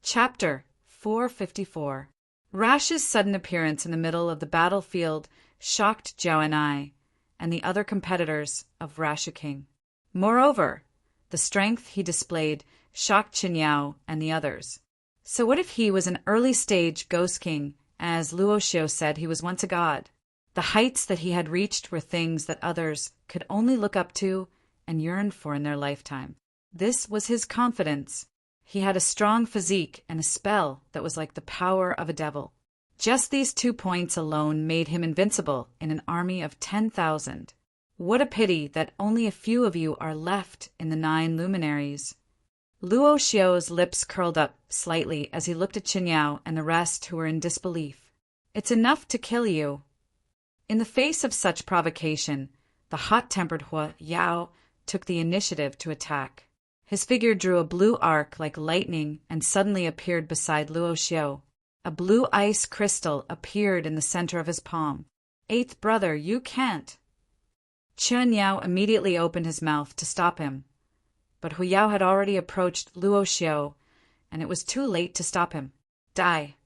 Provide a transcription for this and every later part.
Chapter 454. Rash's sudden appearance in the middle of the battlefield shocked Zhao and I, and the other competitors of Rashu King. Moreover, the strength he displayed shocked Qinyao and the others. So what if he was an early-stage ghost king, as Luo Xiu said he was once a god? The heights that he had reached were things that others could only look up to and yearn for in their lifetime. This was his confidence. He had a strong physique and a spell that was like the power of a devil. Just these 2 points alone made him invincible in an army of 10,000. What a pity that only a few of you are left in the 9 luminaries. Luo Xiu's lips curled up slightly as he looked at Qinyao and the rest who were in disbelief. It's enough to kill you. In the face of such provocation, the hot-tempered Hua Yao took the initiative to attack. His figure drew a blue arc like lightning and suddenly appeared beside Luo Xiu. A blue ice crystal appeared in the center of his palm. "Eighth brother, you can't." Chen Yao immediately opened his mouth to stop him. But Hu Yao had already approached Luo Xiu, and it was too late to stop him. Die.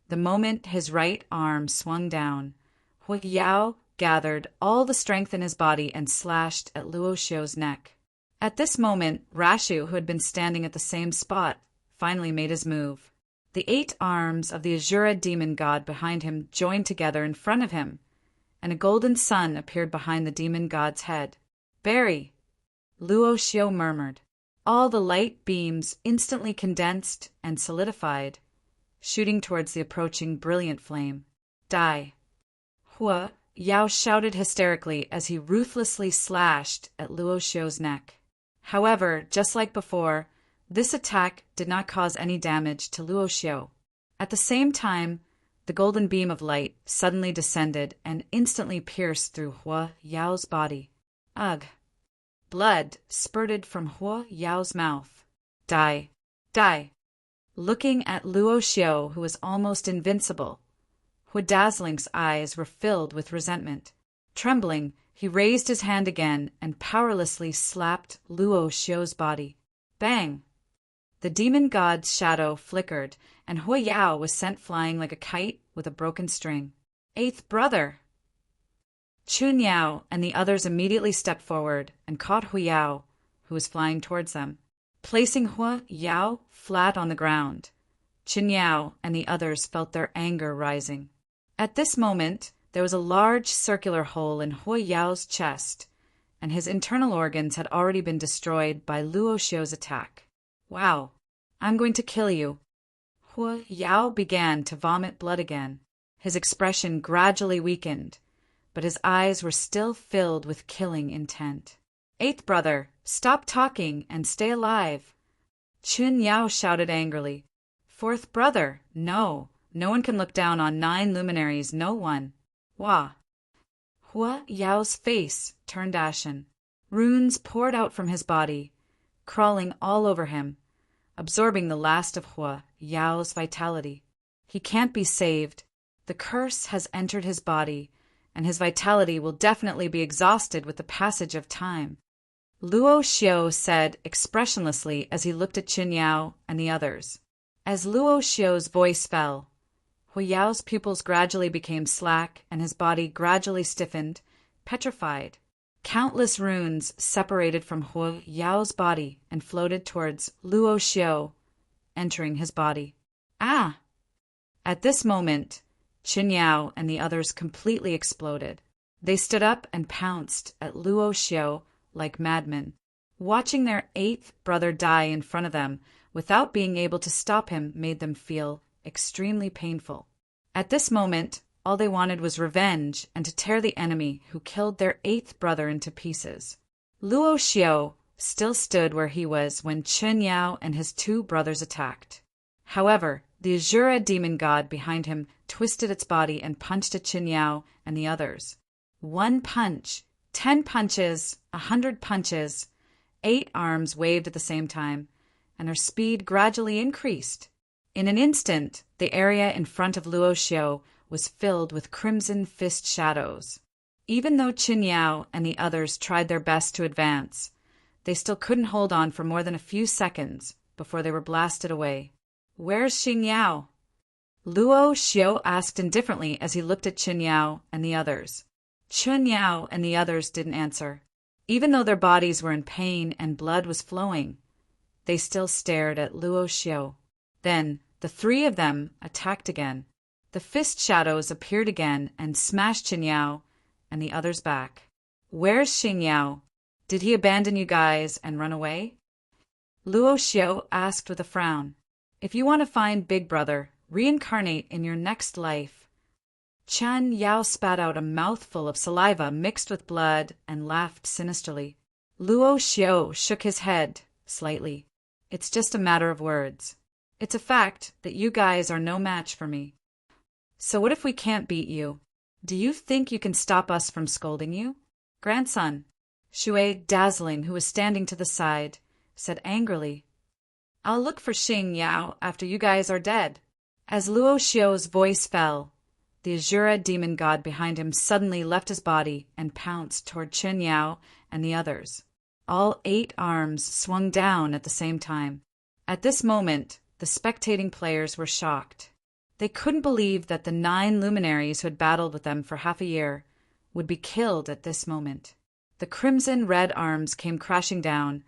The moment his right arm swung down, Hu Yao gathered all the strength in his body and slashed at Luo Xiu's neck. At this moment, Rashu, who had been standing at the same spot, finally made his move. The 8 arms of the Azura demon god behind him joined together in front of him, and a golden sun appeared behind the demon god's head. "Barry," Luo Xiu murmured. All the light beams instantly condensed and solidified, shooting towards the approaching brilliant flame. "Die." Hua Yao shouted hysterically as he ruthlessly slashed at Luo Xiu's neck. However, just like before, this attack did not cause any damage to Luo Xiu. At the same time, the golden beam of light suddenly descended and instantly pierced through Hua Yao's body. Ugh! Blood spurted from Hua Yao's mouth. "Die! Die!" Looking at Luo Xiu, who was almost invincible, Hua Dazzling's eyes were filled with resentment. Trembling, he raised his hand again and powerlessly slapped Luo Xiu's body. Bang! The demon god's shadow flickered, and Hua Yao was sent flying like a kite with a broken string. "Eighth brother!" Chun Yao and the others immediately stepped forward and caught Hua Yao, who was flying towards them. Placing Hua Yao flat on the ground, Chun Yao and the others felt their anger rising. At this moment, there was a large circular hole in Hua Yao's chest, and his internal organs had already been destroyed by Luo Xiu's attack. "Wow, I'm going to kill you." Hua Yao began to vomit blood again. His expression gradually weakened, but his eyes were still filled with killing intent. "Eighth brother, stop talking and stay alive." Chun Yao shouted angrily. "Fourth brother, no. No one can look down on 9 luminaries, no one." Wah! Hua Yao's face turned ashen. Runes poured out from his body, crawling all over him, absorbing the last of Hua Yao's vitality. He can't be saved. The curse has entered his body, and his vitality will definitely be exhausted with the passage of time. Luo Xiu said expressionlessly as he looked at Chun Yao and the others. As Luo Xiu's voice fell, Hua Yao's pupils gradually became slack and his body gradually stiffened, petrified. Countless runes separated from Hua Yao's body and floated towards Luo Xiu, entering his body. Ah! At this moment, Chun Yao and the others completely exploded. They stood up and pounced at Luo Xiu like madmen. Watching their 8th brother die in front of them without being able to stop him made them feel extremely painful. At this moment, all they wanted was revenge and to tear the enemy who killed their 8th brother into pieces. Luo Xiu still stood where he was when Chun Yao and his 2 brothers attacked. However, the Azura demon god behind him twisted its body and punched at Chun Yao and the others. 1 punch, 10 punches, 100 punches. 8 arms waved at the same time, and their speed gradually increased. In an instant, the area in front of Luo Xiu was filled with crimson fist shadows. Even though Chun Yao and the others tried their best to advance, they still couldn't hold on for more than a few seconds before they were blasted away. Where's Xing Yao? Luo Xiao asked indifferently as he looked at Qin Yao and the others. Qin Yao and the others didn't answer. Even though their bodies were in pain and blood was flowing, they still stared at Luo Xiao. Then the three of them attacked again. The fist shadows appeared again and smashed Qin Yao and the others back. Where's Xing Yao? Did he abandon you guys and run away? Luo Xiao asked with a frown. If you want to find Big Brother, reincarnate in your next life. Chen Yao spat out a mouthful of saliva mixed with blood and laughed sinisterly. Luo Xiao shook his head slightly. It's just a matter of words. It's a fact that you guys are no match for me. So what if we can't beat you? Do you think you can stop us from scolding you? Grandson, Shui Dazzling, who was standing to the side, said angrily. I'll look for Xing Yao after you guys are dead. As Luo Xiao's voice fell, the Azura demon god behind him suddenly left his body and pounced toward Qin Yao and the others. All 8 arms swung down at the same time. At this moment, the spectating players were shocked. They couldn't believe that the 9 luminaries who had battled with them for half a year would be killed at this moment. The crimson-red arms came crashing down,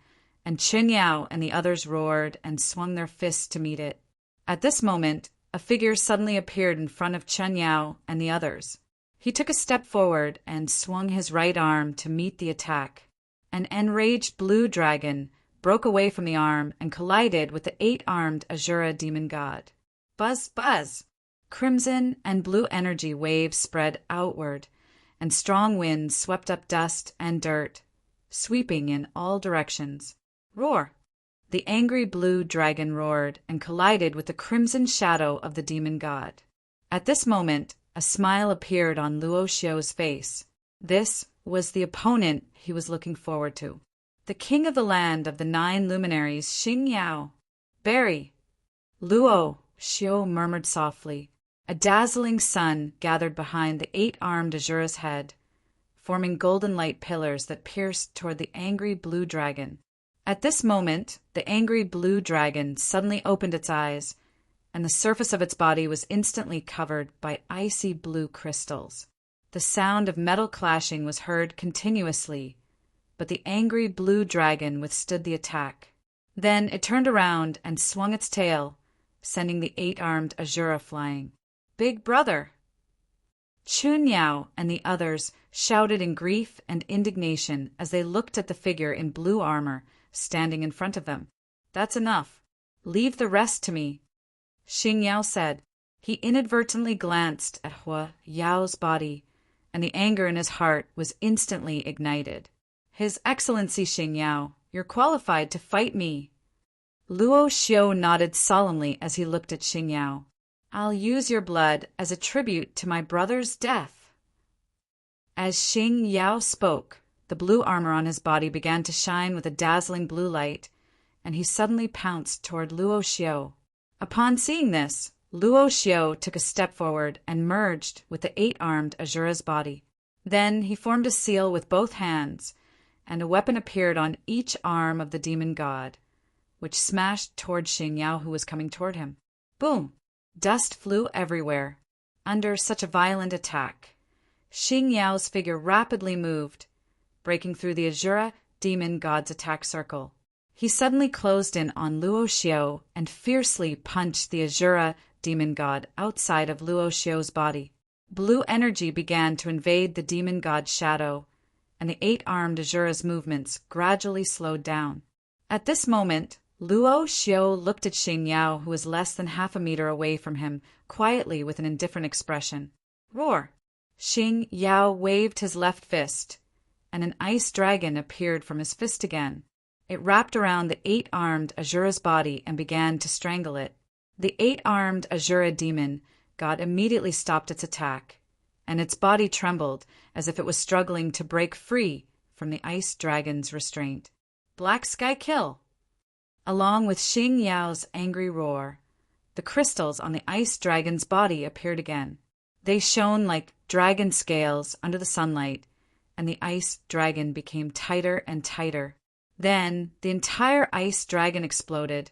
and Qin Yao and the others roared and swung their fists to meet it. At this moment, a figure suddenly appeared in front of Qin Yao and the others. He took a step forward and swung his right arm to meet the attack. An enraged blue dragon broke away from the arm and collided with the 8-armed Azura demon god. Buzz, buzz! Crimson and blue energy waves spread outward, and strong winds swept up dust and dirt, sweeping in all directions. Roar! The angry blue dragon roared and collided with the crimson shadow of the demon god. At this moment, a smile appeared on Luo Xiao's face. This was the opponent he was looking forward to. The king of the land of the 9 luminaries, Xing Yao. Barry! Luo Xiao murmured softly. A dazzling sun gathered behind the 8-armed Azura's head, forming golden light pillars that pierced toward the angry blue dragon. At this moment, the angry blue dragon suddenly opened its eyes, and the surface of its body was instantly covered by icy blue crystals. The sound of metal clashing was heard continuously, but the angry blue dragon withstood the attack. Then it turned around and swung its tail, sending the 8-armed Azura flying. Big Brother! Qin Yao and the others shouted in grief and indignation as they looked at the figure in blue armor standing in front of them. That's enough. Leave the rest to me, Xing Yao said. He inadvertently glanced at Hua Yao's body, and the anger in his heart was instantly ignited. His Excellency Xing Yao, you're qualified to fight me. Luo Xiao nodded solemnly as he looked at Xing Yao. I'll use your blood as a tribute to my brother's death. As Xing Yao spoke, the blue armor on his body began to shine with a dazzling blue light, and he suddenly pounced toward Luo Xiao. Upon seeing this, Luo Xiao took a step forward and merged with the 8-armed Azura's body. Then he formed a seal with both hands, and a weapon appeared on each arm of the demon god, which smashed toward Xing Yao, who was coming toward him. Boom! Dust flew everywhere. Under such a violent attack, Xing Yao's figure rapidly moved, breaking through the Azura demon god's attack circle. He suddenly closed in on Luo Xiao and fiercely punched the Azura demon god outside of Luo Xiao's body. Blue energy began to invade the demon god's shadow, and the 8-armed Azura's movements gradually slowed down. At this moment, Luo Xiao looked at Xing Yao, who was less than half a meter away from him, quietly with an indifferent expression. Roar! Xing Yao waved his left fist, and an ice dragon appeared from his fist again. It wrapped around the 8-armed Azura's body and began to strangle it. The 8-armed Azura demon god immediately stopped its attack, and its body trembled as if it was struggling to break free from the ice dragon's restraint. Black Sky Kill! Along with Xing Yao's angry roar, the crystals on the ice dragon's body appeared again. They shone like dragon scales under the sunlight, and the ice dragon became tighter and tighter. Then the entire ice dragon exploded,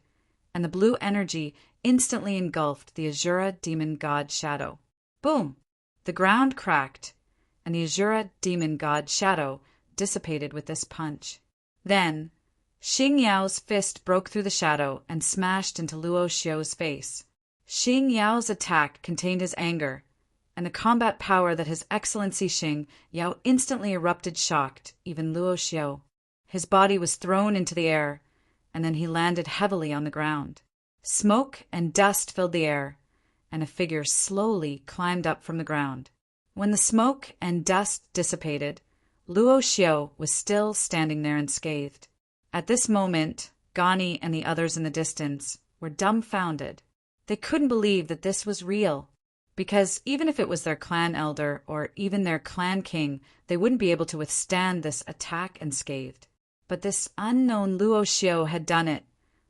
and the blue energy instantly engulfed the Azura demon god shadow. Boom! The ground cracked, and the Azura demon god shadow dissipated with this punch. Then, Xing Yao's fist broke through the shadow and smashed into Luo Xiu's face. Xing Yao's attack contained his anger, and the combat power that His Excellency Xing Yao instantly erupted shocked even Luo Xiu. His body was thrown into the air, and then he landed heavily on the ground. Smoke and dust filled the air, and a figure slowly climbed up from the ground. When the smoke and dust dissipated, Luo Xiu was still standing there unscathed. At this moment, Gani and the others in the distance were dumbfounded. They couldn't believe that this was real, because even if it was their clan elder or even their clan king, they wouldn't be able to withstand this attack unscathed. But this unknown Luo Xiu had done it.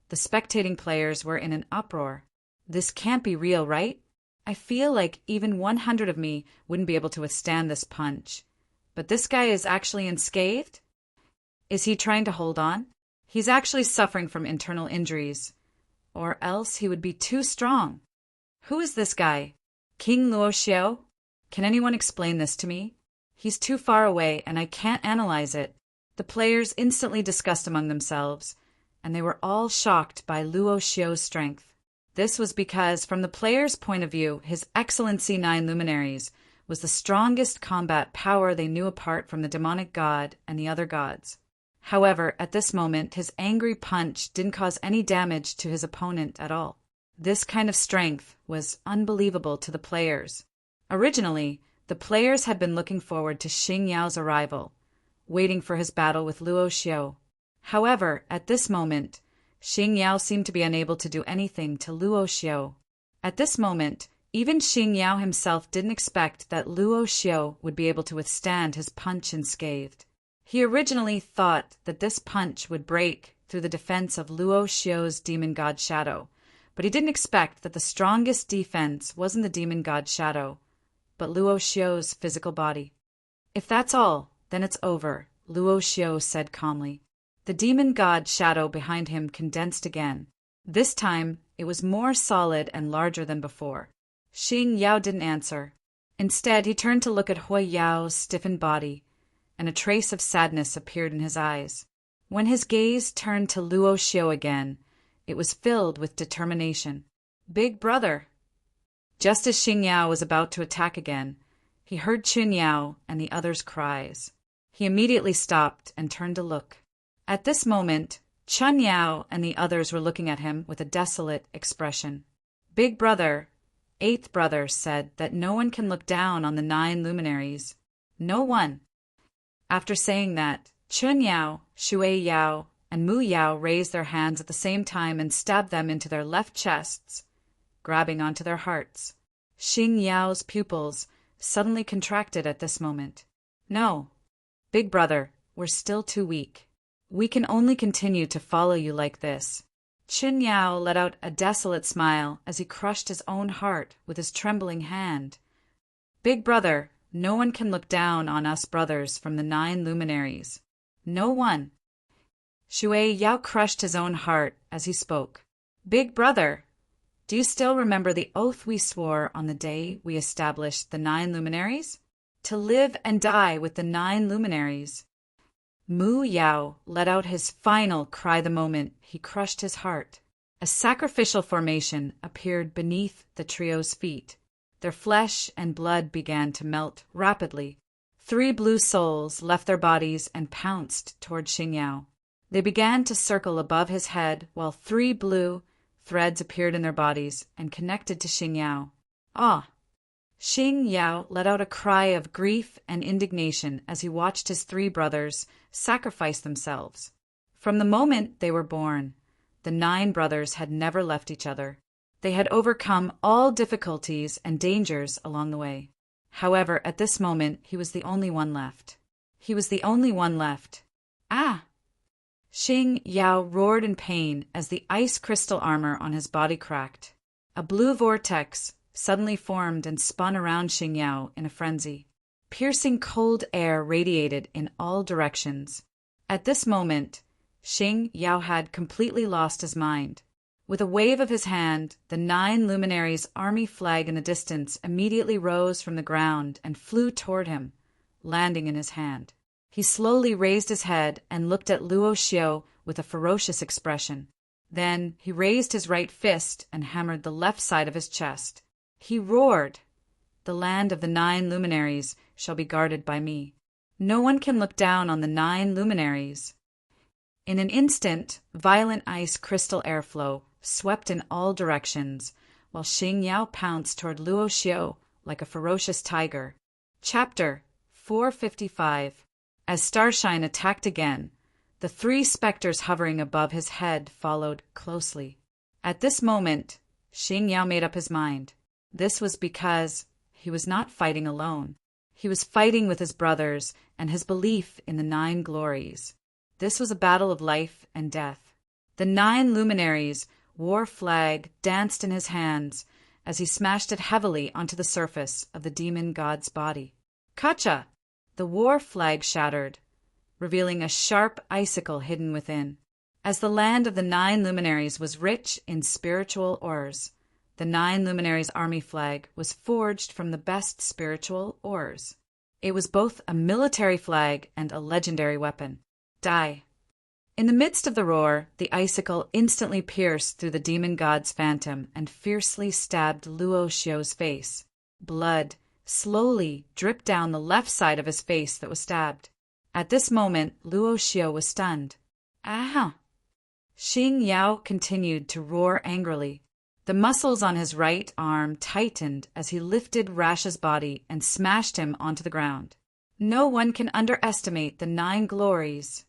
The spectating players were in an uproar. This can't be real, right? I feel like even 100 of me wouldn't be able to withstand this punch. But this guy is actually unscathed? Is he trying to hold on? He's actually suffering from internal injuries. Or else he would be too strong. Who is this guy? King Luo Xiu? Can anyone explain this to me? He's too far away and I can't analyze it. The players instantly discussed among themselves, and they were all shocked by Luo Xiu's strength. This was because, from the players' point of view, His Excellency Nine Luminaries was the strongest combat power they knew apart from the demonic god and the other gods. However, at this moment, his angry punch didn't cause any damage to his opponent at all. This kind of strength was unbelievable to the players. Originally, the players had been looking forward to Xing Yao's arrival, waiting for his battle with Luo Xiu. However, at this moment, Xing Yao seemed to be unable to do anything to Luo Xiu. At this moment, even Xing Yao himself didn't expect that Luo Xiu would be able to withstand his punch unscathed. He originally thought that this punch would break through the defense of Luo Xiu's demon god shadow, but he didn't expect that the strongest defense wasn't the demon god shadow, but Luo Xiu's physical body. If that's all, then it's over, Luo Xiu said calmly. The demon god shadow behind him condensed again. This time, it was more solid and larger than before. Xing Yao didn't answer. Instead, he turned to look at Hui Yao's stiffened body, and a trace of sadness appeared in his eyes. When his gaze turned to Luo Xiu again, it was filled with determination. Big brother! Just as Xing Yao was about to attack again, he heard Chun Yao and the others' cries. He immediately stopped and turned to look. At this moment, Chun Yao and the others were looking at him with a desolate expression. Big brother, eighth brother, said that no one can look down on the 9 luminaries. No one. After saying that, Chun Yao, Shui Yao, and Mu Yao raised their hands at the same time and stabbed them into their left chests, grabbing onto their hearts. Xing Yao's pupils suddenly contracted at this moment. No, big brother, we're still too weak. We can only continue to follow you like this. Chun Yao let out a desolate smile as he crushed his own heart with his trembling hand. Big brother, no one can look down on us brothers from the 9 luminaries. No one. Shui Yao crushed his own heart as he spoke. Big brother, do you still remember the oath we swore on the day we established the 9 luminaries? To live and die with the 9 luminaries. Mu Yao let out his final cry the moment he crushed his heart. A sacrificial formation appeared beneath the trio's feet. Their flesh and blood began to melt rapidly. 3 blue souls left their bodies and pounced toward Xing Yao. They began to circle above his head while 3 blue threads appeared in their bodies and connected to Xing Yao. Ah! Xing Yao let out a cry of grief and indignation as he watched his 3 brothers sacrifice themselves. From the moment they were born, the 9 brothers had never left each other. They had overcome all difficulties and dangers along the way. However, at this moment, he was the only one left. He was the only one left. Ah! Xing Yao roared in pain as the ice crystal armor on his body cracked. A blue vortex suddenly formed and spun around Xing Yao in a frenzy. Piercing cold air radiated in all directions. At this moment, Xing Yao had completely lost his mind. With a wave of his hand, the 9 luminaries' army flag in the distance immediately rose from the ground and flew toward him, landing in his hand. He slowly raised his head and looked at Luo Xiao with a ferocious expression. Then he raised his right fist and hammered the left side of his chest. He roared, "The land of the 9 luminaries shall be guarded by me. No one can look down on the 9 luminaries." In an instant, violent ice crystal airflow swept in all directions, while Xing Yao pounced toward Luo Xiao like a ferocious tiger. Chapter 455. As Starshine attacked again, the 3 specters hovering above his head followed closely. At this moment, Xing Yao made up his mind. This was because he was not fighting alone. He was fighting with his brothers and his belief in the 9 glories. This was a battle of life and death. The 9 luminaries' war flag danced in his hands as he smashed it heavily onto the surface of the demon god's body. Kacha! The war flag shattered, revealing a sharp icicle hidden within. As the land of the 9 luminaries was rich in spiritual ores, the 9 luminaries' army flag was forged from the best spiritual ores. It was both a military flag and a legendary weapon. Die. In the midst of the roar, the icicle instantly pierced through the demon god's phantom and fiercely stabbed Luo Xiao's face. Blood slowly dripped down the left side of his face that was stabbed. At this moment, Luo Xiao was stunned. "Ah!" Xing Yao continued to roar angrily. The muscles on his right arm tightened as he lifted Rash's body and smashed him onto the ground. No one can underestimate the 9 glories.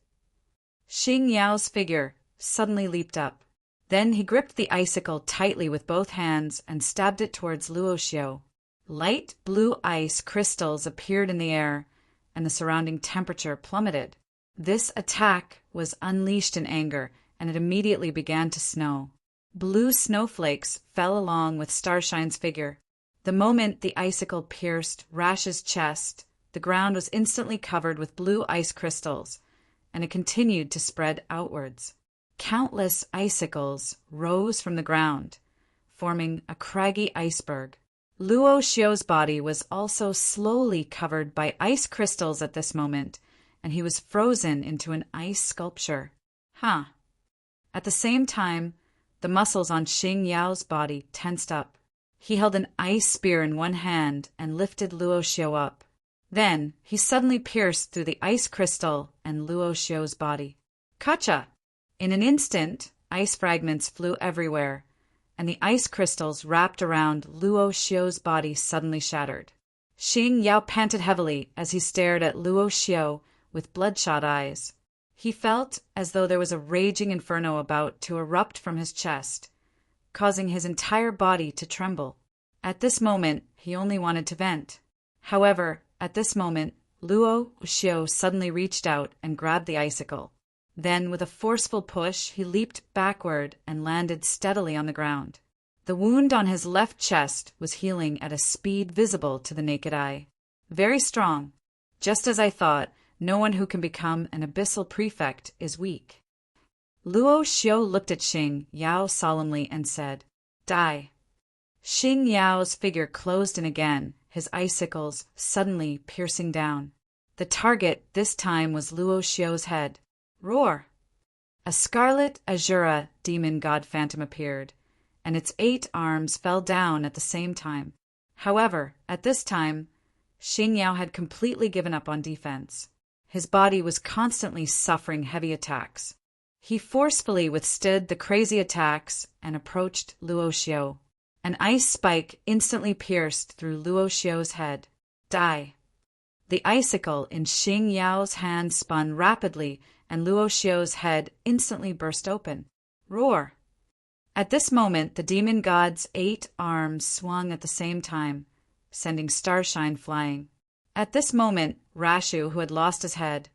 Xing Yao's figure suddenly leaped up. Then he gripped the icicle tightly with both hands and stabbed it towards Luo Xiao. Light blue ice crystals appeared in the air, and the surrounding temperature plummeted. This attack was unleashed in anger, and it immediately began to snow. Blue snowflakes fell along with Starshine's figure. The moment the icicle pierced Rash's chest, the ground was instantly covered with blue ice crystals, and it continued to spread outwards. Countless icicles rose from the ground, forming a craggy iceberg. Luo Xiao's body was also slowly covered by ice crystals at this moment, and he was frozen into an ice sculpture. At the same time, the muscles on Xing Yao's body tensed up. He held an ice spear in one hand and lifted Luo Xiao up. Then he suddenly pierced through the ice crystal and Luo Xiao's body. Kacha! In an instant, ice fragments flew everywhere, and the ice crystals wrapped around Luo Xiao's body suddenly shattered. Xing Yao panted heavily as he stared at Luo Xiao with bloodshot eyes. He felt as though there was a raging inferno about to erupt from his chest, causing his entire body to tremble. At this moment, he only wanted to vent. However, at this moment, Luo Xiao suddenly reached out and grabbed the icicle. Then, with a forceful push, he leaped backward and landed steadily on the ground. The wound on his left chest was healing at a speed visible to the naked eye. Very strong. Just as I thought, no one who can become an abyssal prefect is weak. Luo Xiao looked at Xing Yao solemnly and said, "Die." Xing Yao's figure closed in again, his icicles suddenly piercing down. The target this time was Luo Xiao's head. Roar! A scarlet Azura demon god phantom appeared, and its 8 arms fell down at the same time. However, at this time, Xing Yao had completely given up on defense. His body was constantly suffering heavy attacks. He forcefully withstood the crazy attacks and approached Luo Xiao. An ice spike instantly pierced through Luo Xiao's head. Die! The icicle in Xing Yao's hand spun rapidly, and Luo Xiao's head instantly burst open. Roar! At this moment, the demon god's 8 arms swung at the same time, sending Starshine flying. At this moment, Rashu, who had lost his head,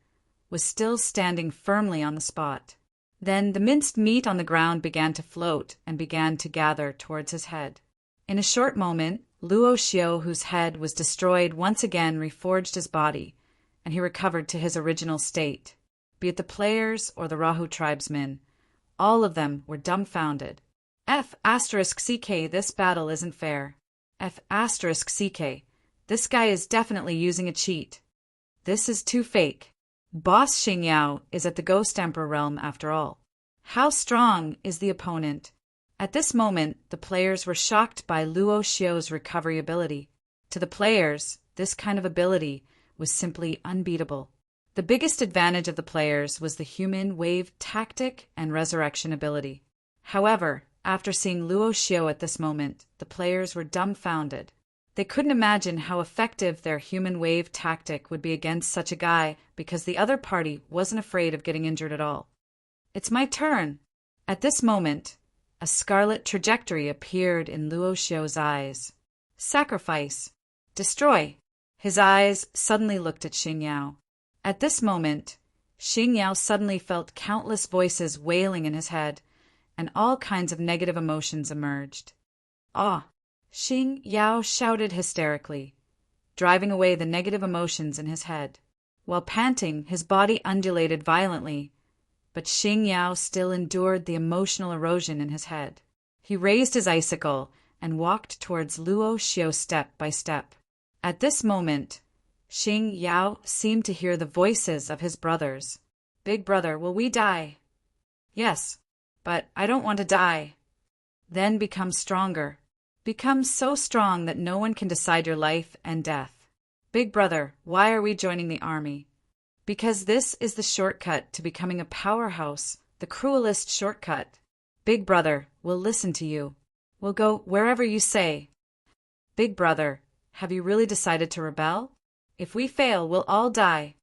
was still standing firmly on the spot. Then the minced meat on the ground began to float and began to gather towards his head. In a short moment, Luo Xiao, whose head was destroyed, once again reforged his body, and he recovered to his original state. Be it the players or the Rahu tribesmen, all of them were dumbfounded. F***ck, this battle isn't fair. F***ck, this guy is definitely using a cheat. This is too fake. Boss Xing Yao is at the Ghost Emperor realm after all. How strong is the opponent? At this moment, the players were shocked by Luo Xiu's recovery ability. To the players, this kind of ability was simply unbeatable. The biggest advantage of the players was the human wave tactic and resurrection ability. However, after seeing Luo Xiu at this moment, the players were dumbfounded. They couldn't imagine how effective their human wave tactic would be against such a guy because the other party wasn't afraid of getting injured at all. It's my turn. At this moment, a scarlet trajectory appeared in Luo Xiu's eyes. Sacrifice. Destroy. His eyes suddenly looked at Xing Yao. At this moment, Xing Yao suddenly felt countless voices wailing in his head, and all kinds of negative emotions emerged. Ah! Xing Yao shouted hysterically, driving away the negative emotions in his head. While panting, his body undulated violently, but Xing Yao still endured the emotional erosion in his head. He raised his icicle and walked towards Luo Xiu step by step. At this moment, Xing Yao seemed to hear the voices of his brothers. Big brother, will we die? Yes, but I don't want to die. Then become stronger. Become so strong that no one can decide your life and death. Big brother, why are we joining the army? Because this is the shortcut to becoming a powerhouse, the cruelest shortcut. Big brother, we'll listen to you. We'll go wherever you say. Big brother, have you really decided to rebel? If we fail, we'll all die.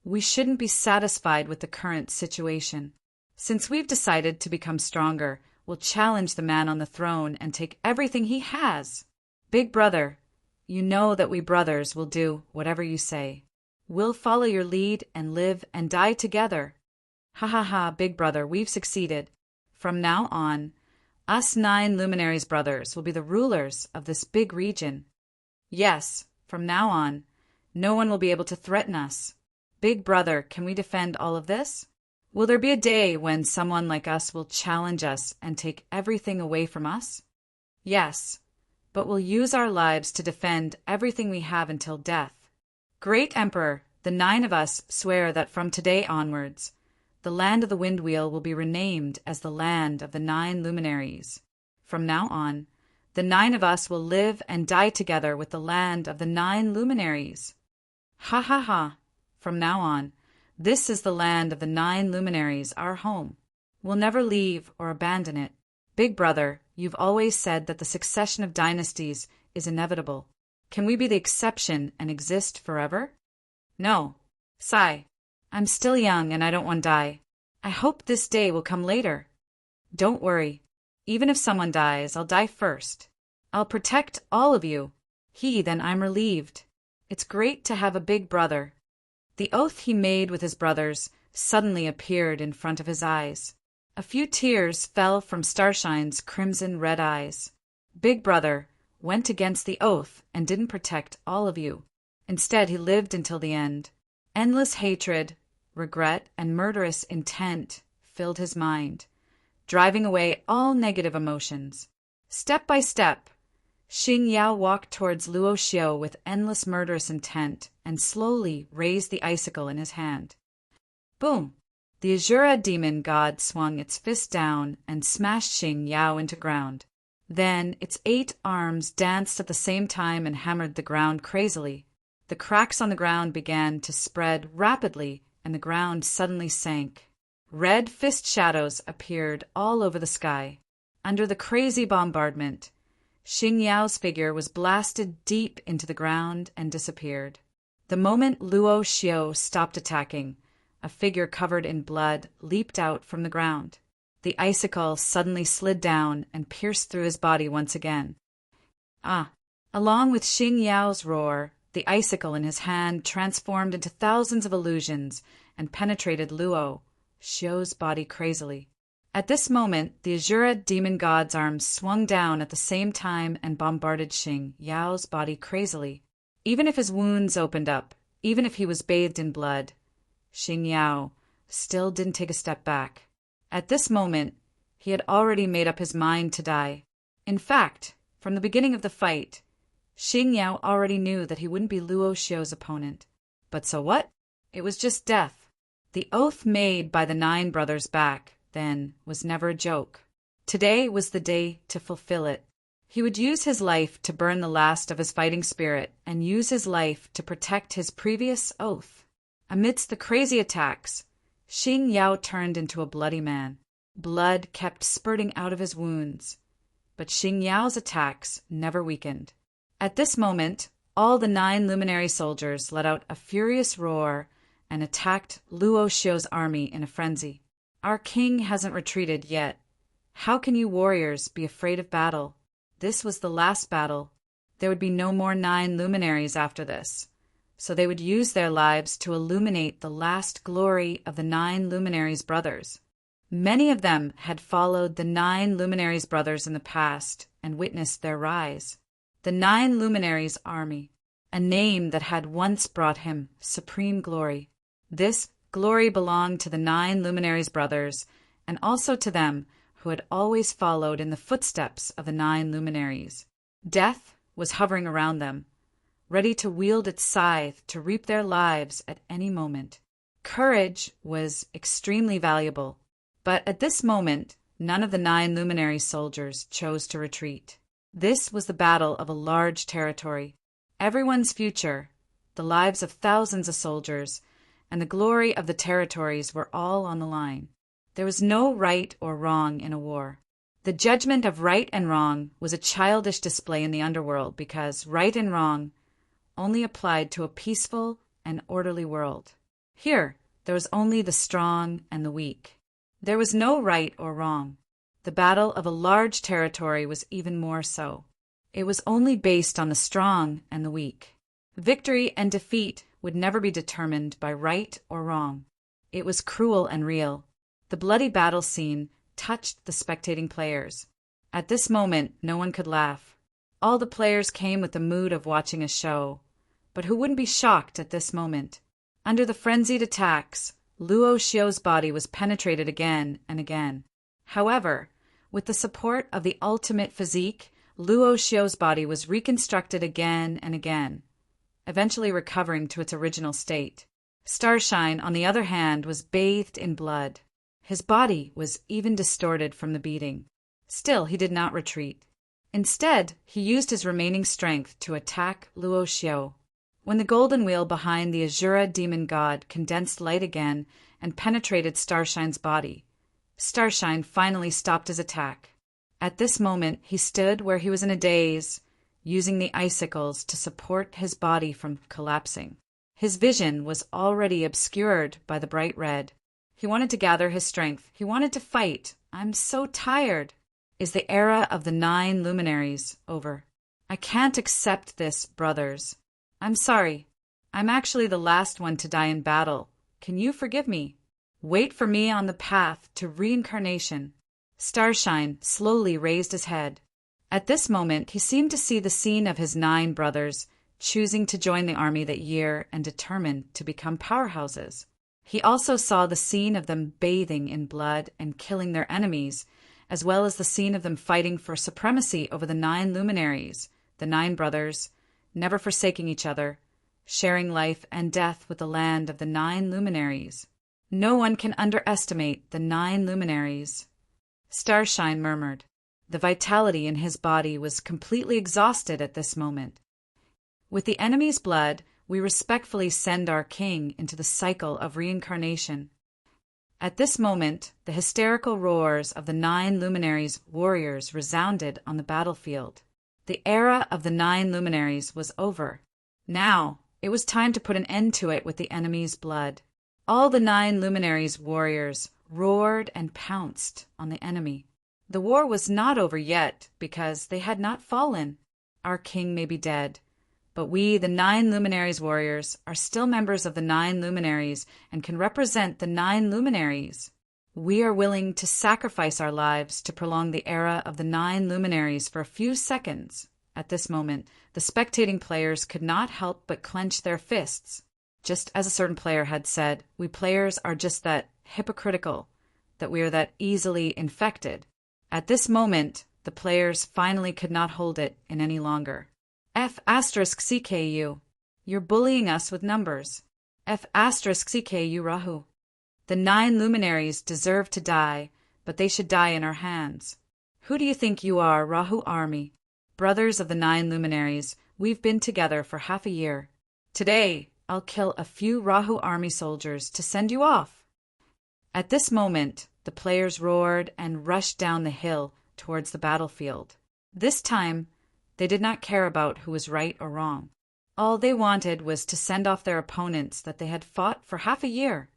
We shouldn't be satisfied with the current situation. Since we've decided to become stronger, we'll challenge the man on the throne and take everything he has. Big brother, you know that we brothers will do whatever you say. We'll follow your lead and live and die together. Ha ha ha, big brother, we've succeeded. From now on, us 9 luminaries brothers will be the rulers of this big region. Yes, from now on, no one will be able to threaten us. Big brother, can we defend all of this? Will there be a day when someone like us will challenge us and take everything away from us? Yes, but we'll use our lives to defend everything we have until death. Great Emperor, the 9 of us swear that from today onwards, the land of the wind wheel will be renamed as the land of the 9 luminaries. From now on, the 9 of us will live and die together with the land of the 9 luminaries. Ha ha ha, from now on, this is the land of the 9 luminaries, our home. We'll never leave or abandon it. Big brother, you've always said that the succession of dynasties is inevitable. Can we be the exception and exist forever? No. Sigh. I'm still young and I don't want to die. I hope this day will come later. Don't worry. Even if someone dies, I'll die first. I'll protect all of you. Then I'm relieved. It's great to have a big brother. The oath he made with his brothers suddenly appeared in front of his eyes. A few tears fell from Starshine's crimson-red eyes. Big brother went against the oath and didn't protect all of you. Instead, he lived until the end. Endless hatred, regret, and murderous intent filled his mind, driving away all negative emotions. Step by step, Xing Yao walked towards Luo Xiu with endless murderous intent and slowly raised the icicle in his hand. Boom! The Azura demon god swung its fist down and smashed Xing Yao into ground. Then its 8 arms danced at the same time and hammered the ground crazily. The cracks on the ground began to spread rapidly, and the ground suddenly sank. Red fist shadows appeared all over the sky. Under the crazy bombardment, Xing Yao's figure was blasted deep into the ground and disappeared. The moment Luo Xiu stopped attacking, a figure covered in blood leaped out from the ground. The icicle suddenly slid down and pierced through his body once again. Along with Xing Yao's roar, the icicle in his hand transformed into thousands of illusions and penetrated Luo Xiu's body crazily. At this moment, the Azura demon god's arms swung down at the same time and bombarded Xing Yao's body crazily. Even if his wounds opened up, even if he was bathed in blood, Xing Yao still didn't take a step back. At this moment, He had already made up his mind to die. In fact, from the beginning of the fight, Xing Yao already knew that he wouldn't be Luo Xiu's opponent. But so what? It was just death. The oath made by the 9 brothers back then was never a joke. Today was the day to fulfill it. He would use his life to burn the last of his fighting spirit and use his life to protect his previous oath. Amidst the crazy attacks, Xing Yao turned into a bloody man. Blood kept spurting out of his wounds, but Xing Yao's attacks never weakened. At this moment, all the 9 luminary soldiers let out a furious roar and attacked Luo Xiu's army in a frenzy. Our king hasn't retreated yet. How can you warriors be afraid of battle? This was the last battle. There would be no more 9 luminaries after this, so they would use their lives to illuminate the last glory of the 9 luminaries' brothers. Many of them had followed the 9 luminaries' brothers in the past and witnessed their rise. The 9 luminaries' army, a name that had once brought him supreme glory. This glory belonged to the 9 luminaries' brothers and also to them who had always followed in the footsteps of the 9 luminaries. Death was hovering around them, ready to wield its scythe to reap their lives at any moment. Courage was extremely valuable, but at this moment, none of the 9 luminary soldiers chose to retreat. This was the battle of a large territory. Everyone's future, the lives of thousands of soldiers, and the glory of the territories were all on the line. There was no right or wrong in a war. The judgment of right and wrong was a childish display in the underworld because right and wrong only applied to a peaceful and orderly world. Here, there was only the strong and the weak. There was no right or wrong. The battle of a large territory was even more so. It was only based on the strong and the weak. Victory and defeat would never be determined by right or wrong. It was cruel and real. The bloody battle scene touched the spectating players. At this moment, no one could laugh. All the players came with the mood of watching a show. But who wouldn't be shocked at this moment? Under the frenzied attacks, Luo Xiu's body was penetrated again and again. However, with the support of the ultimate physique, Luo Xiu's body was reconstructed again and again, eventually recovering to its original state. Starshine, on the other hand, was bathed in blood. His body was even distorted from the beating. Still, he did not retreat. Instead, he used his remaining strength to attack Luo Xiu. When the golden wheel behind the Azura demon god condensed light again and penetrated Starshine's body, Starshine finally stopped his attack. At this moment, he stood where he was in a daze, using the icicles to support his body from collapsing. His vision was already obscured by the bright red. He wanted to gather his strength. He wanted to fight. I'm so tired. Is the era of the 9 luminaries over? I can't accept this, brothers. I'm sorry. I'm actually the last one to die in battle. Can you forgive me? Wait for me on the path to reincarnation. Starshine slowly raised his head. At this moment, he seemed to see the scene of his 9 brothers choosing to join the army that year and determined to become powerhouses. He also saw the scene of them bathing in blood and killing their enemies, as well as the scene of them fighting for supremacy over the 9 luminaries, the 9 brothers, never forsaking each other, sharing life and death with the land of the 9 luminaries. No one can underestimate the 9 luminaries. Starshine murmured. The vitality in his body was completely exhausted at this moment. With the enemy's blood, we respectfully send our king into the cycle of reincarnation. At this moment, the hysterical roars of the 9 luminaries' warriors resounded on the battlefield. The era of the 9 luminaries was over. Now, it was time to put an end to it with the enemy's blood. All the 9 luminaries' warriors roared and pounced on the enemy. The war was not over yet because they had not fallen. Our king may be dead, but we, the 9 luminaries' warriors, are still members of the 9 luminaries and can represent the 9 luminaries. We are willing to sacrifice our lives to prolong the era of the 9 luminaries for a few seconds. At this moment, the spectating players could not help but clench their fists. Just as a certain player had said, we players are just that hypocritical. that we are that easily infected. At this moment, the players finally could not hold it in any longer. F*CKU. You're bullying us with numbers. F*CKU Rahu. The 9 luminaries deserve to die, but they should die in our hands. Who do you think you are, Rahu army? Brothers of the 9 luminaries, we've been together for half a year. Today, I'll kill a few Rahu army soldiers to send you off. At this moment, the players roared and rushed down the hill towards the battlefield. This time, they did not care about who was right or wrong. All they wanted was to send off their opponents that they had fought for half a year.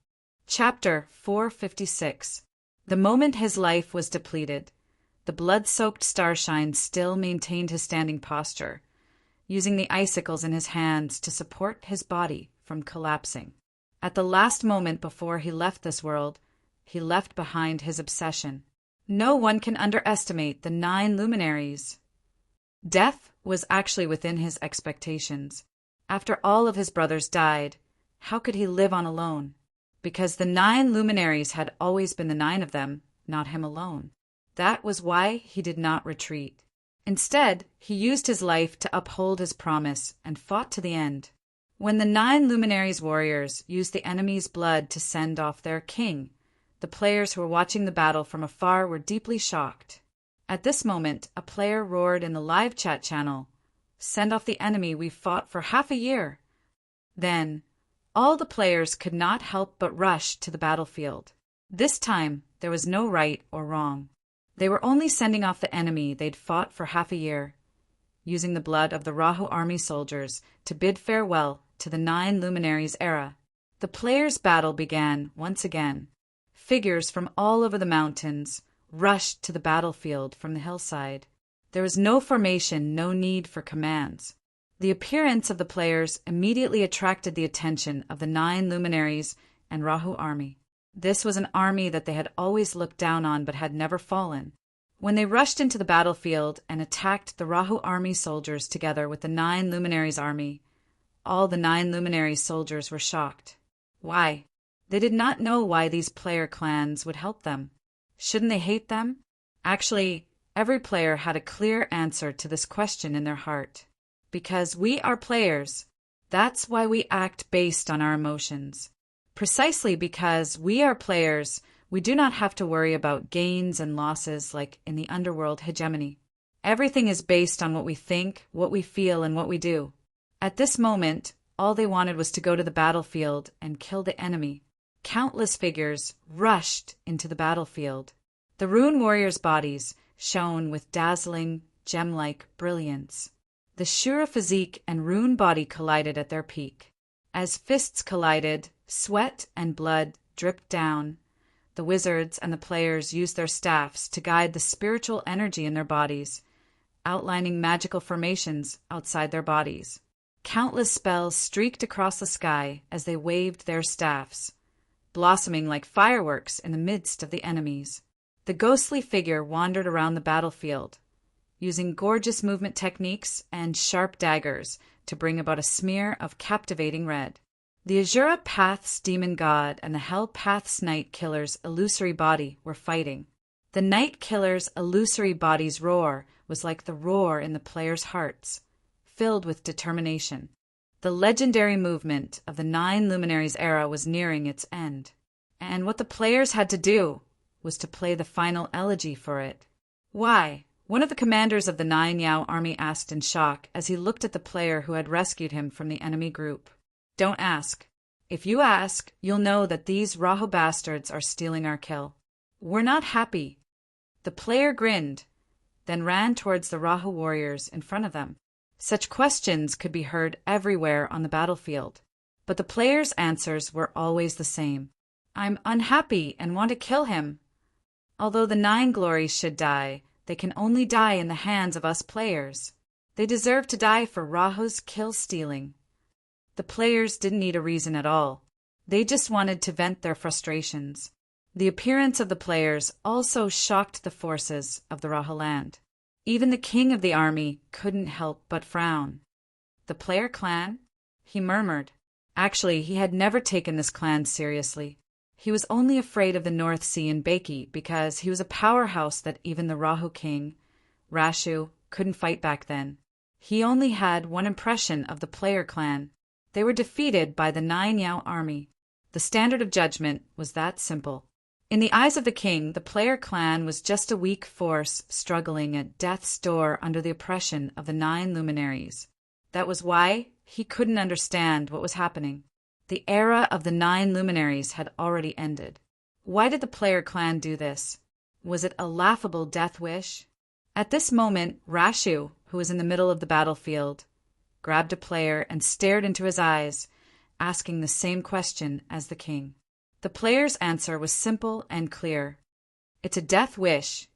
Chapter 456. The moment his life was depleted, the blood-soaked Starshine still maintained his standing posture, using the icicles in his hands to support his body from collapsing. At the last moment before he left this world, he left behind his obsession. No one can underestimate the 9 luminaries. Death was actually within his expectations. After all of his brothers died, how could he live on alone? Because the 9 luminaries had always been the 9 of them, not him alone. That was why he did not retreat. Instead, he used his life to uphold his promise and fought to the end. When the 9 luminaries' warriors used the enemy's blood to send off their king, the players who were watching the battle from afar were deeply shocked. At this moment, a player roared in the live chat channel, "Send off the enemy we've fought for half a year." Then, all the players could not help but rush to the battlefield. This time, there was no right or wrong. They were only sending off the enemy they'd fought for half a year, using the blood of the Rahu army soldiers to bid farewell to the 9 luminaries era. The players' battle began once again. Figures from all over the mountains rushed to the battlefield from the hillside. There was no formation, no need for commands. The appearance of the players immediately attracted the attention of the 9 luminaries and Rahu army. This was an army that they had always looked down on but had never fallen. When they rushed into the battlefield and attacked the Rahu army soldiers together with the 9 luminaries' army, all the 9 luminaries' soldiers were shocked. Why? They did not know why these player clans would help them. Shouldn't they hate them? Actually, every player had a clear answer to this question in their heart. Because we are players, that's why we act based on our emotions. Precisely because we are players, we do not have to worry about gains and losses like in the underworld hegemony. Everything is based on what we think, what we feel, and what we do. At this moment, all they wanted was to go to the battlefield and kill the enemy. Countless figures rushed into the battlefield. The rune warriors' bodies shone with dazzling, gem-like brilliance. The Shura physique and rune body collided at their peak. As fists collided, sweat and blood dripped down. The wizards and the players used their staffs to guide the spiritual energy in their bodies, outlining magical formations outside their bodies. Countless spells streaked across the sky as they waved their staffs, blossoming like fireworks in the midst of the enemies. The ghostly figure wandered around the battlefield, using gorgeous movement techniques and sharp daggers to bring about a smear of captivating red. The Azura Path's demon god and the Hell Path's night killer's illusory body were fighting. The night killer's illusory body's roar was like the roar in the players' hearts, filled with determination. The legendary movement of the 9 luminaries era was nearing its end, and what the players had to do was to play the final elegy for it. Why? One of the commanders of the 9 Yao army asked in shock as he looked at the player who had rescued him from the enemy group. Don't ask. If you ask, you'll know that these Rahu bastards are stealing our kill. We're not happy. The player grinned, then ran towards the Rahu warriors in front of them. Such questions could be heard everywhere on the battlefield, but the players' answers were always the same. I'm unhappy and want to kill him. Although the 9 glories should die, they can only die in the hands of us players. They deserve to die for Rahu's kill-stealing. The players didn't need a reason at all. They just wanted to vent their frustrations. The appearance of the players also shocked the forces of the Rahu land. Even the king of the army couldn't help but frown. The player clan? He murmured. Actually, he had never taken this clan seriously. He was only afraid of the North Sea and Baki because he was a powerhouse that even the Rahu king, Rashu, couldn't fight back then. He only had one impression of the player clan. They were defeated by the Nine Yao army. The standard of judgment was that simple. In the eyes of the king, the player clan was just a weak force struggling at death's door under the oppression of the Nine Luminaries. That was why he couldn't understand what was happening. The era of the Nine Luminaries had already ended. Why did the player clan do this? Was it a laughable death wish? At this moment, Rashu, who was in the middle of the battlefield, grabbed a player and stared into his eyes, asking the same question as the king. The player's answer was simple and clear. It's a death wish,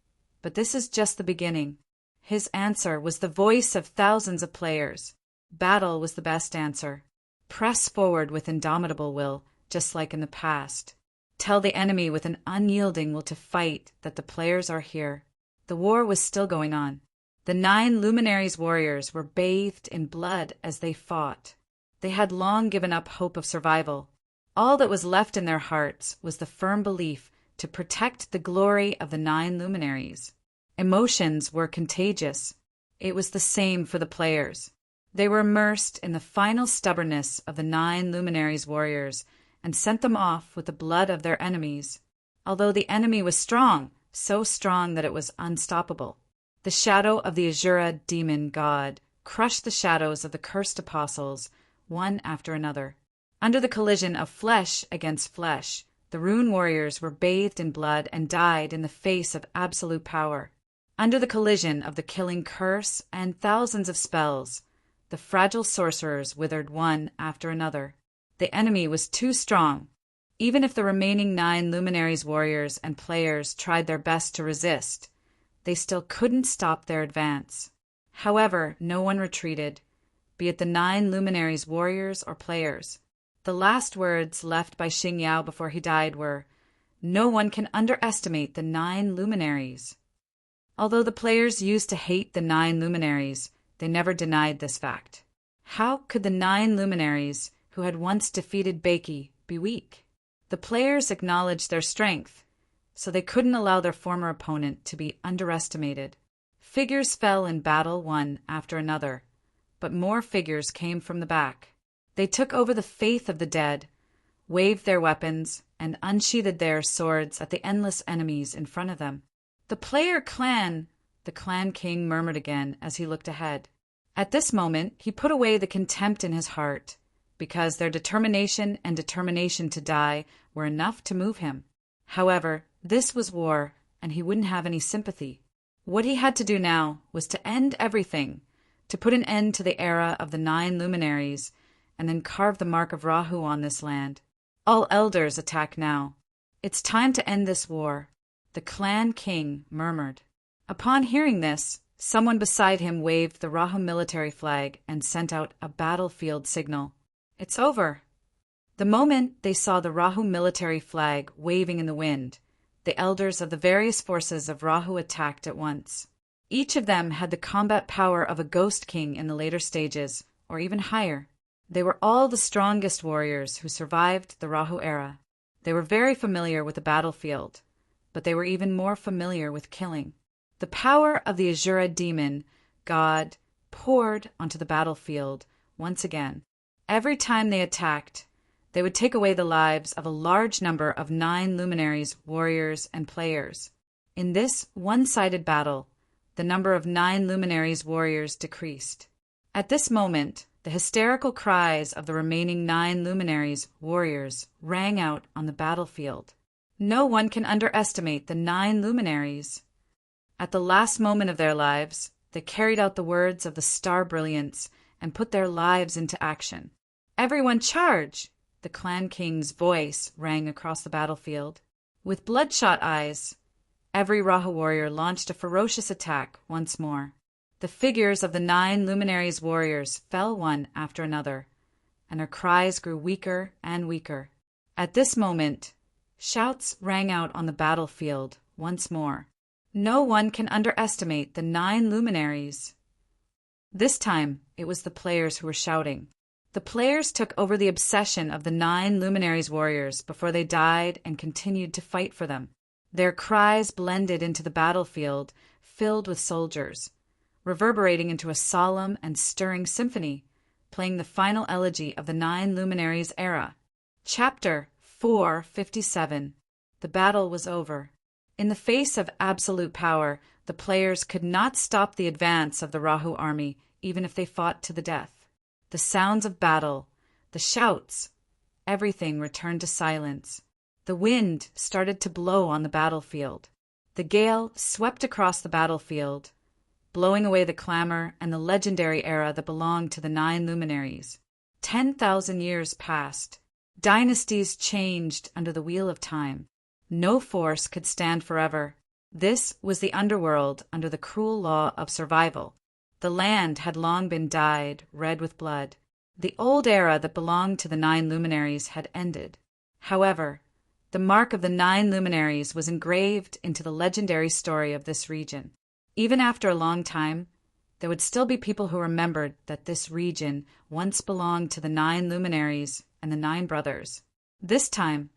but this is just the beginning. His answer was the voice of thousands of players. Battle was the best answer. Press forward with indomitable will, just like in the past. Tell the enemy with an unyielding will to fight that the players are here. The war was still going on. The Nine Luminaries warriors were bathed in blood as they fought. They had long given up hope of survival. All that was left in their hearts was the firm belief to protect the glory of the Nine Luminaries. Emotions were contagious. It was the same for the players. They were immersed in the final stubbornness of the Nine Luminaries warriors and sent them off with the blood of their enemies. Although the enemy was strong, so strong that it was unstoppable. The shadow of the Asura demon god crushed the shadows of the cursed apostles, one after another. Under the collision of flesh against flesh, the rune warriors were bathed in blood and died in the face of absolute power. Under the collision of the killing curse and thousands of spells, the fragile sorcerers withered one after another. The enemy was too strong. Even if the remaining Nine Luminaries warriors and players tried their best to resist, they still couldn't stop their advance. However, no one retreated, be it the Nine Luminaries warriors or players. The last words left by Xing Yao before he died were, "No one can underestimate the Nine Luminaries." Although the players used to hate the Nine Luminaries, they never denied this fact. How could the Nine Luminaries, who had once defeated Baki, be weak? The players acknowledged their strength, so they couldn't allow their former opponent to be underestimated. Figures fell in battle one after another, but more figures came from the back. They took over the faith of the dead, waved their weapons, and unsheathed their swords at the endless enemies in front of them. "The player clan," the clan king murmured again as he looked ahead. At this moment, he put away the contempt in his heart, because their determination and determination to die were enough to move him. However, this was war, and he wouldn't have any sympathy. What he had to do now was to end everything, to put an end to the era of the Nine Luminaries, and then carve the mark of Rahu on this land. All elders attack now. It's time to end this war, the clan king murmured. Upon hearing this, someone beside him waved the Rahu military flag and sent out a battlefield signal. It's over. The moment they saw the Rahu military flag waving in the wind, the elders of the various forces of Rahu attacked at once. Each of them had the combat power of a ghost king in the later stages, or even higher. They were all the strongest warriors who survived the Rahu era. They were very familiar with the battlefield, but they were even more familiar with killing. The power of the Asura demon god poured onto the battlefield once again. Every time they attacked, they would take away the lives of a large number of Nine Luminaries, warriors, and players. In this one-sided battle, the number of Nine Luminaries warriors decreased. At this moment, the hysterical cries of the remaining Nine Luminaries warriors rang out on the battlefield. No one can underestimate the Nine Luminaries. At the last moment of their lives, they carried out the words of the Star Brilliance and put their lives into action. "Everyone charge!" The clan king's voice rang across the battlefield. With bloodshot eyes, every Rahu warrior launched a ferocious attack once more. The figures of the Nine Luminaries warriors fell one after another, and their cries grew weaker and weaker. At this moment, shouts rang out on the battlefield once more. No one can underestimate the Nine Luminaries. This time, it was the players who were shouting. The players took over the obsession of the 9 luminaries warriors before they died and continued to fight for them. Their cries blended into the battlefield, filled with soldiers, reverberating into a solemn and stirring symphony, playing the final elegy of the 9 luminaries era. Chapter 457. The battle was over. In the face of absolute power, the players could not stop the advance of the Rahu army, even if they fought to the death. The sounds of battle, the shouts, everything returned to silence. The wind started to blow on the battlefield. The gale swept across the battlefield, blowing away the clamor and the legendary era that belonged to the 9 luminaries. 10,000 years passed. Dynasties changed under the wheel of time. No force could stand forever. This was the underworld under the cruel law of survival. The land had long been dyed red with blood. The old era that belonged to the 9 luminaries had ended. However, the mark of the 9 luminaries was engraved into the legendary story of this region. Even after a long time, there would still be people who remembered that this region once belonged to the 9 luminaries and the 9 brothers. This time,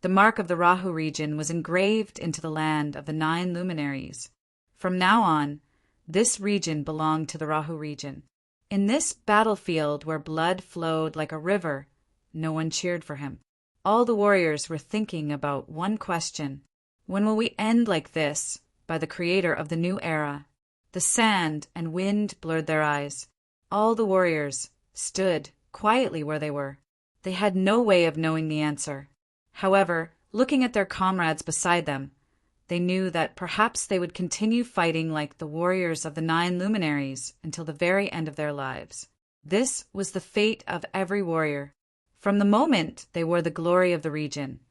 the mark of the Rahu region was engraved into the land of the 9 luminaries. From now on, this region belonged to the Rahu region. In this battlefield where blood flowed like a river, no one cheered for him. All the warriors were thinking about one question: when will we end like this, by the creator of the new era? The sand and wind blurred their eyes. All the warriors stood quietly where they were. They had no way of knowing the answer. However, looking at their comrades beside them, they knew that perhaps they would continue fighting like the warriors of the 9 luminaries until the very end of their lives. This was the fate of every warrior. From the moment they wore the glory of the region,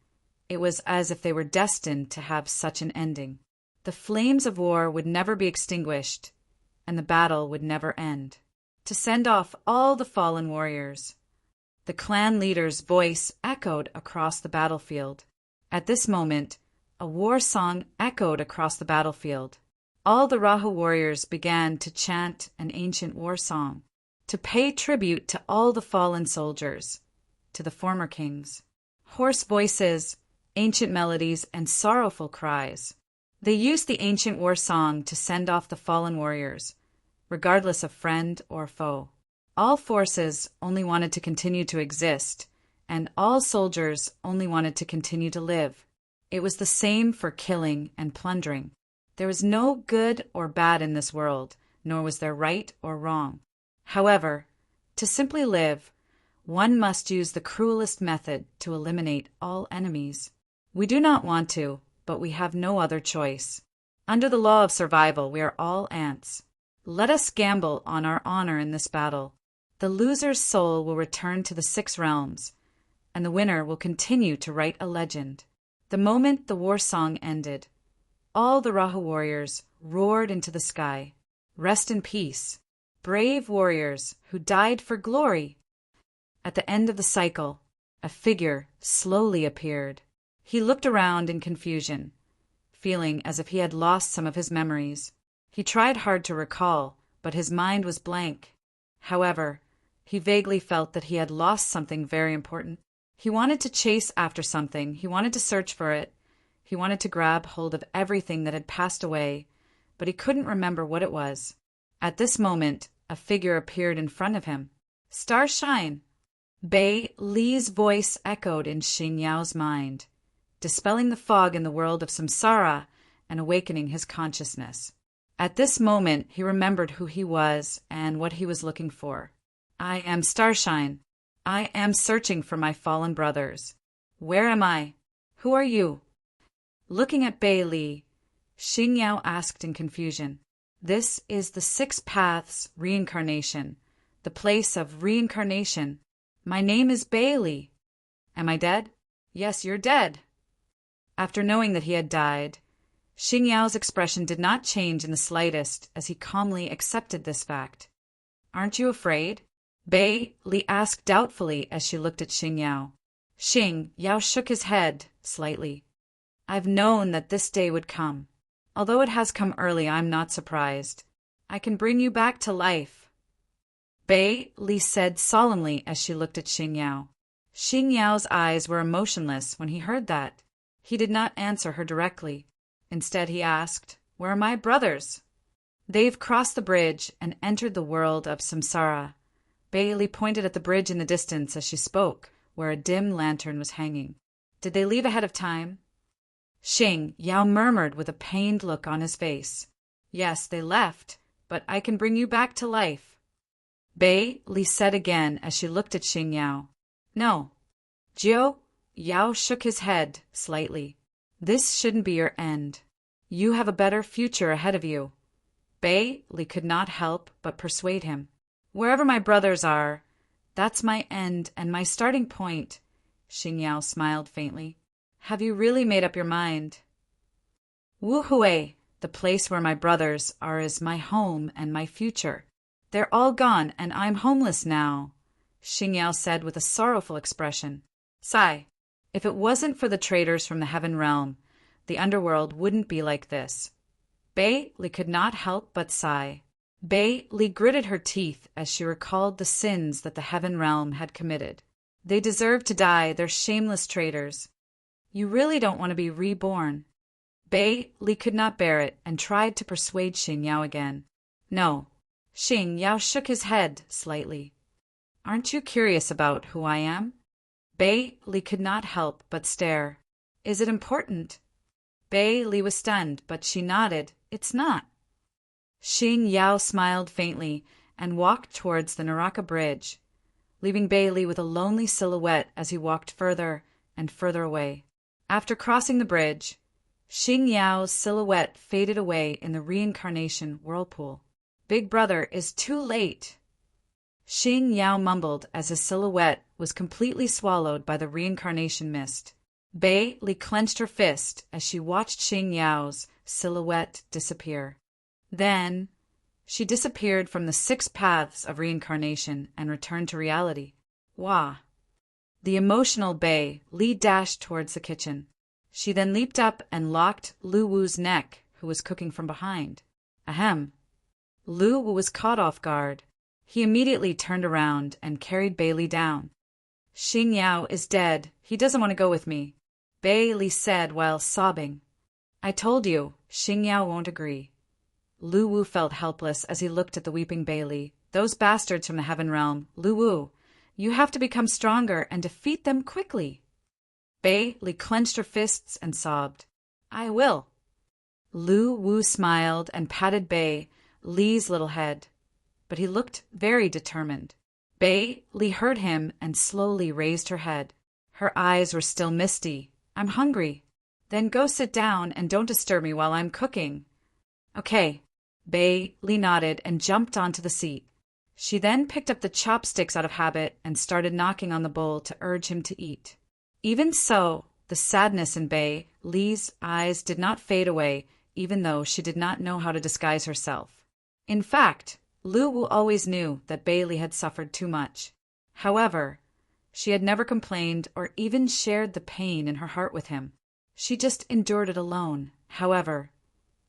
it was as if they were destined to have such an ending. The flames of war would never be extinguished, and the battle would never end. To send off all the fallen warriors, the clan leader's voice echoed across the battlefield. At this moment, a war song echoed across the battlefield. All the Rahu warriors began to chant an ancient war song, to pay tribute to all the fallen soldiers, to the former kings. Hoarse voices, ancient melodies, and sorrowful cries. They used the ancient war song to send off the fallen warriors, regardless of friend or foe. All forces only wanted to continue to exist, and all soldiers only wanted to continue to live. It was the same for killing and plundering. There was no good or bad in this world, nor was there right or wrong. However, to simply live, one must use the cruelest method to eliminate all enemies. We do not want to, but we have no other choice. Under the law of survival, we are all ants. Let us gamble on our honor in this battle. The loser's soul will return to the 6 realms, and the winner will continue to write a legend. The moment the war song ended, all the Rahu warriors roared into the sky. Rest in peace, brave warriors who died for glory. At the end of the cycle, a figure slowly appeared. He looked around in confusion, feeling as if he had lost some of his memories. He tried hard to recall, but his mind was blank. However, he vaguely felt that he had lost something very important. He wanted to chase after something. He wanted to search for it. He wanted to grab hold of everything that had passed away, but he couldn't remember what it was. At this moment, a figure appeared in front of him. Stars shine! Bei Li's voice echoed in Xing Yao's mind, dispelling the fog in the world of samsara and awakening his consciousness. At this moment, he remembered who he was and what he was looking for. I am Starshine. I am searching for my fallen brothers. Where am I? Who are you? Looking at Bei Li, Xing Yao asked in confusion. This is the 6 Paths reincarnation, the place of reincarnation. My name is Bei Li. Am I dead? Yes, you're dead. After knowing that he had died, Xing Yao's expression did not change in the slightest as he calmly accepted this fact. Aren't you afraid? Bei Li asked doubtfully as she looked at Xing Yao. Xing Yao shook his head slightly. I've known that this day would come. Although it has come early, I'm not surprised. I can bring you back to life. Bei Li said solemnly as she looked at Xing Yao. Xing Yao's eyes were emotionless when he heard that. He did not answer her directly. Instead he asked, "Where are my brothers?" "They've crossed the bridge and entered the world of samsara." Bei Li pointed at the bridge in the distance as she spoke, where a dim lantern was hanging. "Did they leave ahead of time?" Xing Yao murmured with a pained look on his face. "Yes, they left, but I can bring you back to life." Bei Li said again as she looked at Xing Yao. "No." Jiu Yao shook his head slightly. "This shouldn't be your end. You have a better future ahead of you." Bei Li could not help but persuade him. "Wherever my brothers are, that's my end and my starting point." Xing Yao smiled faintly. "Have you really made up your mind?" "Wu Hui, the place where my brothers are, is my home and my future. They're all gone and I'm homeless now," Xing Yao said with a sorrowful expression. "Sigh. If it wasn't for the traders from the Heaven Realm, the underworld wouldn't be like this." Bei Li could not help but sigh. Bei Li gritted her teeth as she recalled the sins that the Heaven Realm had committed. They deserve to die, they're shameless traitors. "You really don't want to be reborn." Bei Li could not bear it and tried to persuade Xing Yao again. "No." Xing Yao shook his head slightly. "Aren't you curious about who I am?" Bei Li could not help but stare. "Is it important?" Bei Li was stunned, but she nodded. "It's not." Xing Yao smiled faintly and walked towards the Naraka Bridge, leaving Bei Li with a lonely silhouette as he walked further and further away. After crossing the bridge, Xing Yao's silhouette faded away in the reincarnation whirlpool. "Big brother is too late," Xing Yao mumbled as his silhouette was completely swallowed by the reincarnation mist. Bei Li clenched her fist as she watched Xing Yao's silhouette disappear. Then she disappeared from the 6 paths of reincarnation and returned to reality. Wah! The emotional Bei Li dashed towards the kitchen. She then leaped up and locked Lu Wu's neck, who was cooking from behind. Ahem! Lu Wu was caught off guard. He immediately turned around and carried Bei Li down. "Xing Yao is dead. He doesn't want to go with me," Bei Li said while sobbing. "I told you, Xing Yao won't agree." Lu Wu felt helpless as he looked at the weeping Bei Li. "Those bastards from the Heaven Realm, Lu Wu, you have to become stronger and defeat them quickly." Bei Li clenched her fists and sobbed. "I will." Lu Wu smiled and patted Bei Li's little head, but he looked very determined. Bei Li heard him and slowly raised her head. Her eyes were still misty. "I'm hungry." "Then go sit down and don't disturb me while I'm cooking." "Okay." Bei Li nodded and jumped onto the seat. She then picked up the chopsticks out of habit and started knocking on the bowl to urge him to eat. Even so, the sadness in Bei Li's eyes did not fade away, even though she did not know how to disguise herself. In fact, Lu Wu always knew that Bei Li had suffered too much. However, she had never complained or even shared the pain in her heart with him. She just endured it alone. However,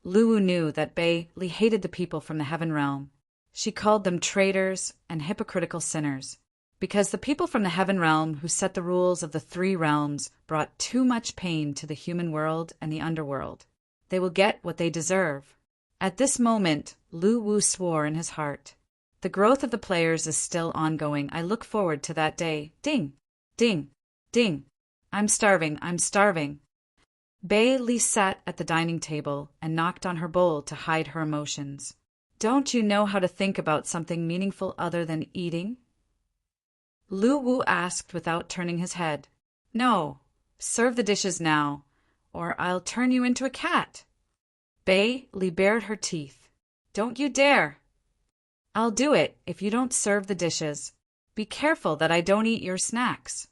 Lu Wu knew that Bei Li hated the people from the Heaven Realm. She called them traitors and hypocritical sinners, because the people from the Heaven Realm who set the rules of the 3 realms brought too much pain to the human world and the underworld. They will get what they deserve. At this moment, Lu Wu swore in his heart. "The growth of the players is still ongoing. I look forward to that day. Ding! Ding! Ding! I'm starving, I'm starving." Bei Li sat at the dining table and knocked on her bowl to hide her emotions. "Don't you know how to think about something meaningful other than eating?" Lu Wu asked without turning his head. "No, serve the dishes now, or I'll turn you into a cat." Bei Li bared her teeth. "Don't you dare." "I'll do it if you don't serve the dishes. Be careful that I don't eat your snacks,"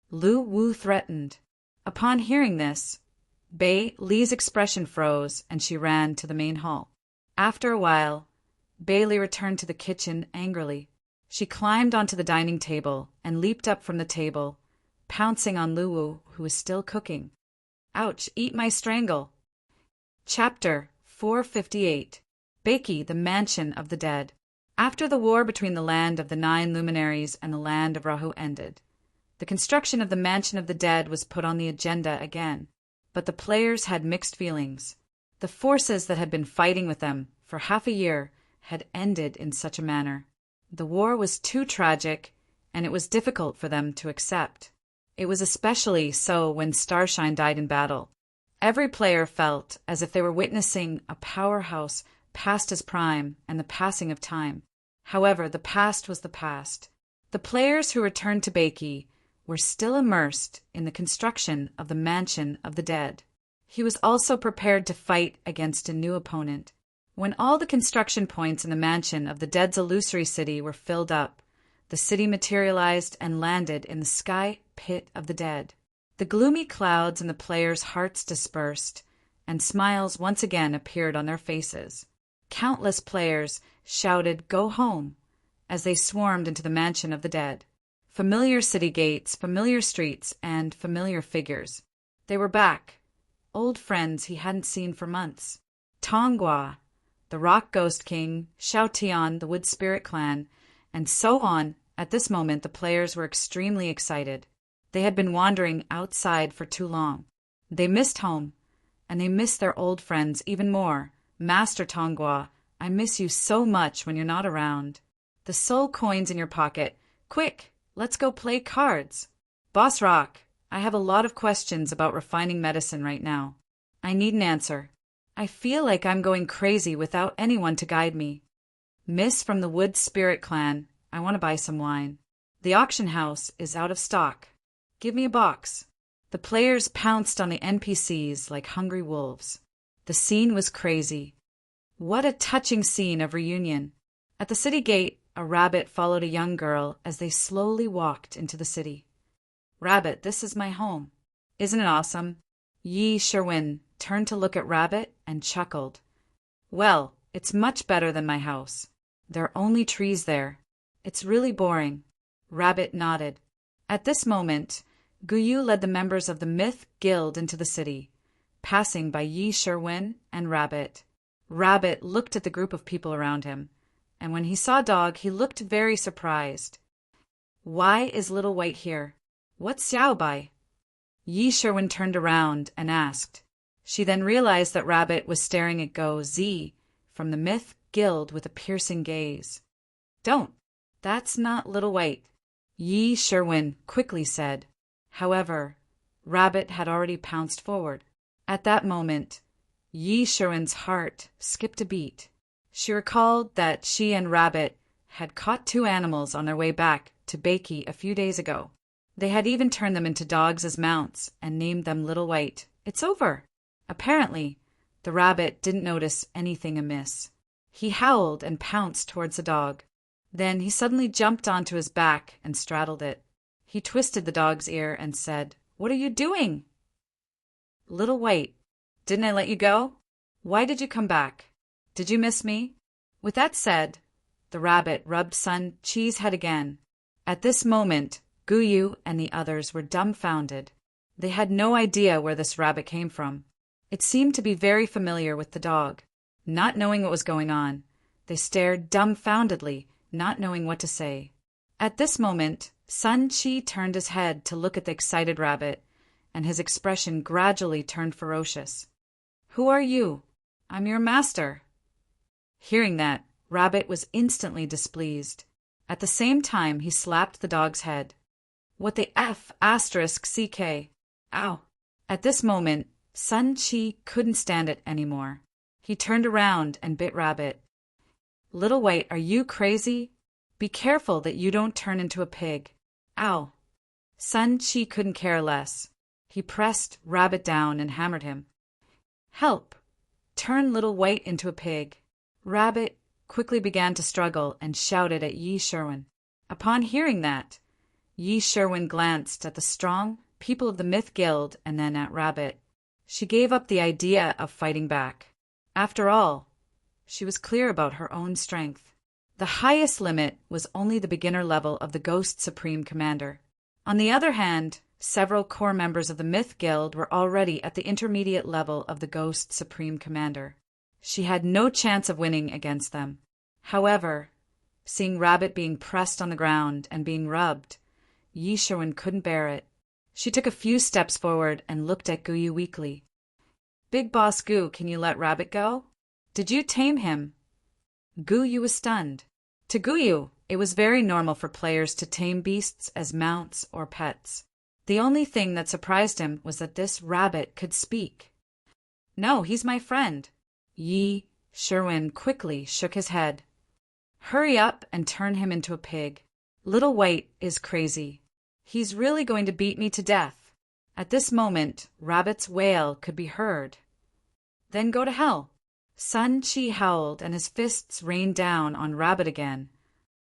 Lu Wu threatened. Upon hearing this, Bei Li's expression froze and she ran to the main hall. After a while, Bei Li returned to the kitchen angrily. She climbed onto the dining table and leaped up from the table, pouncing on Lu Wu, who was still cooking. "Ouch, eat my strangle." Chapter 458. Beiki, the Mansion of the Dead. After the war between the land of the 9 luminaries and the land of Rahu ended, the construction of the Mansion of the Dead was put on the agenda again, but the players had mixed feelings. The forces that had been fighting with them for half a year had ended in such a manner. The war was too tragic, and it was difficult for them to accept. It was especially so when Starshine died in battle. Every player felt as if they were witnessing a powerhouse past his prime and the passing of time. However, the past was the past. The players who returned to Baiki were still immersed in the construction of the Mansion of the Dead. He was also prepared to fight against a new opponent. When all the construction points in the Mansion of the Dead's illusory city were filled up, the city materialized and landed in the sky pit of the dead. The gloomy clouds in the players' hearts dispersed, and smiles once again appeared on their faces. Countless players shouted, "Go home," as they swarmed into the Mansion of the Dead. Familiar city gates, familiar streets, and familiar figures. They were back, old friends he hadn't seen for months. Tongua, the Rock Ghost King, Xiaotian, the Wood Spirit Clan, and so on. At this moment, the players were extremely excited. They had been wandering outside for too long. They missed home, and they missed their old friends even more. Master Tongua, I miss you so much when you're not around. The soul coins in your pocket. Quick, let's go play cards. Boss Rock, I have a lot of questions about refining medicine right now. I need an answer. I feel like I'm going crazy without anyone to guide me. Miss from the Wood Spirit Clan, I want to buy some wine. The auction house is out of stock. Give me a box. The players pounced on the NPCs like hungry wolves. The scene was crazy. What a touching scene of reunion. At the city gate, a rabbit followed a young girl as they slowly walked into the city. Rabbit, this is my home. Isn't it awesome? Yi Sherwin turned to look at Rabbit and chuckled. Well, it's much better than my house. There are only trees there. It's really boring. Rabbit nodded. At this moment, Guyu led the members of the Myth Guild into the city, passing by Yi Sherwin and Rabbit. Rabbit looked at the group of people around him, and when he saw Dog, he looked very surprised. Why is Little White here? What's Xiao Bai? Yi Sherwin turned around and asked. She then realized that Rabbit was staring at Go Z from the Myth Guild with a piercing gaze. Don't. That's not Little White, Yi Sherwin quickly said. However, Rabbit had already pounced forward. At that moment, Yi Sherwin's heart skipped a beat. She recalled that she and Rabbit had caught 2 animals on their way back to Baiki a few days ago. They had even turned them into dogs as mounts and named them Little White. It's over. Apparently, the rabbit didn't notice anything amiss. He howled and pounced towards the dog. Then he suddenly jumped onto his back and straddled it. He twisted the dog's ear and said, "What are you doing?" "Little White, didn't I let you go? Why did you come back? Did you miss me?" With that said, the rabbit rubbed Sun Chi's head again. At this moment, Guyu and the others were dumbfounded. They had no idea where this rabbit came from. It seemed to be very familiar with the dog. Not knowing what was going on, they stared dumbfoundedly, not knowing what to say. At this moment, Sun Chi turned his head to look at the excited rabbit, and his expression gradually turned ferocious. "Who are you? I'm your master." Hearing that, Rabbit was instantly displeased. At the same time, he slapped the dog's head. "What the F asterisk CK? Ow." At this moment, Sun Chi couldn't stand it anymore. He turned around and bit Rabbit. "Little White, are you crazy? Be careful that you don't turn into a pig." Ow. Sun Chi couldn't care less. He pressed Rabbit down and hammered him. "Help! Turn Little White into a pig." Rabbit quickly began to struggle and shouted at Yi Sherwin. Upon hearing that, Yi Sherwin glanced at the strong people of the Myth Guild and then at Rabbit. She gave up the idea of fighting back. After all, she was clear about her own strength. The highest limit was only the beginner level of the Ghost Supreme Commander. On the other hand, several core members of the Myth Guild were already at the intermediate level of the Ghost Supreme Commander. She had no chance of winning against them. However, Seeing Rabbit being pressed on the ground and being rubbed, Yi Sherwin couldn't bear it. She took a few steps forward and looked at Guyu weakly. "Big Boss Gu, can you let Rabbit go? Did you tame him?" Guyu was stunned. To Guyu, it was very normal for players to tame beasts as mounts or pets. The only thing that surprised him was that this rabbit could speak. "No, he's my friend." Yi Sherwin quickly shook his head. "Hurry up and turn him into a pig. Little White is crazy. He's really going to beat me to death." At this moment, Rabbit's wail could be heard. "Then go to hell." Sun Chi howled and his fists rained down on Rabbit again.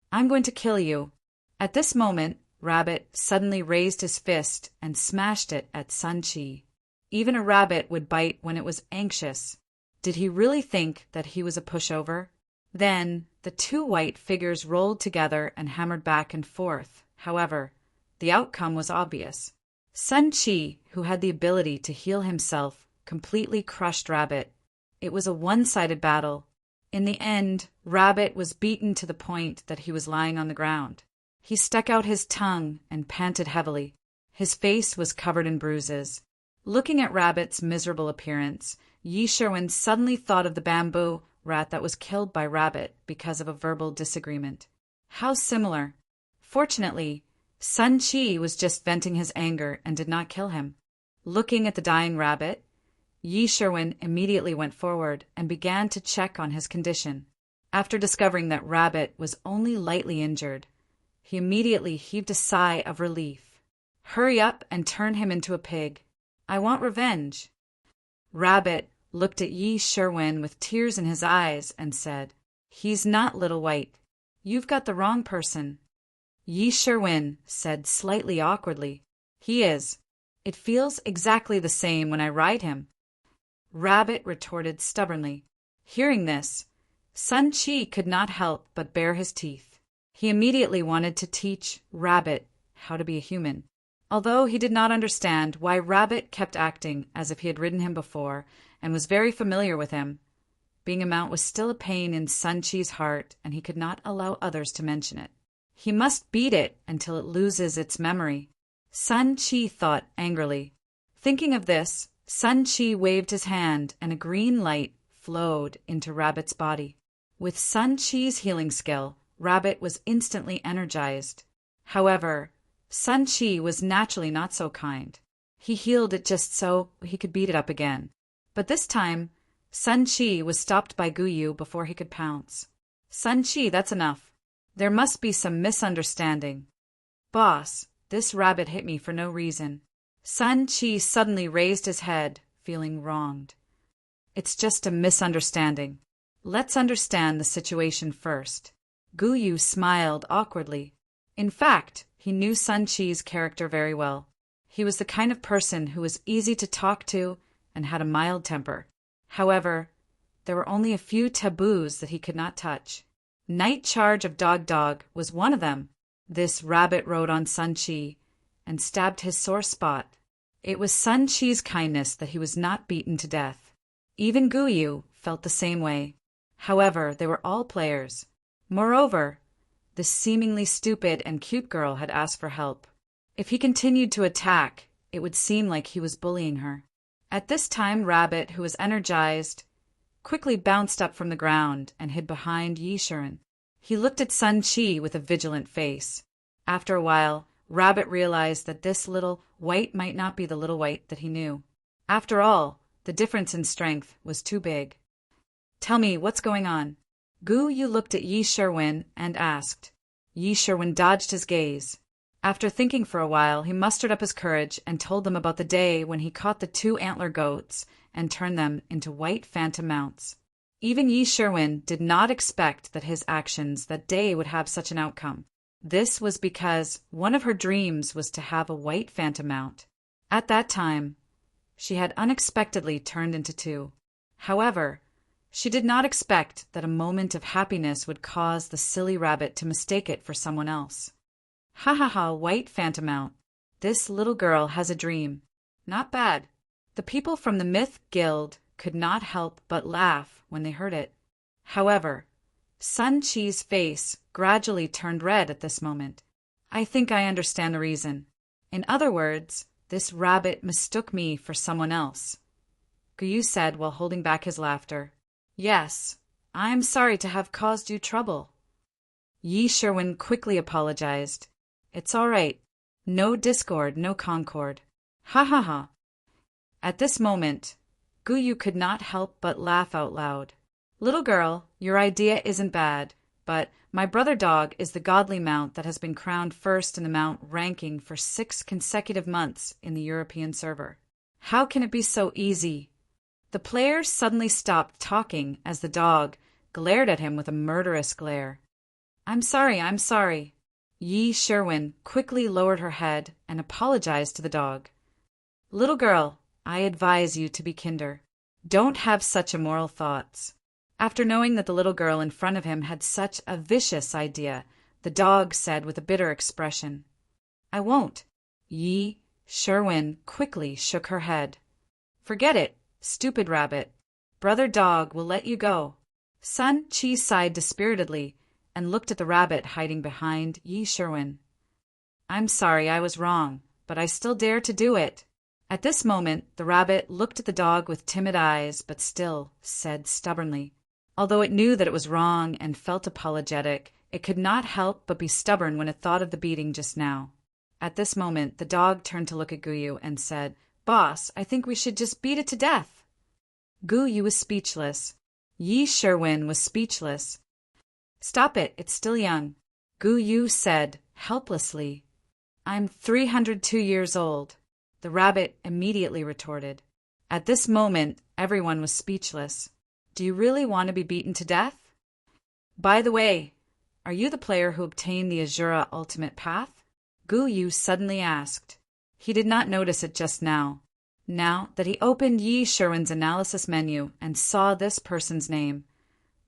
"I'm going to kill you." At this moment, Rabbit suddenly raised his fist and smashed it at Sun Chi. Even a rabbit would bite when it was anxious. Did he really think that he was a pushover? Then, the two white figures rolled together and hammered back and forth. However, the outcome was obvious. Sun Chi, who had the ability to heal himself, completely crushed Rabbit. It was a one-sided battle. In the end, Rabbit was beaten to the point that he was lying on the ground. He stuck out his tongue and panted heavily. His face was covered in bruises. Looking at Rabbit's miserable appearance, Yi Sherwin suddenly thought of the bamboo rat that was killed by Rabbit because of a verbal disagreement. How similar. Fortunately, Sun Chi was just venting his anger and did not kill him. Looking at the dying Rabbit, Yi Sherwin immediately went forward and began to check on his condition. After discovering that Rabbit was only lightly injured, he immediately heaved a sigh of relief. "Hurry up and turn him into a pig. I want revenge." Rabbit looked at Yi Sherwin with tears in his eyes and said, "He's not Little White. You've got the wrong person." Yi Sherwin said slightly awkwardly, "He is. It feels exactly the same when I ride him." Rabbit retorted stubbornly. Hearing this, Sun Chi could not help but bare his teeth. He immediately wanted to teach Rabbit how to be a human. Although he did not understand why Rabbit kept acting as if he had ridden him before and was very familiar with him, being a mount was still a pain in Sun Chi's heart, and he could not allow others to mention it. He must beat it until it loses its memory. Sun Chi thought angrily. Thinking of this, Sun Chi waved his hand and a green light flowed into Rabbit's body. With Sun Chi's healing skill, Rabbit was instantly energized. However, Sun Chi was naturally not so kind. He healed it just so he could beat it up again. But this time, Sun Chi was stopped by Guyu before he could pounce. "Sun Chi, that's enough. There must be some misunderstanding." "Boss, this rabbit hit me for no reason." Sun Chi suddenly raised his head, feeling wronged. "It's just a misunderstanding. Let's understand the situation first." Guyu smiled awkwardly. In fact, he knew Sun Chi's character very well. He was the kind of person who was easy to talk to and had a mild temper. However, there were only a few taboos that he could not touch. Night Charge of Dog Dog was one of them. This rabbit rode on Sun Chi and stabbed his sore spot. It was Sun Chi's kindness that he was not beaten to death. Even Guyu felt the same way. However, they were all players. Moreover, the seemingly stupid and cute girl had asked for help. If he continued to attack, it would seem like he was bullying her. At this time, Rabbit, who was energized, quickly bounced up from the ground and hid behind Yi Sherwin. He looked at Sun Chi with a vigilant face. After a while, Rabbit realized that this little white might not be the Little White that he knew. After all, the difference in strength was too big. "Tell me, what's going on?" Guyu looked at Yi Sherwin and asked. Yi Sherwin dodged his gaze. After thinking for a while, he mustered up his courage and told them about the day when he caught the 2 antler goats and turned them into white phantom mounts. Even Yi Sherwin did not expect that his actions that day would have such an outcome. This was because one of her dreams was to have a white phantom mount. At that time, she had unexpectedly turned into 2. However, she did not expect that a moment of happiness would cause the silly rabbit to mistake it for someone else. "Ha ha ha, white phantom mount. This little girl has a dream. Not bad." The people from the Myth Guild could not help but laugh when they heard it. However, Sun Chi's face gradually turned red at this moment. I think I understand the reason. In other words, this rabbit mistook me for someone else, Guyu said while holding back his laughter. Yes, I am sorry to have caused you trouble. Yi Sherwin quickly apologized. It's all right. No discord, no concord. Ha ha ha. At this moment, Guyu could not help but laugh out loud. Little girl, your idea isn't bad, but my brother dog is the godly mount that has been crowned first in the mount ranking for 6 consecutive months in the European server. How can it be so easy? The player suddenly stopped talking as the dog glared at him with a murderous glare. I'm sorry. Yi Sherwin quickly lowered her head and apologized to the dog. Little girl, I advise you to be kinder. Don't have such immoral thoughts. After knowing that the little girl in front of him had such a vicious idea, the dog said with a bitter expression. I won't. Yi Sherwin quickly shook her head. Forget it, stupid rabbit. Brother dog will let you go. Sun Chi sighed dispiritedly and looked at the rabbit hiding behind Yi Sherwin. I'm sorry, I was wrong, but I still dare to do it. At this moment, the rabbit looked at the dog with timid eyes, but still said stubbornly. Although it knew that it was wrong and felt apologetic, it could not help but be stubborn when it thought of the beating just now. At this moment, the dog turned to look at Guyu and said, Boss, I think we should just beat it to death. Guyu was speechless. Yi Sherwin was speechless. Stop it, it's still young, Guyu said helplessly. I'm 302 years old, the rabbit immediately retorted. At this moment, everyone was speechless. Do you really want to be beaten to death? By the way, are you the player who obtained the Azura Ultimate Path? Guyu suddenly asked. He did not notice it just now. Now that he opened Yi Sherwin's analysis menu and saw this person's name,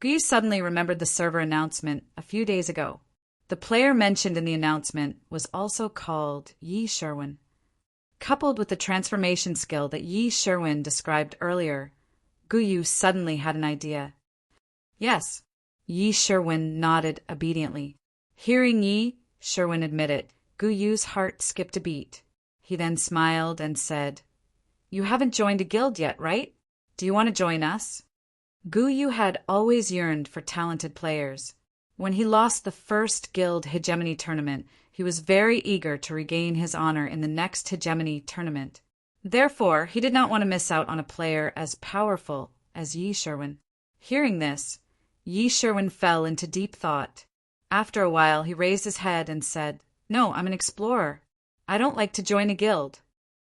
Guyu suddenly remembered the server announcement a few days ago. The player mentioned in the announcement was also called Yi Sherwin. Coupled with the transformation skill that Yi Sherwin described earlier, Guyu suddenly had an idea. Yes, Yi Sherwin nodded obediently. Hearing Yi Sherwin admit it, Guyu's heart skipped a beat. He then smiled and said, You haven't joined a guild yet, right? Do you want to join us? Guyu had always yearned for talented players. When he lost the first guild hegemony tournament, he was very eager to regain his honor in the next hegemony tournament. Therefore, he did not want to miss out on a player as powerful as Yi Sherwin. Hearing this, Yi Sherwin fell into deep thought. After a while, he raised his head and said, No, I'm an explorer. I don't like to join a guild.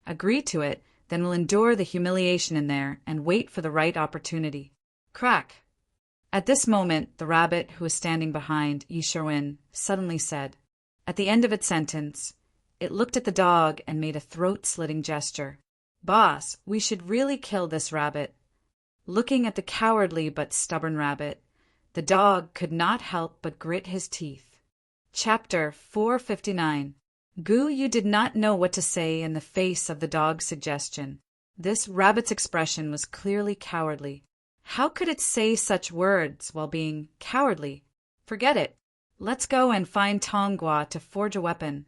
Agree to it, then we'll endure the humiliation in there and wait for the right opportunity. Crack. At this moment, the rabbit who was standing behind Yi Sherwin suddenly said, at the end of its sentence, it looked at the dog and made a throat-slitting gesture. Boss, we should really kill this rabbit. Looking at the cowardly but stubborn rabbit, the dog could not help but grit his teeth. Chapter 459. Guyu did not know what to say in the face of the dog's suggestion. This rabbit's expression was clearly cowardly. How could it say such words while being cowardly? Forget it. Let's go and find Tongua to forge a weapon.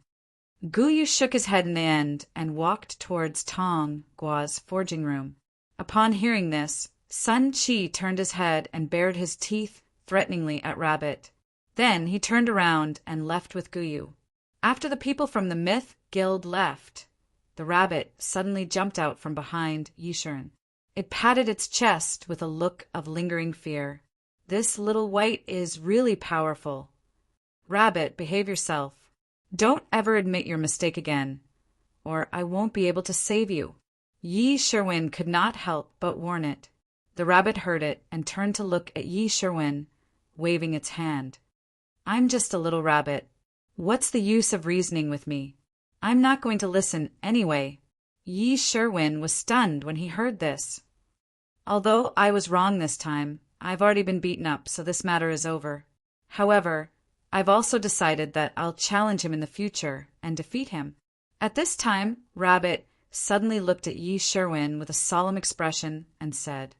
Guyu shook his head in the end and walked towards Tonggua's forging room. Upon hearing this, Sun Chi turned his head and bared his teeth threateningly at Rabbit. Then he turned around and left with Guyu. After the people from the Myth Guild left, the rabbit suddenly jumped out from behind Yi Sherwin. It patted its chest with a look of lingering fear. This little white is really powerful. Rabbit, behave yourself. Don't ever admit your mistake again, or I won't be able to save you. Yi Sherwin could not help but warn it. The rabbit heard it and turned to look at Yi Sherwin, waving its hand. I'm just a little rabbit. What's the use of reasoning with me? I'm not going to listen anyway. Yi Sherwin was stunned when he heard this. Although I was wrong this time, I've already been beaten up, so this matter is over. However, I've also decided that I'll challenge him in the future and defeat him. At this time, Rabbit suddenly looked at Yi Sherwin with a solemn expression and said,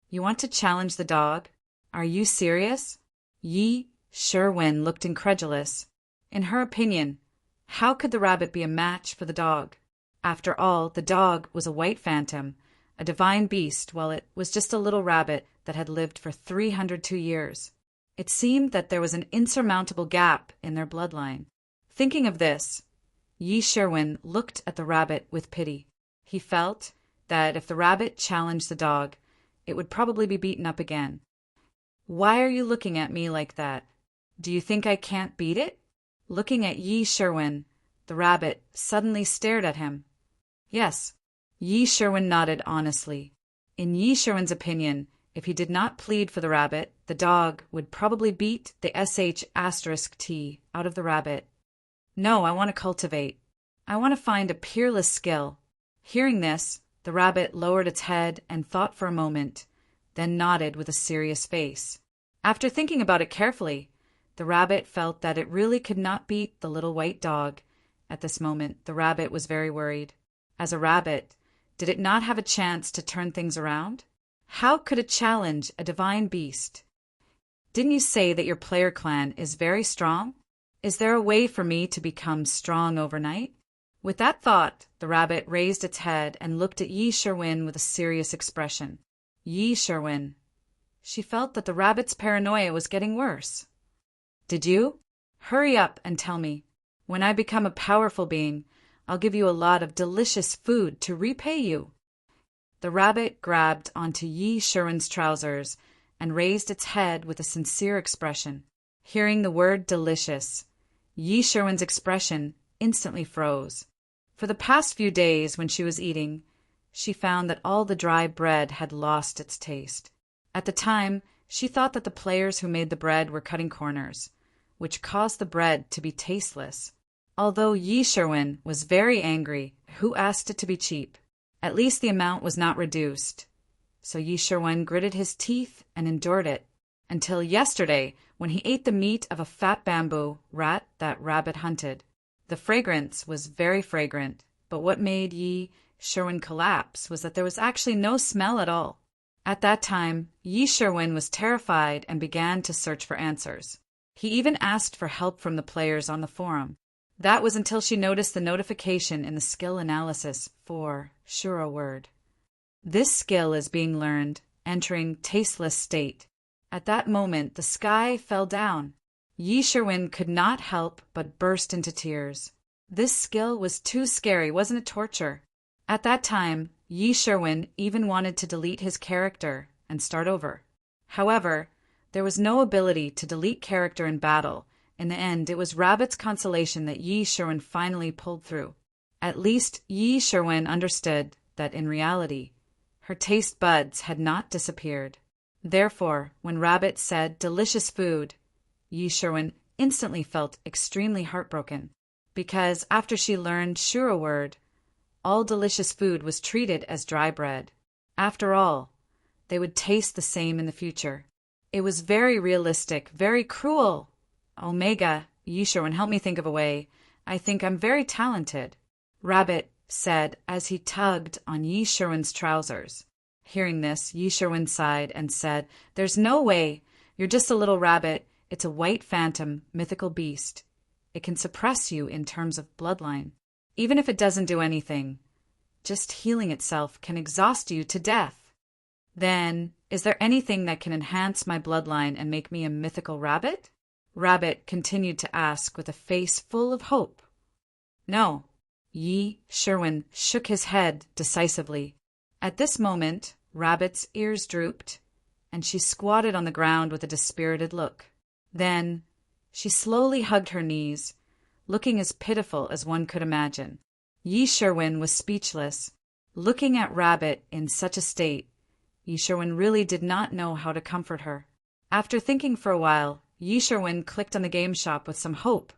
You want to challenge the dog? Are you serious? Yi Sherwin looked incredulous. In her opinion, how could the rabbit be a match for the dog? After all, the dog was a white phantom, a divine beast, while it was just a little rabbit that had lived for 302 years. It seemed that there was an insurmountable gap in their bloodline. Thinking of this, Yi Sherwin looked at the rabbit with pity. He felt that if the rabbit challenged the dog, it would probably be beaten up again. "Why are you looking at me like that? Do you think I can't beat it?" Looking at Yi Sherwin, the rabbit suddenly stared at him. Yes, Yi Sherwin nodded honestly. In Yi Sherwin's opinion, if he did not plead for the rabbit, the dog would probably beat the sh*t out of the rabbit. "No, I want to cultivate. I want to find a peerless skill." Hearing this, the rabbit lowered its head and thought for a moment, then nodded with a serious face. After thinking about it carefully, the rabbit felt that it really could not beat the little white dog. At this moment, the rabbit was very worried. As a rabbit, did it not have a chance to turn things around? How could it challenge a divine beast? "Didn't you say that your player clan is very strong? Is there a way for me to become strong overnight?" With that thought, the rabbit raised its head and looked at Yi Sherwin with a serious expression. Yi Sherwin. She felt that the rabbit's paranoia was getting worse. "Did you? Hurry up and tell me. When I become a powerful being, I'll give you a lot of delicious food to repay you." The rabbit grabbed onto Yi Sherwin's trousers and raised its head with a sincere expression. Hearing the word delicious, Yi Sherwin's expression instantly froze. For the past few days when she was eating, she found that all the dry bread had lost its taste. At the time, she thought that the players who made the bread were cutting corners, which caused the bread to be tasteless. Although Yi Sherwin was very angry, who asked it to be cheap? At least the amount was not reduced. So Yi Sherwin gritted his teeth and endured it, until yesterday when he ate the meat of a fat bamboo rat that rabbit hunted. The fragrance was very fragrant, but what made Yi Sherwin collapse was that there was actually no smell at all. At that time, Yi Sherwin was terrified and began to search for answers. He even asked for help from the players on the forum. That was until she noticed the notification in the skill analysis for sure a word. This skill is being learned, entering tasteless state. At that moment, the sky fell down. Yi Sherwin could not help but burst into tears. This skill was too scary, wasn't it torture? At that time, Yi Sherwin even wanted to delete his character and start over. However, there was no ability to delete character in battle. In the end, it was Rabbit's consolation that Yi Sherwin finally pulled through. At least Yi Sherwin understood that in reality, her taste buds had not disappeared. Therefore, when Rabbit said delicious food, Yi Sherwin instantly felt extremely heartbroken, because after she learned sure a word, all delicious food was treated as dry bread. After all, they would taste the same in the future. It was very realistic, very cruel. Omega, Yi Sherwin, help me think of a way. I think I'm very talented, Rabbit said as he tugged on Yi Sherwin's trousers. Hearing this, Yi Sherwin sighed and said, "There's no way. You're just a little rabbit. It's a white phantom, mythical beast. It can suppress you in terms of bloodline. Even if it doesn't do anything, just healing itself can exhaust you to death. Then, is there anything that can enhance my bloodline and make me a mythical rabbit?" Rabbit continued to ask with a face full of hope. "No." Yi Sherwin shook his head decisively. At this moment, Rabbit's ears drooped, and she squatted on the ground with a dispirited look. Then, she slowly hugged her knees, looking as pitiful as one could imagine. Yi Sherwin was speechless. Looking at Rabbit in such a state, Yi Sherwin really did not know how to comfort her. After thinking for a while, Yi Sherwin clicked on the game shop with some hope,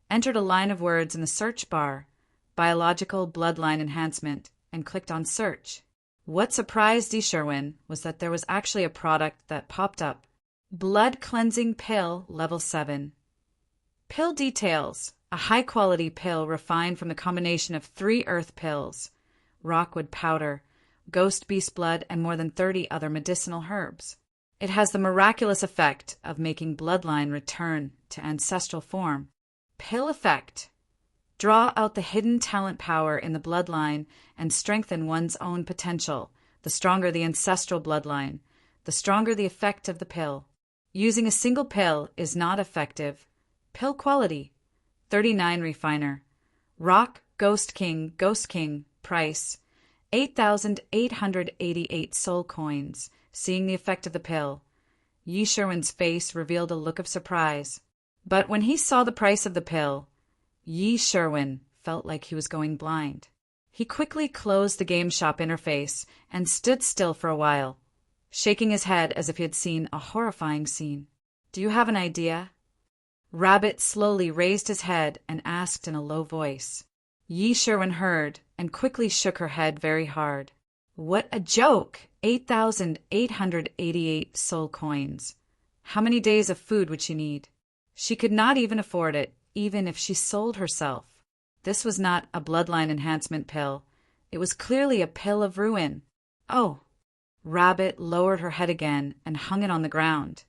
entered a line of words in the search bar, biological bloodline enhancement, and clicked on search. What surprised Yi Sherwin was that there was actually a product that popped up. Blood Cleansing Pill Level 7. Pill details: a high-quality pill refined from the combination of 3 earth pills, rockwood powder, ghost beast blood, and more than 30 other medicinal herbs. It has the miraculous effect of making bloodline return to ancestral form. Pill effect. Draw out the hidden talent power in the bloodline and strengthen one's own potential. The stronger the ancestral bloodline, the stronger the effect of the pill. Using a single pill is not effective. Pill quality. 39 refiner. Rock, Ghost King, price. 8,888 soul coins. Seeing the effect of the pill, Yi Sherwin's face revealed a look of surprise. But when he saw the price of the pill, Yi Sherwin felt like he was going blind. He quickly closed the game shop interface and stood still for a while, shaking his head as if he had seen a horrifying scene. Do you have an idea? Rabbit slowly raised his head and asked in a low voice. Yi Sherwin heard and quickly shook her head very hard. What a joke! 8,888 soul coins. How many days of food would she need? She could not even afford it, even if she sold herself. This was not a bloodline enhancement pill. It was clearly a pill of ruin. Oh! Rabbit lowered her head again and hung it on the ground,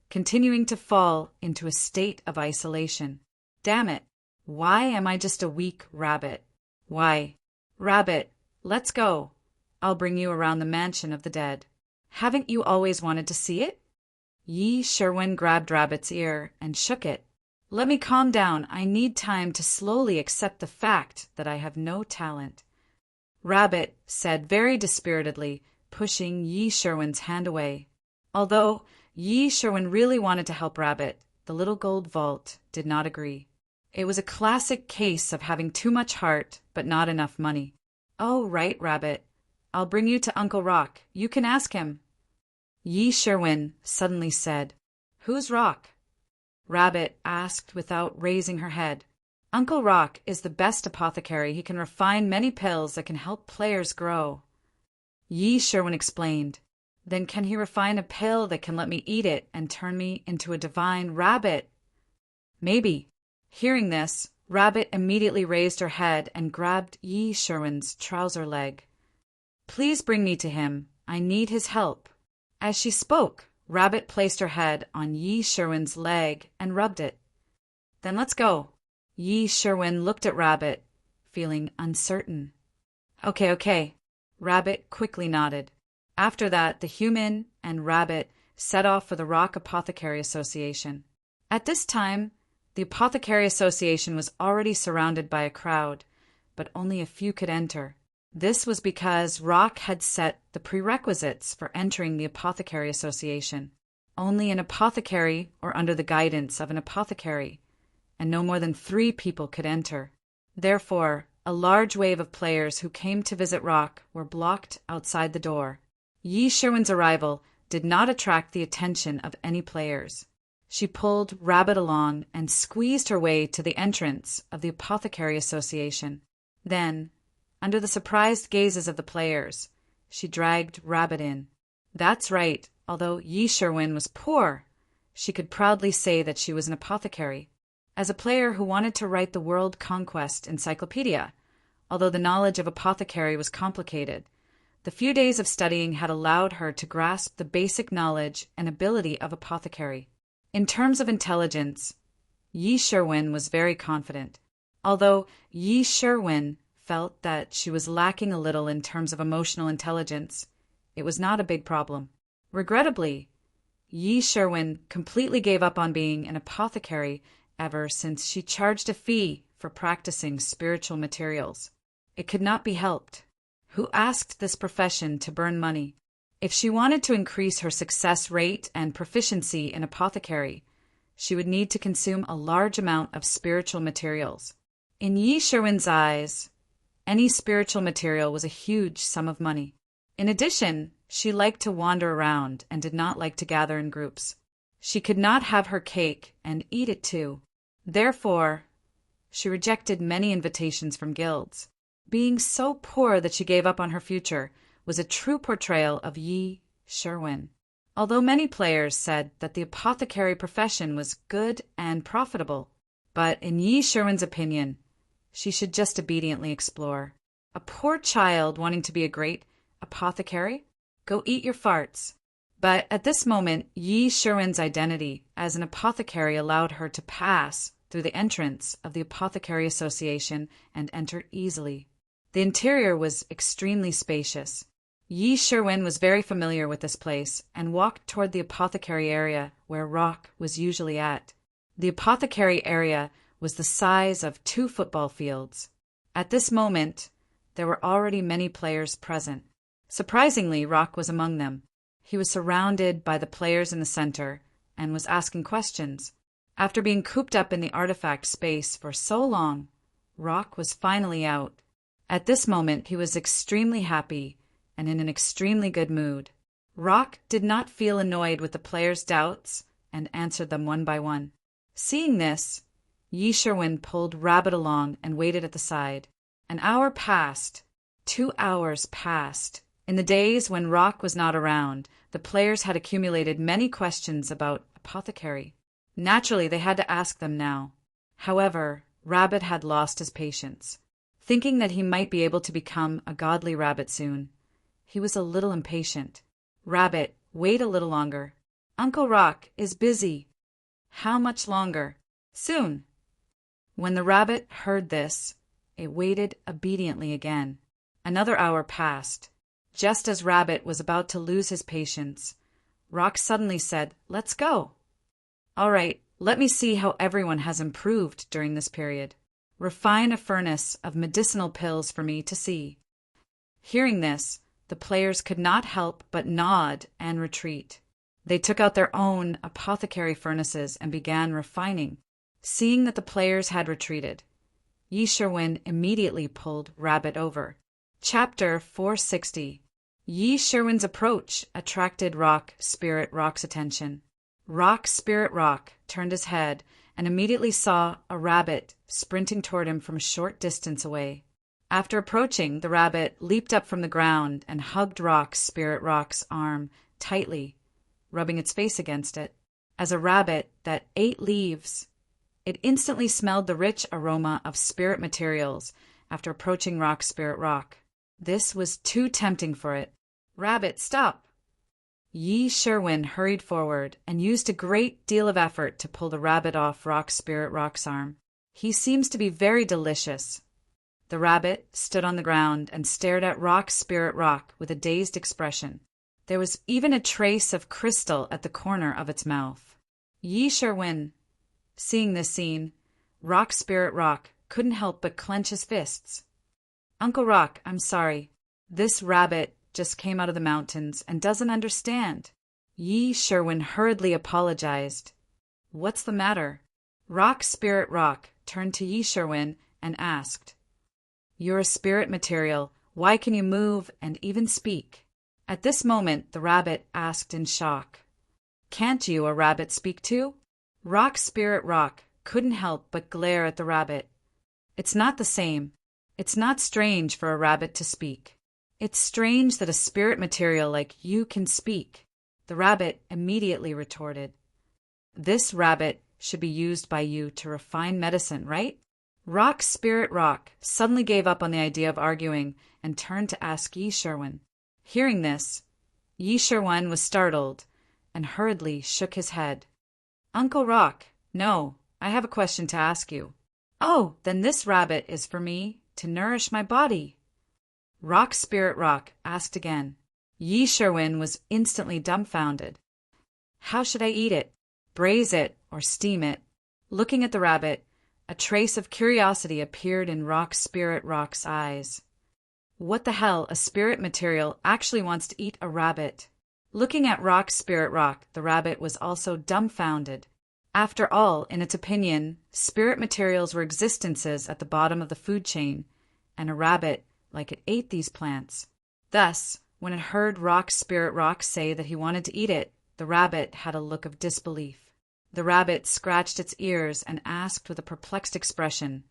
continuing to fall into a state of isolation. Damn it! Why am I just a weak rabbit? Why? Rabbit, let's go. I'll bring you around the mansion of the dead. Haven't you always wanted to see it? Yi Sherwin grabbed Rabbit's ear and shook it. Let me calm down. I need time to slowly accept the fact that I have no talent. Rabbit said very dispiritedly, pushing Yi Sherwin's hand away. Although Yi Sherwin really wanted to help Rabbit, the little gold vault did not agree. It was a classic case of having too much heart but not enough money. Oh, right, Rabbit. I'll bring you to Uncle Rock. You can ask him. Yi Sherwin suddenly said, Who's Rock? Rabbit asked without raising her head. Uncle Rock is the best apothecary. He can refine many pills that can help players grow. Yi Sherwin explained. Then can he refine a pill that can let me eat it and turn me into a divine rabbit? Maybe. Hearing this, Rabbit immediately raised her head and grabbed Yi Sherwin's trouser leg. Please bring me to him. I need his help. As she spoke, Rabbit placed her head on Yi Sherwin's leg and rubbed it. Then let's go. Yi Sherwin looked at Rabbit, feeling uncertain. Okay. Rabbit quickly nodded. After that, the human and Rabbit set off for the Rock Apothecary Association. At this time, the Apothecary Association was already surrounded by a crowd, but only a few could enter. This was because Rock had set the prerequisites for entering the Apothecary Association. Only an apothecary or under the guidance of an apothecary, and no more than 3 people could enter. Therefore, a large wave of players who came to visit Rock were blocked outside the door. Yi Sherwin's arrival did not attract the attention of any players. She pulled Rabbit along and squeezed her way to the entrance of the Apothecary Association. Then, under the surprised gazes of the players, she dragged Rabbit in. That's right, although Yi Sherwin was poor, she could proudly say that she was an apothecary. As a player who wanted to write the World Conquest Encyclopedia, although the knowledge of apothecary was complicated, the few days of studying had allowed her to grasp the basic knowledge and ability of apothecary. In terms of intelligence, Yi Sherwin was very confident. Although Yi Sherwin felt that she was lacking a little in terms of emotional intelligence, it was not a big problem. Regrettably, Yi Sherwin completely gave up on being an apothecary ever since she charged a fee for practicing spiritual materials. It could not be helped. Who asked this profession to burn money? If she wanted to increase her success rate and proficiency in apothecary, she would need to consume a large amount of spiritual materials. In Yi Sherwin's eyes, any spiritual material was a huge sum of money. In addition, she liked to wander around and did not like to gather in groups. She could not have her cake and eat it too. Therefore, she rejected many invitations from guilds. Being so poor that she gave up on her future was a true portrayal of Yi Sherwin. Although many players said that the apothecary profession was good and profitable, but in Yi Sherwin's opinion, she should just obediently explore. A poor child wanting to be a great apothecary? Go eat your farts. But at this moment, Yi Sherwin's identity as an apothecary allowed her to pass through the entrance of the Apothecary Association and enter easily. The interior was extremely spacious. Yi Sherwin was very familiar with this place and walked toward the apothecary area where Rock was usually at. The apothecary area was the size of 2 football fields. At this moment, there were already many players present. Surprisingly, Rock was among them. He was surrounded by the players in the center and was asking questions. After being cooped up in the artifact space for so long, Rock was finally out. At this moment, he was extremely happy and in an extremely good mood. Rock did not feel annoyed with the players' doubts and answered them one by one. Seeing this, Yi Sherwin pulled Rabbit along and waited at the side. An hour passed. 2 hours passed. In the days when Rock was not around, the players had accumulated many questions about apothecary. Naturally, they had to ask them now. However, Rabbit had lost his patience. Thinking that he might be able to become a godly rabbit soon, he was a little impatient. Rabbit, wait a little longer. Uncle Rock is busy. How much longer? Soon. When the rabbit heard this, it waited obediently again. Another hour passed. Just as Rabbit was about to lose his patience, Rock suddenly said, "Let's go." "All right, let me see how everyone has improved during this period. Refine a furnace of medicinal pills for me to see." Hearing this, the players could not help but nod and retreat. They took out their own apothecary furnaces and began refining. Seeing that the players had retreated, Yi Sherwin immediately pulled Rabbit over. Chapter 460. Yi Sherwin's approach attracted Rock Spirit Rock's attention. Rock Spirit Rock turned his head and immediately saw a rabbit sprinting toward him from a short distance away. After approaching, the rabbit leaped up from the ground and hugged Rock Spirit Rock's arm tightly, rubbing its face against it. As a rabbit that ate leaves, it instantly smelled the rich aroma of spirit materials after approaching Rock Spirit Rock. This was too tempting for it. "Rabbit, stop!" Yi Sherwin hurried forward and used a great deal of effort to pull the rabbit off Rock Spirit Rock's arm. "He seems to be very delicious." The rabbit stood on the ground and stared at Rock Spirit Rock with a dazed expression. There was even a trace of crystal at the corner of its mouth. Yi Sherwin, seeing this scene, Rock Spirit Rock couldn't help but clench his fists. "Uncle Rock, I'm sorry. This rabbit just came out of the mountains and doesn't understand." Yi Sherwin hurriedly apologized. "What's the matter?" Rock Spirit Rock turned to Yi Sherwin and asked, "You're a spirit material. Why can you move and even speak?" At this moment, the rabbit asked in shock, "Can't you, a rabbit, speak too?" Rock Spirit Rock couldn't help but glare at the rabbit. "It's not the same. It's not strange for a rabbit to speak. It's strange that a spirit material like you can speak," the rabbit immediately retorted. "This rabbit should be used by you to refine medicine, right?" Rock Spirit Rock suddenly gave up on the idea of arguing and turned to ask Yi Sherwin. Hearing this, Yi Sherwin was startled and hurriedly shook his head. "Uncle Rock, no, I have a question to ask you." "Oh, then this rabbit is for me to nourish my body." Rock Spirit Rock asked again. Yi Sherwin was instantly dumbfounded. "How should I eat it? Braise it or steam it?" Looking at the rabbit, a trace of curiosity appeared in Rock Spirit Rock's eyes. What the hell, a spirit material actually wants to eat a rabbit? Looking at Rock Spirit Rock, the rabbit was also dumbfounded. After all, in its opinion, spirit materials were existences at the bottom of the food chain, and a rabbit, like it, ate these plants. Thus, when it heard Rock Spirit Rock say that he wanted to eat it, the rabbit had a look of disbelief. The rabbit scratched its ears and asked with a perplexed expression,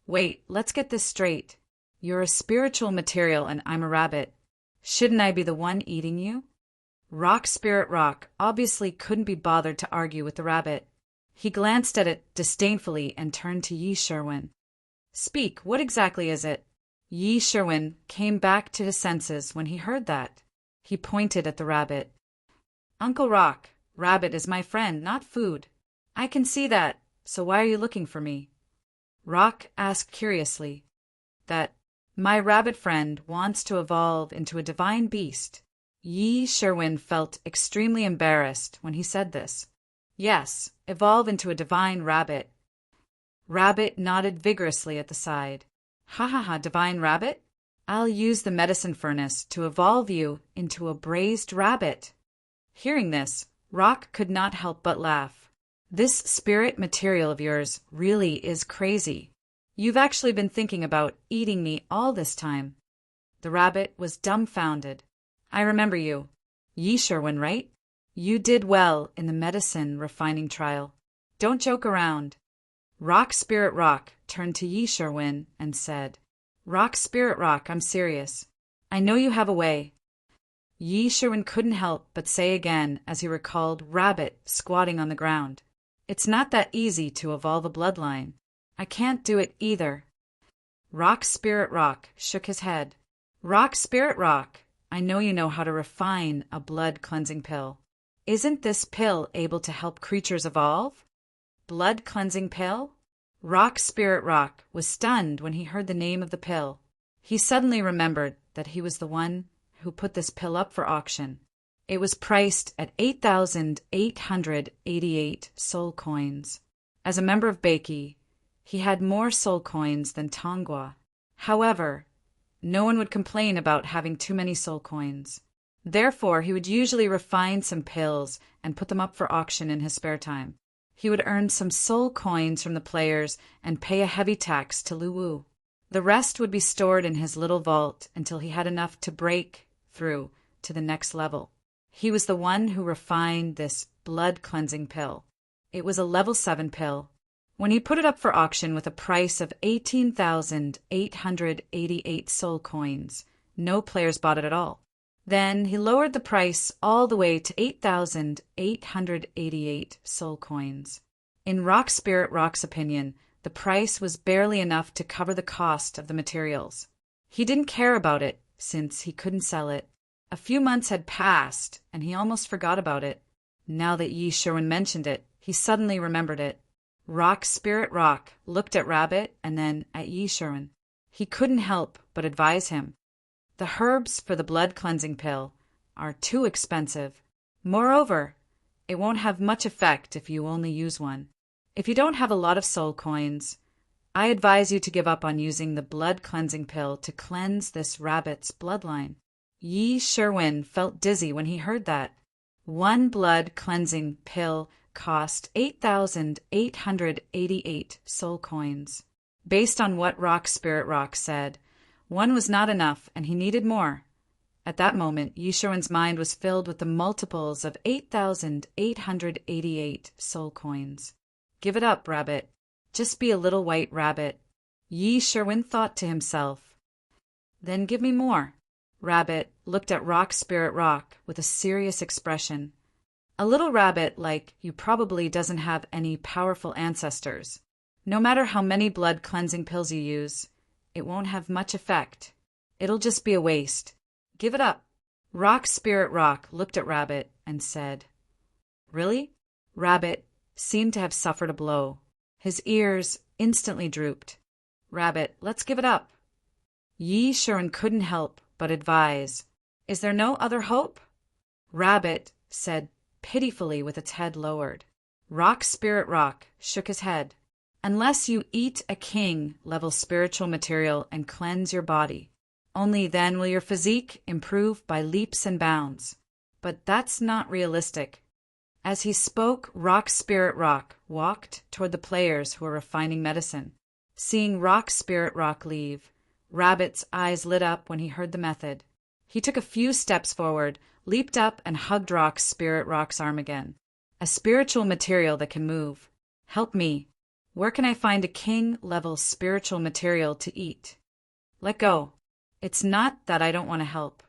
"Wait, let's get this straight. You're a spiritual material and I'm a rabbit. Shouldn't I be the one eating you?" Rock Spirit Rock obviously couldn't be bothered to argue with the rabbit. He glanced at it disdainfully and turned to Yi Sherwin. "Speak, what exactly is it?" Yi Sherwin came back to his senses when he heard that. He pointed at the rabbit. Uncle Rock, Rabbit is my friend, not food. I can see that, so why are you looking for me? Rock asked curiously. That my rabbit friend wants to evolve into a divine beast. Yi Sherwin felt extremely embarrassed when he said this. Yes, evolve into a divine rabbit. Rabbit nodded vigorously at the side. Ha ha ha, divine rabbit? I'll use the medicine furnace to evolve you into a braised rabbit. Hearing this, Rock could not help but laugh. This spirit material of yours really is crazy. You've actually been thinking about eating me all this time. The rabbit was dumbfounded. I remember you. Yi Sherwin, right? You did well in the medicine refining trial. Don't joke around. Rock Spirit Rock turned to Yi Sherwin and said, Rock Spirit Rock, I'm serious. I know you have a way. Yi Sherwin couldn't help but say again as he recalled Rabbit squatting on the ground. It's not that easy to evolve a bloodline. I can't do it either. Rock Spirit Rock shook his head. Rock Spirit Rock, I know you know how to refine a blood-cleansing pill. Isn't this pill able to help creatures evolve? Blood-cleansing pill? Rock Spirit Rock was stunned when he heard the name of the pill. He suddenly remembered that he was the one who put this pill up for auction. It was priced at 8,888 soul coins. As a member of Beiki, he had more soul coins than Tongwa. However, no one would complain about having too many soul coins. Therefore, he would usually refine some pills and put them up for auction in his spare time. He would earn some soul coins from the players and pay a heavy tax to Luwu. The rest would be stored in his little vault until he had enough to break through to the next level. He was the one who refined this blood-cleansing pill. It was a level 7 pill. When he put it up for auction with a price of 18,888 soul coins, no players bought it at all. Then he lowered the price all the way to 8,888 soul coins. In Rock Spirit Rock's opinion, the price was barely enough to cover the cost of the materials. He didn't care about it, since he couldn't sell it. A few months had passed, and he almost forgot about it. Now that Yi Sherwin mentioned it, he suddenly remembered it. Rock Spirit Rock looked at Rabbit and then at Yi Sherwin. He couldn't help but advise him. The herbs for the blood-cleansing pill are too expensive. Moreover, it won't have much effect if you only use one. If you don't have a lot of soul coins, I advise you to give up on using the blood-cleansing pill to cleanse this rabbit's bloodline. Yi Sherwin felt dizzy when he heard that. One blood-cleansing pill cost 8,888 soul coins. Based on what Rock Spirit Rock said, one was not enough and he needed more. At that moment, Yi Sherwin's mind was filled with the multiples of 8,888 soul coins. Give it up, Rabbit. Just be a little white rabbit. Yi Sherwin thought to himself. Then give me more. Rabbit looked at Rock Spirit Rock with a serious expression. A little rabbit like you probably doesn't have any powerful ancestors. No matter how many blood-cleansing pills you use, it won't have much effect. It'll just be a waste. Give it up. Rock Spirit Rock looked at Rabbit and said, Really? Rabbit seemed to have suffered a blow. His ears instantly drooped. Rabbit, let's give it up. Yi Sherwin couldn't help but advise. Is there no other hope? Rabbit said pitifully with its head lowered. Rock Spirit Rock shook his head. Unless you eat a king-level spiritual material and cleanse your body. Only then will your physique improve by leaps and bounds. But that's not realistic. As he spoke, Rock Spirit Rock walked toward the players who were refining medicine. Seeing Rock Spirit Rock leave, Rabbit's eyes lit up when he heard the method. He took a few steps forward, leaped up, and hugged Rock Spirit Rock's arm again. A spiritual material that can move. Help me. Where can I find a king-level spiritual material to eat? Let go. It's not that I don't want to help.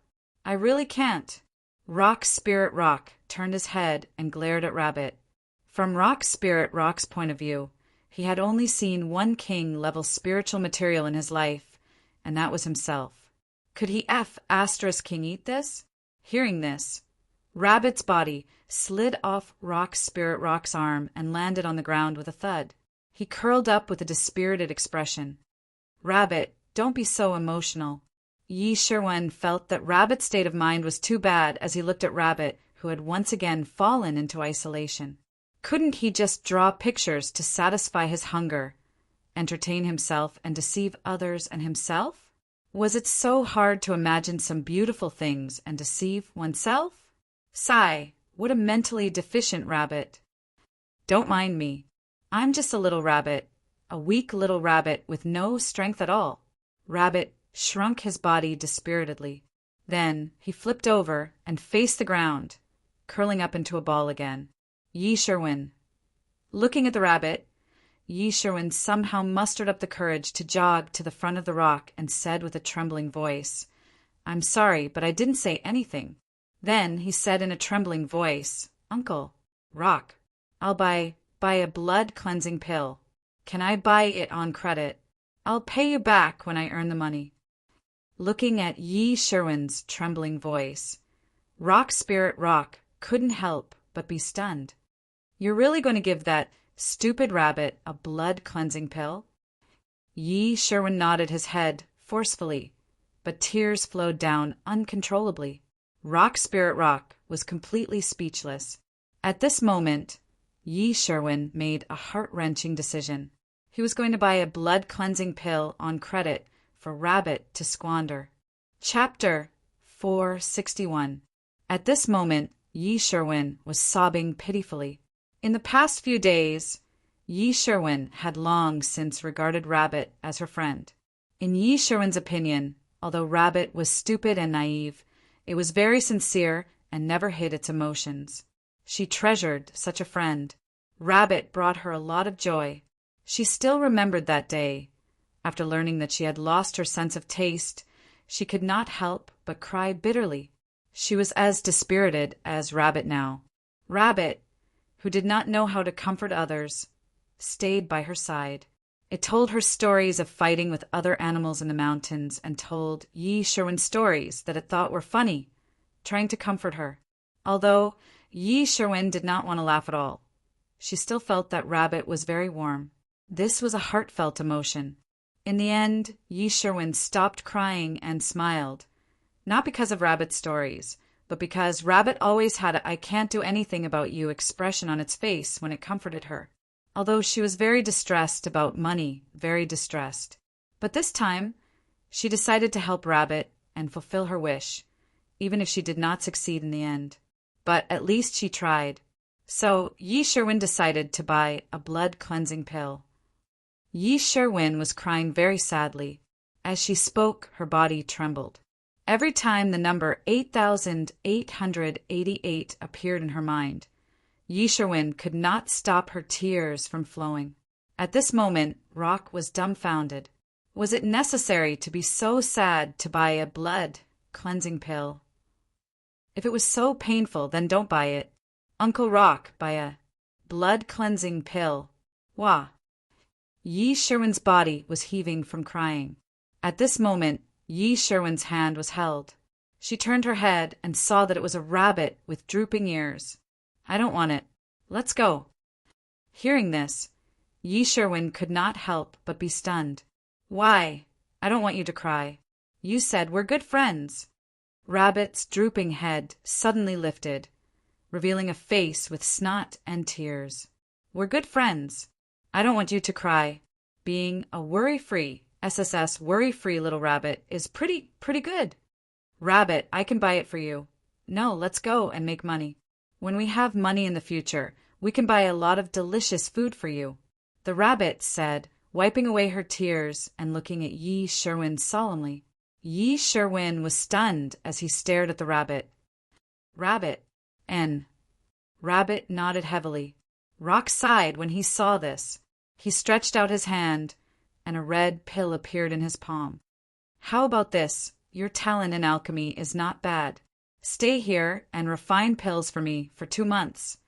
I really can't. Rock Spirit Rock turned his head and glared at Rabbit. From Rock Spirit Rock's point of view, he had only seen one king-level spiritual material in his life, and that was himself. Could he King eat this? Hearing this, Rabbit's body slid off Spirit Rock's arm and landed on the ground with a thud. He curled up with a dispirited expression. Rabbit, don't be so emotional. Yi Sherwen felt that Rabbit's state of mind was too bad as he looked at Rabbit, who had once again fallen into isolation. Couldn't he just draw pictures to satisfy his hunger, entertain himself, and deceive others and himself? Was it so hard to imagine some beautiful things and deceive oneself? Sigh, what a mentally deficient rabbit. Don't mind me. I'm just a little rabbit, a weak little rabbit with no strength at all. Rabbit shrunk his body dispiritedly. Then he flipped over and faced the ground, curling up into a ball again. Yi Sherwen. Looking at the rabbit, Yi Sherwen somehow mustered up the courage to jog to the front of the rock and said with a trembling voice, "I'm sorry, but I didn't say anything." Then he said in a trembling voice, "Uncle, Rock, I'll buy a blood-cleansing pill. Can I buy it on credit? I'll pay you back when I earn the money." Looking at Yi Sherwen's trembling voice, Spirit Rock couldn't help but be stunned. "You're really going to give that stupid rabbit a blood-cleansing pill?" Yi Sherwen nodded his head forcefully, but tears flowed down uncontrollably. Spirit Rock was completely speechless. At this moment, Yi Sherwen made a heart-wrenching decision. He was going to buy a blood-cleansing pill on credit for Rabbit to squander. Chapter 461. At this moment, Yi Sherwen was sobbing pitifully. In the past few days, Yi Sherwen had long since regarded Rabbit as her friend. In Yi Sherwen's opinion, although Rabbit was stupid and naive, it was very sincere and never hid its emotions. She treasured such a friend. Rabbit brought her a lot of joy. She still remembered that day. After learning that she had lost her sense of taste, she could not help but cry bitterly. She was as dispirited as Rabbit now. Rabbit, who did not know how to comfort others, stayed by her side. It told her stories of fighting with other animals in the mountains and told Yi Sherwen stories that it thought were funny, trying to comfort her. Although Yi Sherwen did not want to laugh at all, she still felt that Rabbit was very warm. This was a heartfelt emotion. In the end, Yi Sherwen stopped crying and smiled, not because of Rabbit's stories, but because Rabbit always had a "I can't do anything about you" expression on its face when it comforted her. Although she was very distressed about money, very distressed. But this time, she decided to help Rabbit and fulfill her wish, even if she did not succeed in the end. But at least she tried. So Yi Sherwen decided to buy a blood-cleansing pill. Yi Sherwen was crying very sadly. As she spoke, her body trembled. Every time the number 8,888 appeared in her mind, Yi Sherwen could not stop her tears from flowing. At this moment, Rock was dumbfounded. Was it necessary to be so sad to buy a blood-cleansing pill? If it was so painful, then don't buy it. Uncle Rock, buy a blood-cleansing pill. Wah! Yi Sherwen's body was heaving from crying. At this moment, Yi Sherwen's hand was held. She turned her head and saw that it was a rabbit with drooping ears. "I don't want it. Let's go." Hearing this, Yi Sherwen could not help but be stunned. "Why? I don't want you to cry. You said we're good friends." Rabbit's drooping head suddenly lifted, revealing a face with snot and tears. "We're good friends. I don't want you to cry. Being a worry-free, SSS worry-free little rabbit is pretty good. Rabbit, I can buy it for you. No, let's go and make money. When we have money in the future, we can buy a lot of delicious food for you," the rabbit said, wiping away her tears and looking at Yi Sherwen solemnly. Yi Sherwen was stunned as he stared at the rabbit. "Rabbit, N." Rabbit nodded heavily. Rock sighed when he saw this. He stretched out his hand, and a red pill appeared in his palm. "How about this? Your talent in alchemy is not bad. Stay here and refine pills for me for 2 months,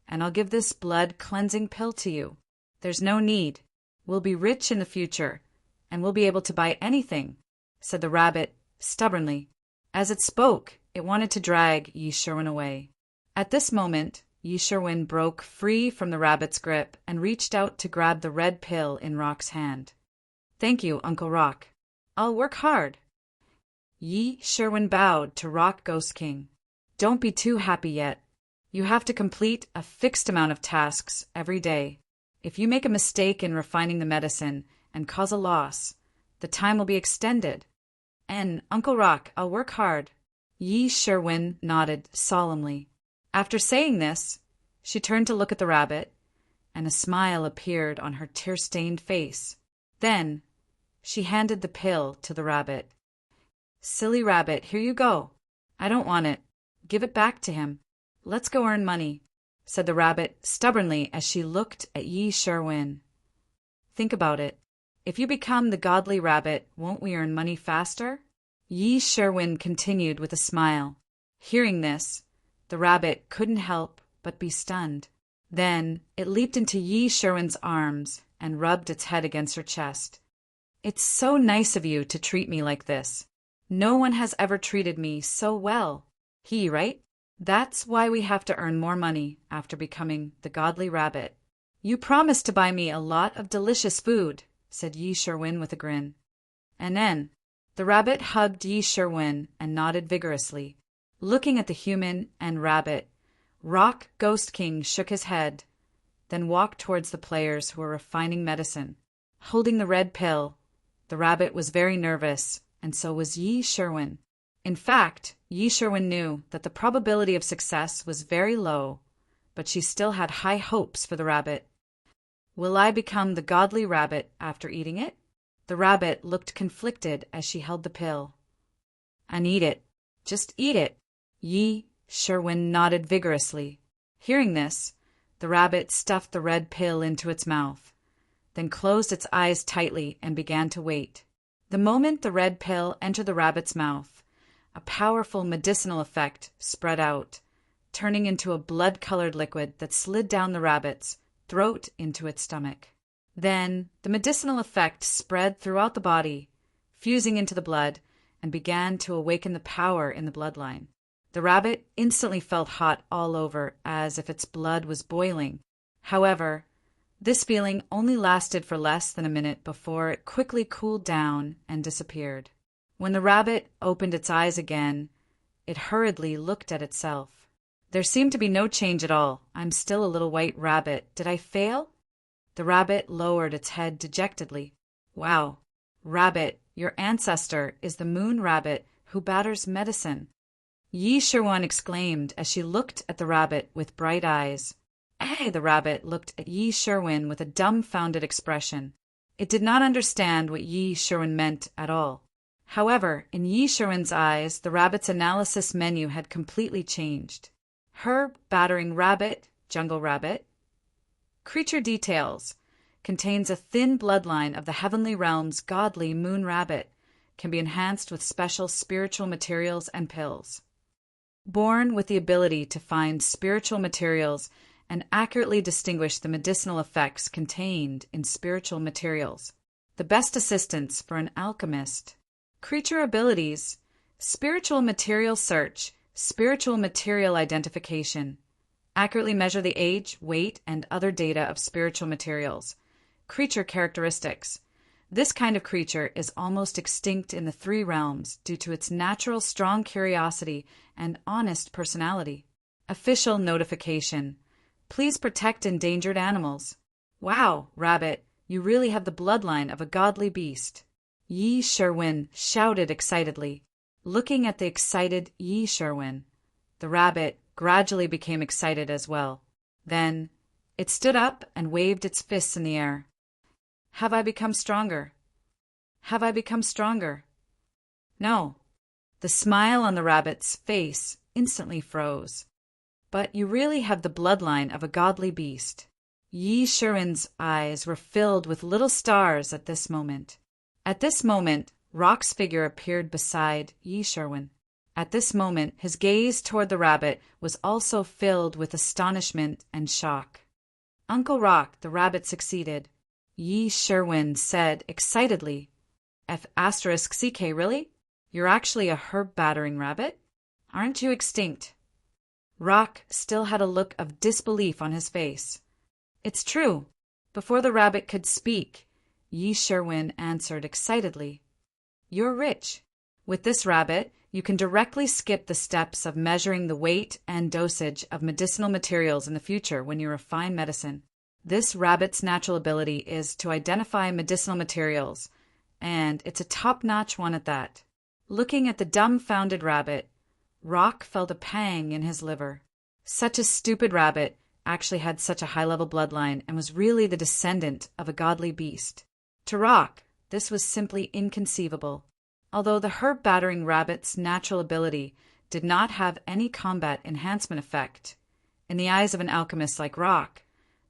and I'll give this blood-cleansing pill to you. There's no need. We'll be rich in the future, and we'll be able to buy anything," said the rabbit stubbornly. As it spoke, it wanted to drag Yi Sherwen away. At this moment, Yi Sherwin broke free from the rabbit's grip and reached out to grab the red pill in Rock's hand. "Thank you, Uncle Rock. I'll work hard." Yi Sherwin bowed to Rock Ghost King. "Don't be too happy yet. You have to complete a fixed amount of tasks every day. If you make a mistake in refining the medicine and cause a loss, the time will be extended. And, Uncle Rock, I'll work hard." Yi Sherwin nodded solemnly. After saying this, she turned to look at the rabbit, and a smile appeared on her tear-stained face. Then, she handed the pill to the rabbit. "Silly rabbit, here you go. I don't want it. Give it back to him. Let's go earn money," said the rabbit stubbornly as she looked at Yi Sherwin. "Think about it. If you become the godly rabbit, won't we earn money faster?" Yi Sherwin continued with a smile. Hearing this, the rabbit couldn't help but be stunned. Then it leaped into Yi Sherwin's arms and rubbed its head against her chest. "It's so nice of you to treat me like this. No one has ever treated me so well. Right? That's why we have to earn more money after becoming the godly rabbit." "You promised to buy me a lot of delicious food," said Yi Sherwin with a grin. And then the rabbit hugged Yi Sherwin and nodded vigorously. Looking at the human and rabbit, Rock Ghost King shook his head, then walked towards the players who were refining medicine. Holding the red pill, the rabbit was very nervous, and so was Yi Sherwin. In fact, Yi Sherwin knew that the probability of success was very low, but she still had high hopes for the rabbit. "Will I become the godly rabbit after eating it?" The rabbit looked conflicted as she held the pill. "And eat it. Just eat it." Yi Sherwin nodded vigorously. Hearing this, the rabbit stuffed the red pill into its mouth, then closed its eyes tightly and began to wait. The moment the red pill entered the rabbit's mouth, a powerful medicinal effect spread out, turning into a blood-colored liquid that slid down the rabbit's throat into its stomach. Then the medicinal effect spread throughout the body, fusing into the blood, and began to awaken the power in the bloodline. The rabbit instantly felt hot all over, as if its blood was boiling. However, this feeling only lasted for less than a minute before it quickly cooled down and disappeared. When the rabbit opened its eyes again, it hurriedly looked at itself. "There seemed to be no change at all. I'm still a little white rabbit. Did I fail?" The rabbit lowered its head dejectedly. "Wow, rabbit, your ancestor is the moon rabbit who batters medicine," Yi Sherwin exclaimed as she looked at the rabbit with bright eyes. The rabbit looked at Yi Sherwin with a dumbfounded expression. It did not understand what Yi Sherwin meant at all. However, in Yi Sherwin's eyes, the rabbit's analysis menu had completely changed. Herb battering rabbit, jungle rabbit. Creature details. Contains a thin bloodline of the heavenly realm's godly moon rabbit. Can be enhanced with special spiritual materials and pills. Born with the ability to find spiritual materials and accurately distinguish the medicinal effects contained in spiritual materials. The best assistance for an alchemist. Creature abilities. Spiritual material search. Spiritual material identification. Accurately measure the age, weight, and other data of spiritual materials. Creature characteristics. This kind of creature is almost extinct in the three realms due to its natural strong curiosity and honest personality. Official notification. Please protect endangered animals. Wow, rabbit, you really have the bloodline of a godly beast. Yi Sherwin shouted excitedly. Looking at the excited Yi Sherwin, the rabbit gradually became excited as well. Then it stood up and waved its fists in the air. "Have I become stronger? Have I become stronger?" No. The smile on the rabbit's face instantly froze. "But you really have the bloodline of a godly beast." Yi Sherwin's eyes were filled with little stars at this moment. At this moment, Rock's figure appeared beside Yi Sherwin. At this moment, his gaze toward the rabbit was also filled with astonishment and shock. "Uncle Rock, the rabbit succeeded," Yi Sherwin said excitedly. "F*CK, really? You're actually a herb-battering rabbit? Aren't you extinct?" Rock still had a look of disbelief on his face. "It's true." Before the rabbit could speak, Yi Sherwin answered excitedly, "You're rich. With this rabbit, you can directly skip the steps of measuring the weight and dosage of medicinal materials in the future when you refine medicine. This rabbit's natural ability is to identify medicinal materials, and it's a top-notch one at that." Looking at the dumbfounded rabbit, Rock felt a pang in his liver. Such a stupid rabbit actually had such a high-level bloodline and was really the descendant of a godly beast. To Rock, this was simply inconceivable. Although the herb-battering rabbit's natural ability did not have any combat enhancement effect, in the eyes of an alchemist like Rock,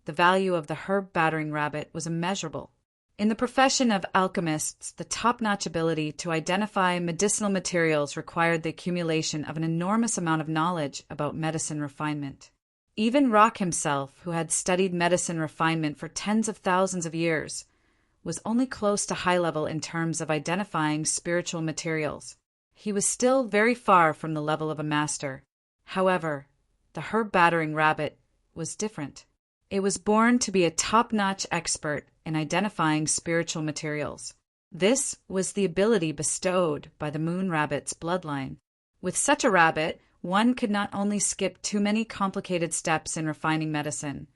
the value of the herb-battering rabbit was immeasurable. In the profession of alchemists, the top-notch ability to identify medicinal materials required the accumulation of an enormous amount of knowledge about medicine refinement. Even Rock himself, who had studied medicine refinement for tens of thousands of years, was only close to high level in terms of identifying spiritual materials. He was still very far from the level of a master. However, the herb-battering rabbit was different. It was born to be a top-notch expert in identifying spiritual materials. This was the ability bestowed by the moon rabbit's bloodline. With such a rabbit, one could not only skip too many complicated steps in refining medicine,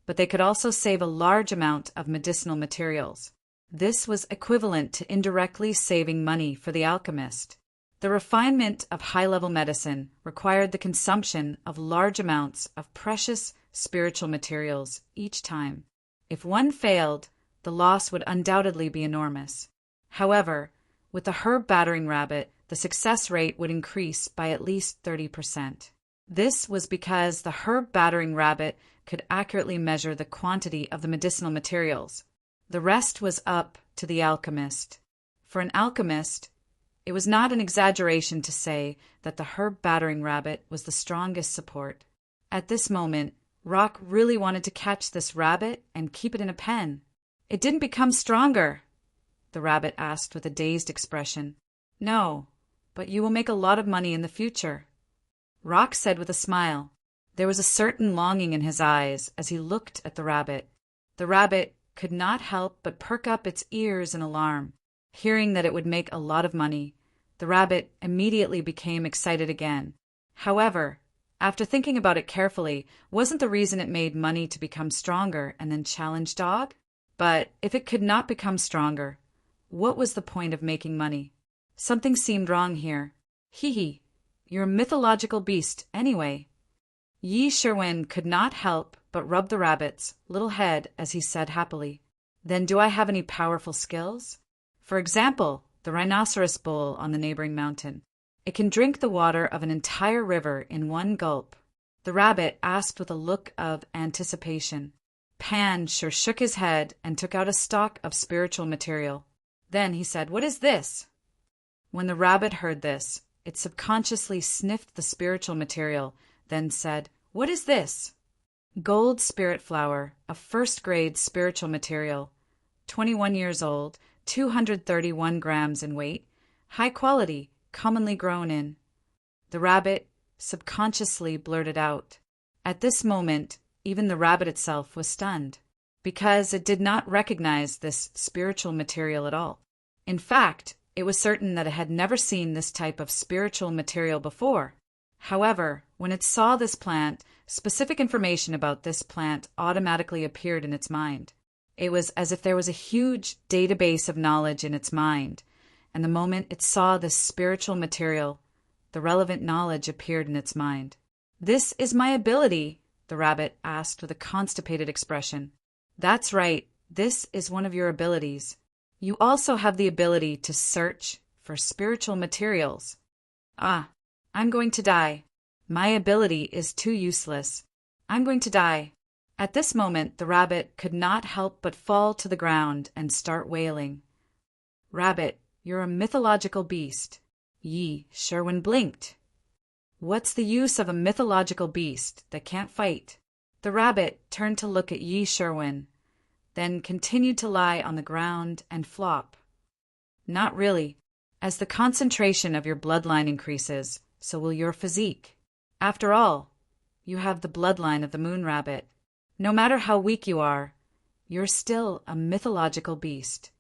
but they could also save a large amount of medicinal materials. This was equivalent to indirectly saving money for the alchemist. The refinement of high-level medicine required the consumption of large amounts of precious spiritual materials each time. If one failed, the loss would undoubtedly be enormous. However, with the herb-battering rabbit, the success rate would increase by at least 30%. This was because the herb-battering rabbit could accurately measure the quantity of the medicinal materials. The rest was up to the alchemist. For an alchemist, it was not an exaggeration to say that the herb-battering rabbit was the strongest support. At this moment, Rock really wanted to catch this rabbit and keep it in a pen. "It didn't become stronger?" the rabbit asked with a dazed expression. "No, but you will make a lot of money in the future," Rock said with a smile. There was a certain longing in his eyes as he looked at the rabbit. The rabbit could not help but perk up its ears in alarm. Hearing that it would make a lot of money, the rabbit immediately became excited again. However, after thinking about it carefully, wasn't the reason it made money to become stronger and then challenge Dog? But if it could not become stronger, what was the point of making money? Something seemed wrong here. Hee, you're a mythological beast anyway. Yi Sherwin could not help but rub the rabbit's little head as he said happily, "Then do I have any powerful skills? For example, the rhinoceros bull on the neighboring mountain. It can drink the water of an entire river in one gulp." The rabbit asked with a look of anticipation. Pan sure shook his head and took out a stock of spiritual material. Then he said, "What is this?" When the rabbit heard this, it subconsciously sniffed the spiritual material, then said, "What is this?" Gold spirit flower, a first-grade spiritual material, 21 years old, 231 grams in weight, high quality, commonly grown in. The rabbit subconsciously blurted out. At this moment, even the rabbit itself was stunned, because it did not recognize this spiritual material at all. In fact, it was certain that it had never seen this type of spiritual material before. However, when it saw this plant, specific information about this plant automatically appeared in its mind. It was as if there was a huge database of knowledge in its mind, and the moment it saw this spiritual material, the relevant knowledge appeared in its mind. "This is my ability?" the rabbit asked with a constipated expression. "That's right, this is one of your abilities. You also have the ability to search for spiritual materials." "Ah, I'm going to die. My ability is too useless. I'm going to die." At this moment, the rabbit could not help but fall to the ground and start wailing. "Rabbit, you're a mythological beast." Yi Sherwin blinked. What's the use of a mythological beast that can't fight? The rabbit turned to look at Yi Sherwin, then continued to lie on the ground and flop. "Not really. As the concentration of your bloodline increases, so will your physique. After all, you have the bloodline of the moon rabbit. No matter how weak you are, you're still a mythological beast.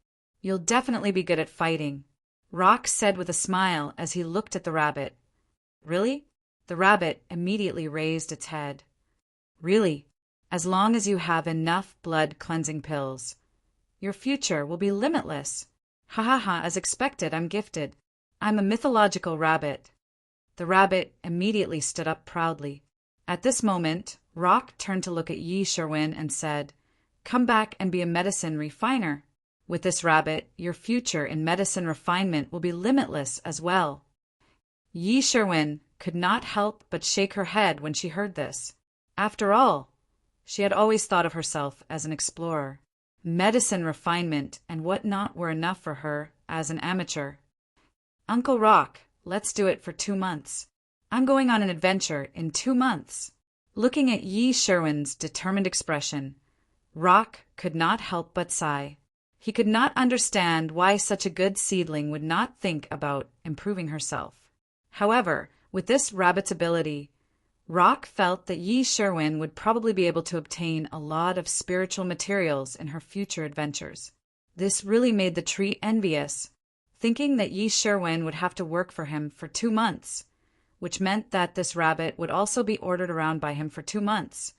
You'll definitely be good at fighting, Rock said with a smile as he looked at the rabbit. Really? The rabbit immediately raised its head. Really, as long as you have enough blood-cleansing pills. Your future will be limitless. Ha ha ha, as expected, I'm gifted. I'm a mythological rabbit. The rabbit immediately stood up proudly. At this moment, Rock turned to look at Yi Sherwin and said, Come back and be a medicine refiner. With this rabbit, your future in medicine refinement will be limitless as well. Yi Sherwin could not help but shake her head when she heard this. After all, she had always thought of herself as an explorer. Medicine refinement and whatnot were enough for her as an amateur. Uncle Rock, let's do it for 2 months. I'm going on an adventure in 2 months. Looking at Yi Sherwin's determined expression, Rock could not help but sigh. He could not understand why such a good seedling would not think about improving herself. However, with this rabbit's ability, Rock felt that Yi Sherwin would probably be able to obtain a lot of spiritual materials in her future adventures. This really made the tree envious, thinking that Yi Sherwin would have to work for him for 2 months, which meant that this rabbit would also be ordered around by him for 2 months.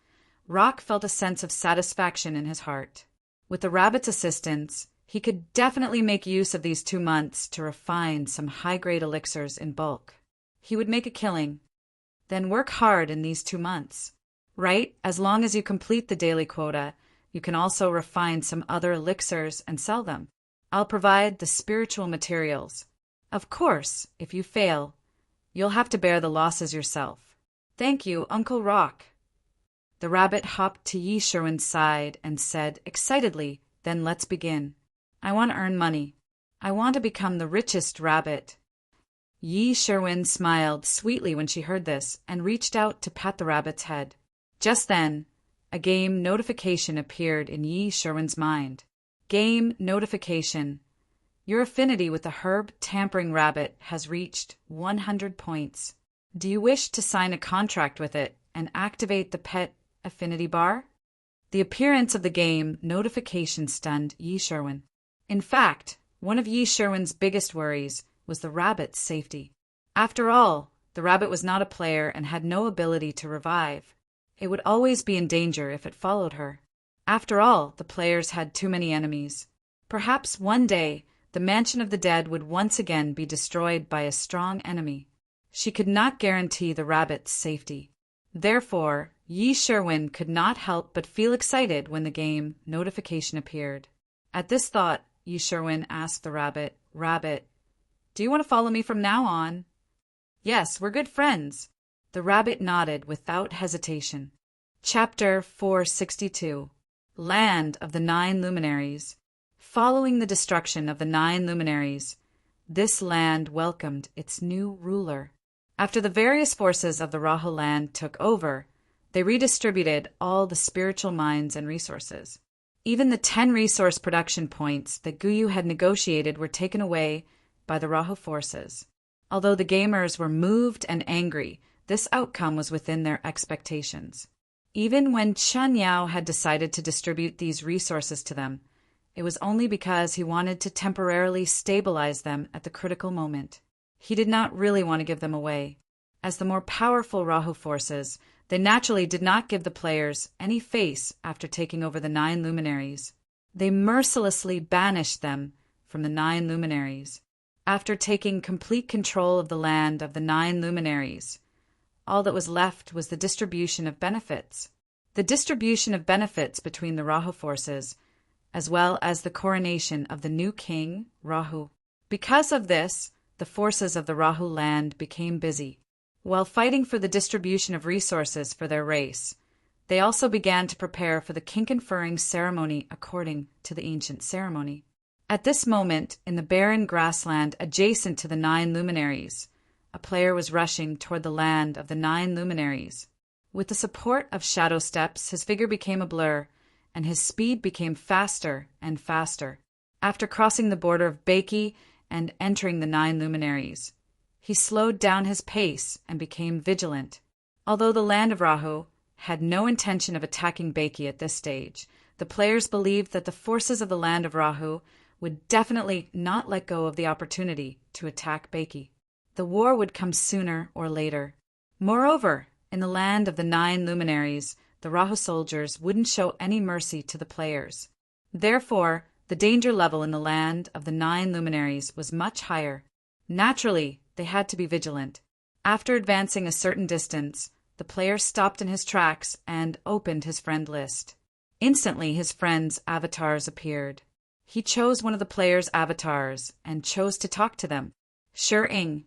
Rock felt a sense of satisfaction in his heart. With the rabbit's assistance, he could definitely make use of these 2 months to refine some high-grade elixirs in bulk. He would make a killing, then work hard in these 2 months. Right? As long as you complete the daily quota, you can also refine some other elixirs and sell them. I'll provide the spiritual materials. Of course, if you fail, you'll have to bear the losses yourself. Thank you, Uncle Rock. The rabbit hopped to Yi Sherwin's side and said excitedly, Then let's begin. I want to earn money. I want to become the richest rabbit. Yi Sherwin smiled sweetly when she heard this and reached out to pat the rabbit's head. Just then, a game notification appeared in Yi Sherwin's mind. Game notification. Your affinity with the herb tampering rabbit has reached 100 points. Do you wish to sign a contract with it and activate the pet affinity bar? The appearance of the game notification stunned Yi Sherwin. In fact, one of Yi Sherwin's biggest worries was the rabbit's safety. After all, the rabbit was not a player and had no ability to revive. It would always be in danger if it followed her. After all, the players had too many enemies. Perhaps one day, the mansion of the dead would once again be destroyed by a strong enemy. She could not guarantee the rabbit's safety. Therefore, Yi Sherwin could not help but feel excited when the game notification appeared. At this thought, Yi Sherwin asked the rabbit, Rabbit, do you want to follow me from now on? Yes, we're good friends. The rabbit nodded without hesitation. Chapter 462. Land of the 9 Luminaries. Following the destruction of the 9 luminaries, this land welcomed its new ruler. After the various forces of the Rahu land took over, they redistributed all the spiritual mines and resources. Even the 10 resource production points that Guyu had negotiated were taken away by the Rahu forces. Although the gamers were moved and angry, this outcome was within their expectations. Even when Chen Yao had decided to distribute these resources to them, it was only because he wanted to temporarily stabilize them at the critical moment. He did not really want to give them away. As the more powerful Rahu forces, they naturally did not give the players any face after taking over the 9 luminaries. They mercilessly banished them from the 9 luminaries. After taking complete control of the land of the 9 luminaries, all that was left was the distribution of benefits. The distribution of benefits between the Rahu forces, as well as the coronation of the new king, Rahu. Because of this, the forces of the Rahu land became busy. While fighting for the distribution of resources for their race, they also began to prepare for the king-conferring ceremony according to the ancient ceremony. At this moment, in the barren grassland adjacent to the 9 luminaries, a player was rushing toward the land of the 9 luminaries. With the support of shadow steps, his figure became a blur, and his speed became faster and faster. After crossing the border of Baiki and entering the 9 luminaries, he slowed down his pace and became vigilant. Although the land of Rahu had no intention of attacking Baiki at this stage, the players believed that the forces of the land of Rahu would definitely not let go of the opportunity to attack Baiki. The war would come sooner or later. Moreover, in the land of the 9 luminaries, the Rahu soldiers wouldn't show any mercy to the players. Therefore, the danger level in the land of the 9 luminaries was much higher. Naturally, they had to be vigilant. After advancing a certain distance, the player stopped in his tracks and opened his friend list. Instantly, his friends' avatars appeared. He chose one of the player's avatars and chose to talk to them. Shur-ing,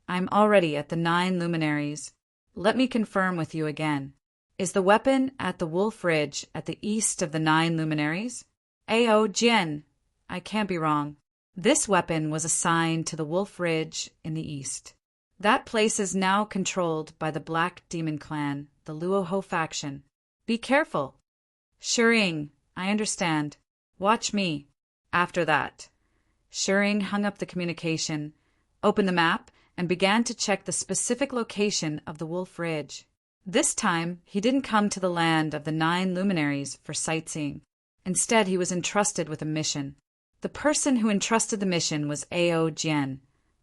I'm already at the 9 luminaries. Let me confirm with you again. Is the weapon at the Wolf Ridge at the east of the 9 luminaries? Ao Jian, I can't be wrong. This weapon was assigned to the Wolf Ridge in the east. That place is now controlled by the Black Demon Clan, the Luoho faction. Be careful. Shur-ing, I understand. Watch me. After that, Shur-ing hung up the communication, opened the map, and began to check the specific location of the Wolf Ridge. This time, he didn't come to the land of the 9 luminaries for sightseeing. Instead, he was entrusted with a mission. The person who entrusted the mission was Ao Jian,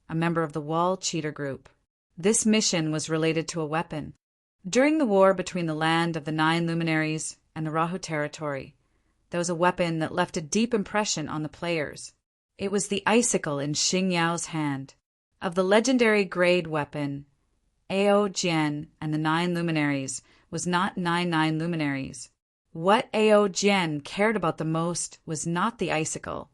a member of the Wall Cheater Group. This mission was related to a weapon. During the war between the land of the 9 luminaries and the Rahu territory, there was a weapon that left a deep impression on the players. It was the icicle in Xing Yao's hand. Of the legendary grade weapon, Ao Jian and the 9 luminaries was not 9 luminaries. What Ao Jian cared about the most was not the icicle,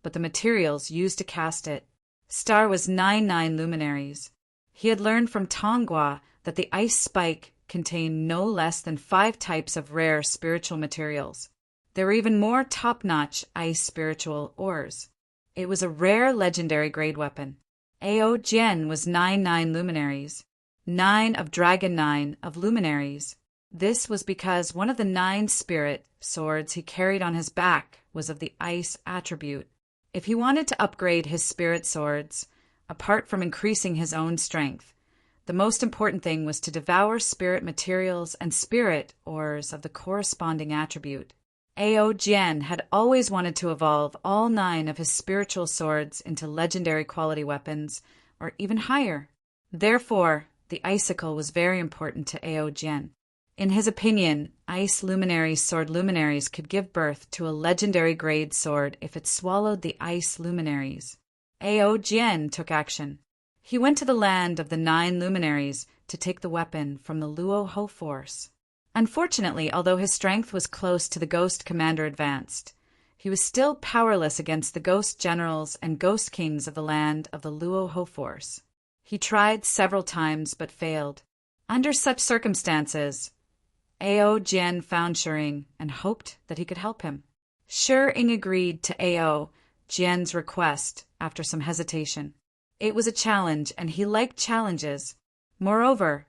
but the materials used to cast it. Star was 9 luminaries. He had learned from Tonghua that the ice spike contained no less than 5 types of rare spiritual materials. There were even more top-notch ice spiritual ores. It was a rare legendary grade weapon. Ao Jian was 9 luminaries, 9 of Dragon 9 of luminaries. This was because one of the 9 spirit swords he carried on his back was of the ice attribute. If he wanted to upgrade his spirit swords, apart from increasing his own strength, the most important thing was to devour spirit materials and spirit ores of the corresponding attribute. Ao Jian had always wanted to evolve all 9 of his spiritual swords into legendary quality weapons, or even higher. Therefore, the icicle was very important to Ao Jian. In his opinion, ice luminaries sword luminaries could give birth to a legendary grade sword if it swallowed the ice luminaries. Ao Jian took action. He went to the land of the 9 luminaries to take the weapon from the Luoho force. Unfortunately, although his strength was close to the Ghost Commander advanced, he was still powerless against the Ghost Generals and Ghost Kings of the land of the Luoho force. He tried several times but failed. Under such circumstances, Ao Jian found Shur-ing and hoped that he could help him. Shur-ing agreed to Ao Jian's request after some hesitation. It was a challenge, and he liked challenges. Moreover,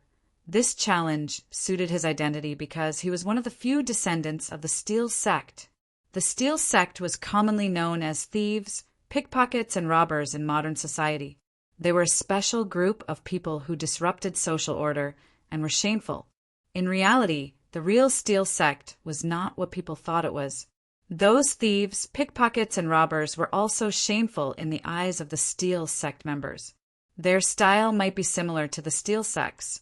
this challenge suited his identity because he was one of the few descendants of the Steel Sect. The Steel Sect was commonly known as thieves, pickpockets, and robbers in modern society. They were a special group of people who disrupted social order and were shameful. In reality, the real Steel Sect was not what people thought it was. Those thieves, pickpockets, and robbers were also shameful in the eyes of the Steel Sect members. Their style might be similar to the Steel Sect's,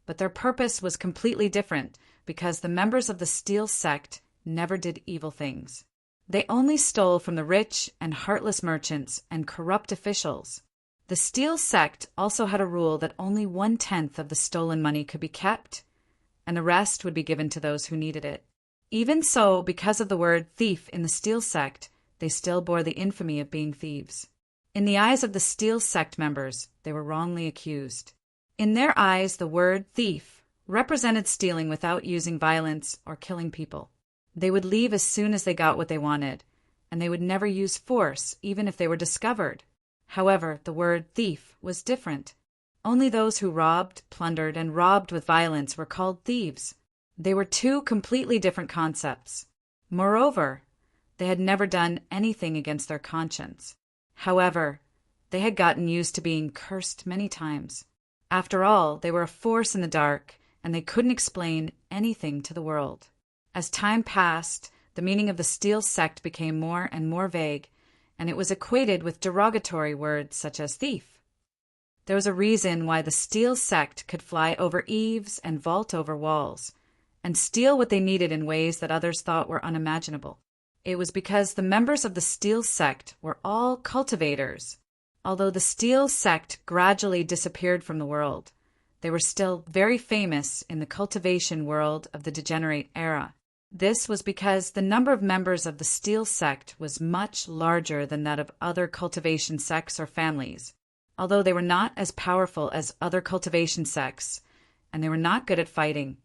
but their purpose was completely different because the members of the Steel Sect never did evil things. They only stole from the rich and heartless merchants and corrupt officials. The Steel Sect also had a rule that only 1/10 of the stolen money could be kept, and the rest would be given to those who needed it. Even so, because of the word thief in the Steel Sect, they still bore the infamy of being thieves. In the eyes of the Steel Sect members, they were wrongly accused. In their eyes, the word thief represented stealing without using violence or killing people. They would leave as soon as they got what they wanted, and they would never use force even if they were discovered. However, the word thief was different. Only those who robbed, plundered, and robbed with violence were called thieves. They were 2 completely different concepts. Moreover, they had never done anything against their conscience. However, they had gotten used to being cursed many times. After all, they were a force in the dark, and they couldn't explain anything to the world. As time passed, the meaning of the Steel Sect became more and more vague, and it was equated with derogatory words such as thief. There was a reason why the Steel Sect could fly over eaves and vault over walls, and steal what they needed in ways that others thought were unimaginable. It was because the members of the Steel Sect were all cultivators. Although the Steel Sect gradually disappeared from the world, they were still very famous in the cultivation world of the Degenerate era. This was because the number of members of the Steel Sect was much larger than that of other cultivation sects or families. Although they were not as powerful as other cultivation sects, and they were not good at fighting,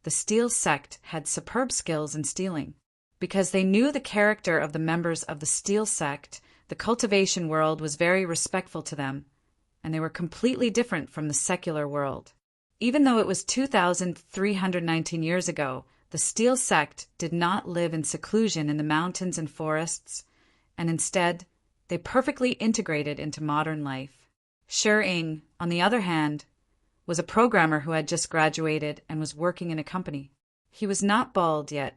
the Steel Sect had superb skills in stealing. Because they knew the character of the members of the Steel Sect, the cultivation world was very respectful to them, and they were completely different from the secular world. Even though it was 2,319 years ago, the Steel Sect did not live in seclusion in the mountains and forests, and instead, they perfectly integrated into modern life. Shi-Ing, on the other hand, was a programmer who had just graduated and was working in a company. He was not bald yet.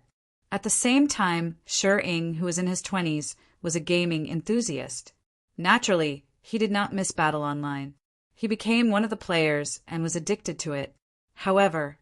At the same time, Shi-Ing, who was in his 20s, was a gaming enthusiast. Naturally, he did not miss Battle Online. He became one of the players and was addicted to it. However,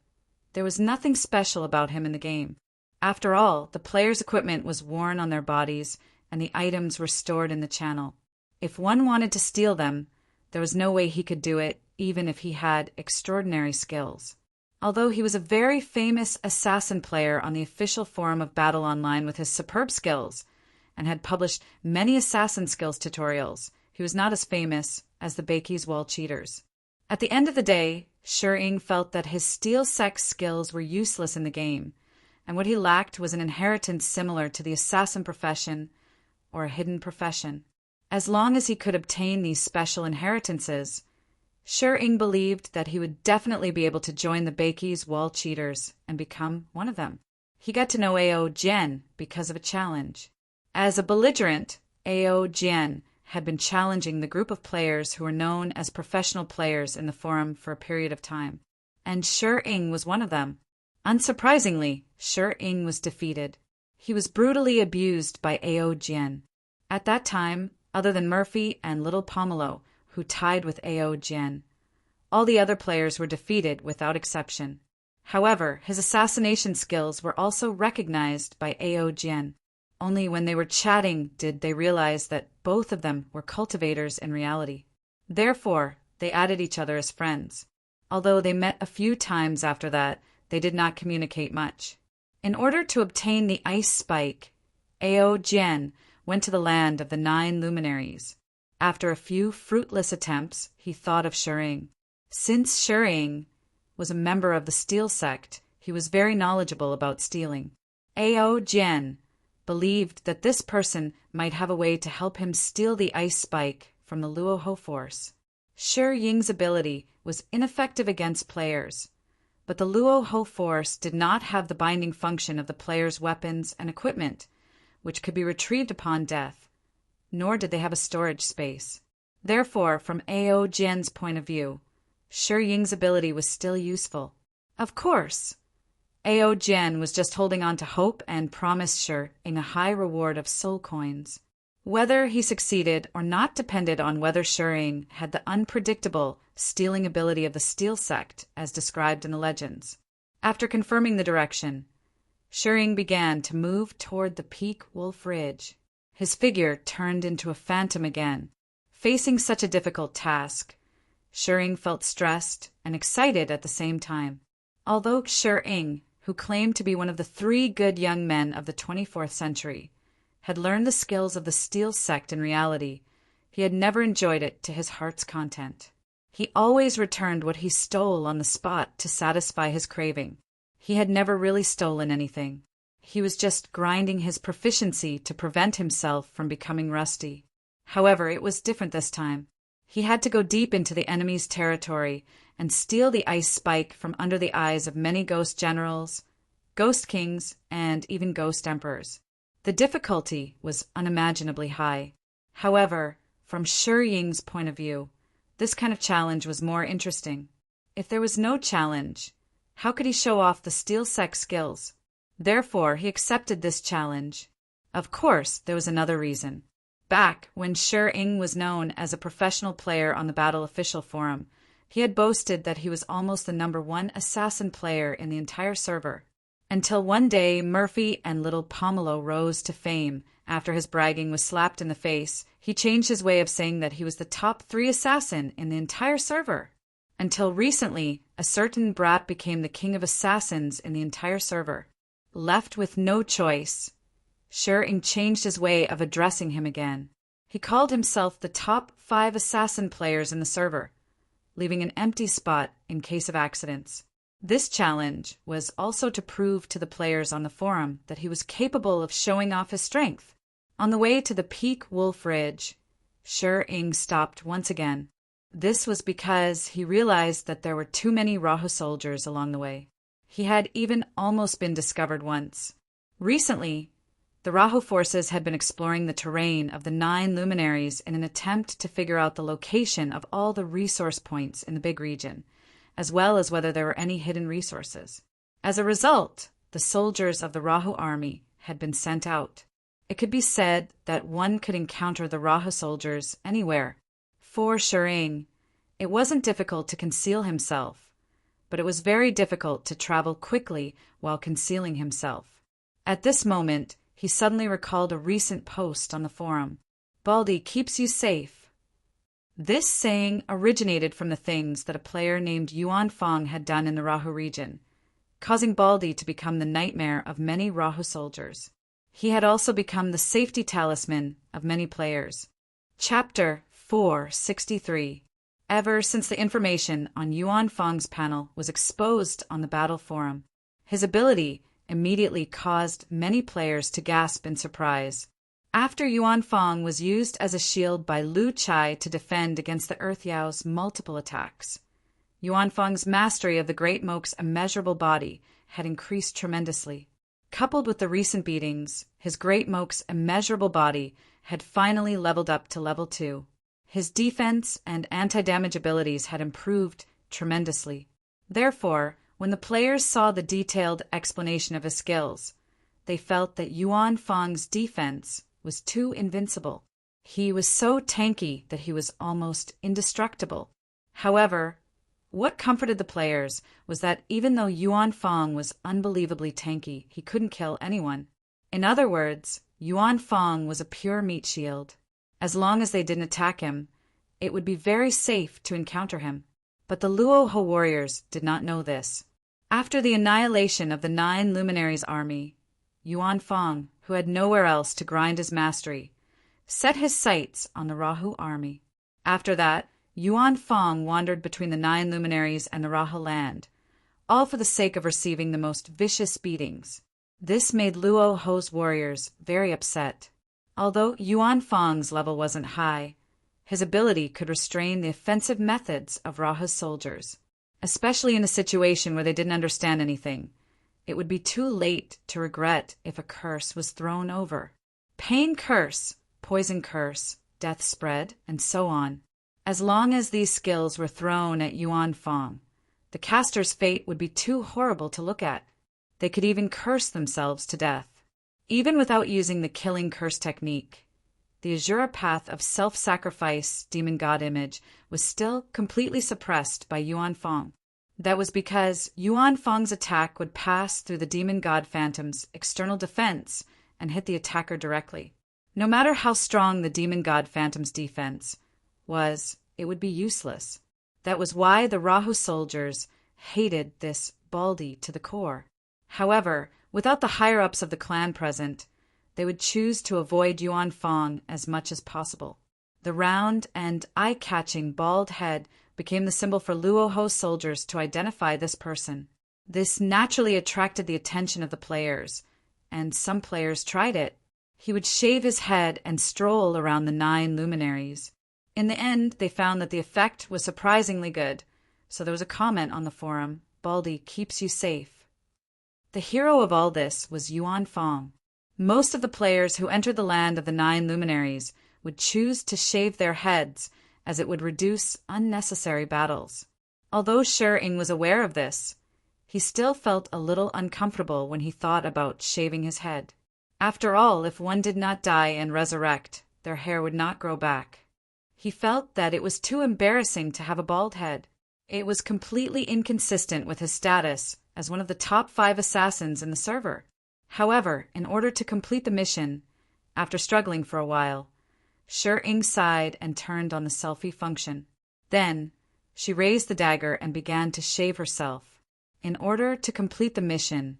there was nothing special about him in the game. After all, the players' equipment was worn on their bodies and the items were stored in the channel. If one wanted to steal them, there was no way he could do it, even if he had extraordinary skills. Although he was a very famous assassin player on the official forum of Battle Online with his superb skills, and had published many assassin skills tutorials, he was not as famous as the Bakey's Wall cheaters. At the end of the day, Shi-Ing felt that his Steel Sect skills were useless in the game, and what he lacked was an inheritance similar to the assassin profession or a hidden profession. As long as he could obtain these special inheritances, Shi-Ing believed that he would definitely be able to join the Bakey's Wall cheaters and become one of them. He got to know Ao Jian because of a challenge. As a belligerent, Ao Jian had been challenging the group of players who were known as professional players in the forum for a period of time, and Shi-Ing was one of them. Unsurprisingly, Shi-Ing was defeated. He was brutally abused by Ao Jian. At that time, other than Murphy and Little Pomelo, who tied with Ao Jian, all the other players were defeated without exception. However, his assassination skills were also recognized by Ao Jian. Only when they were chatting did they realize that both of them were cultivators in reality. Therefore, they added each other as friends. Although they met a few times after that, they did not communicate much. In order to obtain the ice spike, Ao Jian went to the land of the 9 luminaries. After a few fruitless attempts, he thought of Shi-Ing. Since Shi-Ing was a member of the Steel Sect, he was very knowledgeable about stealing. Ao Jian believed that this person might have a way to help him steal the ice spike from the Luoho force. Shi-Ying's ability was ineffective against players, but the Luoho force did not have the binding function of the players' weapons and equipment, which could be retrieved upon death, nor did they have a storage space. Therefore, from Ao Jian's point of view, Shi-Ying's ability was still useful. Of course, Ao Jian was just holding on to hope and promised Shi-Ing a high reward of soul coins. Whether he succeeded or not depended on whether Shi-Ing had the unpredictable stealing ability of the Steel Sect, as described in the legends. After confirming the direction, Shi-Ing began to move toward the Peak Wolf Ridge. His figure turned into a phantom again. Facing such a difficult task, Shi-Ing felt stressed and excited at the same time. Although Shi-Ing, who claimed to be one of the 3 good young men of the 24th century, had learned the skills of the Steel Sect in reality, he had never enjoyed it to his heart's content. He always returned what he stole on the spot to satisfy his craving. He had never really stolen anything. He was just grinding his proficiency to prevent himself from becoming rusty. However, it was different this time. He had to go deep into the enemy's territory and steal the ice spike from under the eyes of many ghost generals, ghost kings, and even ghost emperors. The difficulty was unimaginably high. However, from Shi-Ying's point of view, this kind of challenge was more interesting. If there was no challenge, How could he show off the steel sex skills? Therefore, he accepted this challenge. Of course, there was another reason. Back when Shi Ing was known as a professional player on the Battle Official Forum, he had boasted that he was almost the #1 assassin player in the entire server. Until one day, Murphy and little Pomelo rose to fame. After his bragging was slapped in the face, he changed his way of saying that he was the top 3 assassin in the entire server. Until recently, a certain brat became the king of assassins in the entire server. Left with no choice, Shi Ing changed his way of addressing him again. He called himself the top 5 assassin players in the server, leaving an empty spot in case of accidents. This challenge was also to prove to the players on the forum that he was capable of showing off his strength. On the way to the Peak Wolf Ridge, Shi Ing stopped once again. This was because he realized that there were too many Rahu soldiers along the way. He had even almost been discovered once. Recently, the Rahu forces had been exploring the terrain of the 9 luminaries in an attempt to figure out the location of all the resource points in the big region, as well as whether there were any hidden resources. As a result, the soldiers of the Rahu army had been sent out. It could be said that one could encounter the Rahu soldiers anywhere. For Shi Ing, it wasn't difficult to conceal himself, but it was very difficult to travel quickly while concealing himself. At this moment, he suddenly recalled a recent post on the forum. "Baldy keeps you safe." This saying originated from the things that a player named Yuan Fong had done in the Rahu region, causing Baldy to become the nightmare of many Rahu soldiers. He had also become the safety talisman of many players. Chapter 463. Ever since the information on Yuan Fong's panel was exposed on the battle forum, his ability immediately caused many players to gasp in surprise. After Yuan Fong was used as a shield by Lu Chai to defend against the Earth Yao's multiple attacks, Yuan Fong's mastery of the Great Moke's immeasurable body had increased tremendously. Coupled with the recent beatings, his Great Moke's immeasurable body had finally leveled up to level 2. His defense and anti-damage abilities had improved tremendously. Therefore, when the players saw the detailed explanation of his skills, they felt that Yuan Fong's defense was too invincible. He was so tanky that he was almost indestructible. However, what comforted the players was that even though Yuan Fong was unbelievably tanky, he couldn't kill anyone. In other words, Yuan Fong was a pure meat shield. As long as they didn't attack him, it would be very safe to encounter him. But the Luoho warriors did not know this. After the annihilation of the 9 luminaries' army, Yuan Fong, who had nowhere else to grind his mastery, set his sights on the Rahu army. After that, Yuan Fong wandered between the 9 luminaries and the Rahu land, all for the sake of receiving the most vicious beatings. This made Luoho's warriors very upset. Although Yuan Fong's level wasn't high, his ability could restrain the offensive methods of Rahu's soldiers, especially in a situation where they didn't understand anything. It would be too late to regret if a curse was thrown over. Pain curse, poison curse, death spread, and so on. As long as these skills were thrown at Yuan Fong, the caster's fate would be too horrible to look at. They could even curse themselves to death. Even without using the killing curse technique, the Azura path of self-sacrifice demon god image was still completely suppressed by Yuan Fong. That was because Yuan Fong's attack would pass through the demon god phantom's external defense and hit the attacker directly. No matter how strong the demon god phantom's defense was, it would be useless. That was why the Rahu soldiers hated this Baldy to the core. However, without the higher-ups of the clan present, they would choose to avoid Yuan Fong as much as possible. The round and eye-catching bald head became the symbol for Luoho soldiers to identify this person. This naturally attracted the attention of the players, and some players tried it. He would shave his head and stroll around the 9 luminaries. In the end, they found that the effect was surprisingly good, so there was a comment on the forum, "Baldy keeps you safe." The hero of all this was Yuan Fong. Most of the players who entered the land of the 9 luminaries would choose to shave their heads, as it would reduce unnecessary battles. Although Shi Ing was aware of this, he still felt a little uncomfortable when he thought about shaving his head. After all, if one did not die and resurrect, their hair would not grow back. He felt that it was too embarrassing to have a bald head. It was completely inconsistent with his status as one of the top 5 assassins in the server. However, in order to complete the mission, after struggling for a while, Shi-Ing sighed and turned on the selfie function. Then, she raised the dagger and began to shave herself. In order to complete the mission,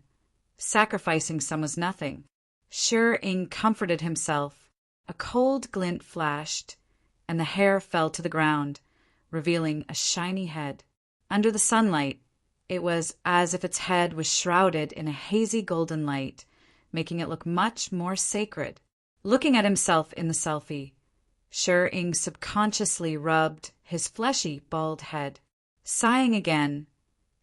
sacrificing some was nothing. Shi-Ing comforted himself. A cold glint flashed, and the hair fell to the ground, revealing a shiny head. Under the sunlight, it was as if its head was shrouded in a hazy golden light, making it look much more sacred. Looking at himself in the selfie, Shi-Ing subconsciously rubbed his fleshy, bald head. Sighing again,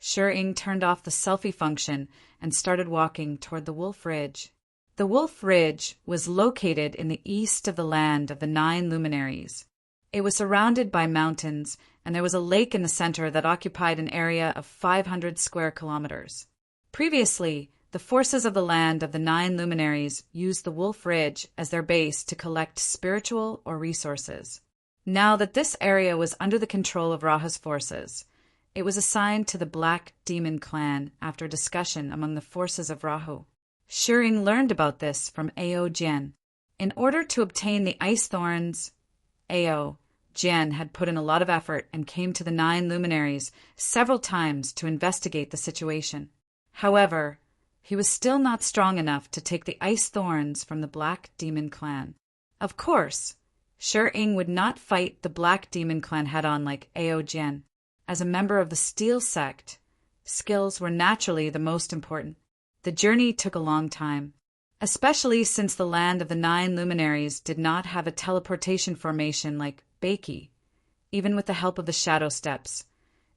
Shi-Ing turned off the selfie function and started walking toward the Wolf Ridge. The Wolf Ridge was located in the east of the land of the 9 luminaries. It was surrounded by mountains, and there was a lake in the center that occupied an area of 500 square kilometers. Previously, the forces of the land of the 9 luminaries used the Wolf Ridge as their base to collect spiritual or resources. Now that this area was under the control of Rahu's forces, it was assigned to the Black Demon clan after discussion among the forces of Rahu. Shi-Ing learned about this from Ao Jian. In order to obtain the ice thorns, Ao Jian had put in a lot of effort and came to the 9 luminaries several times to investigate the situation. However, he was still not strong enough to take the ice thorns from the Black Demon clan. Of course, Shi-Ing would not fight the Black Demon clan head-on like Ao Jian. As a member of the Steel sect, skills were naturally the most important. The journey took a long time, especially since the land of the 9 luminaries did not have a teleportation formation like Baiki. Even with the help of the shadow steps,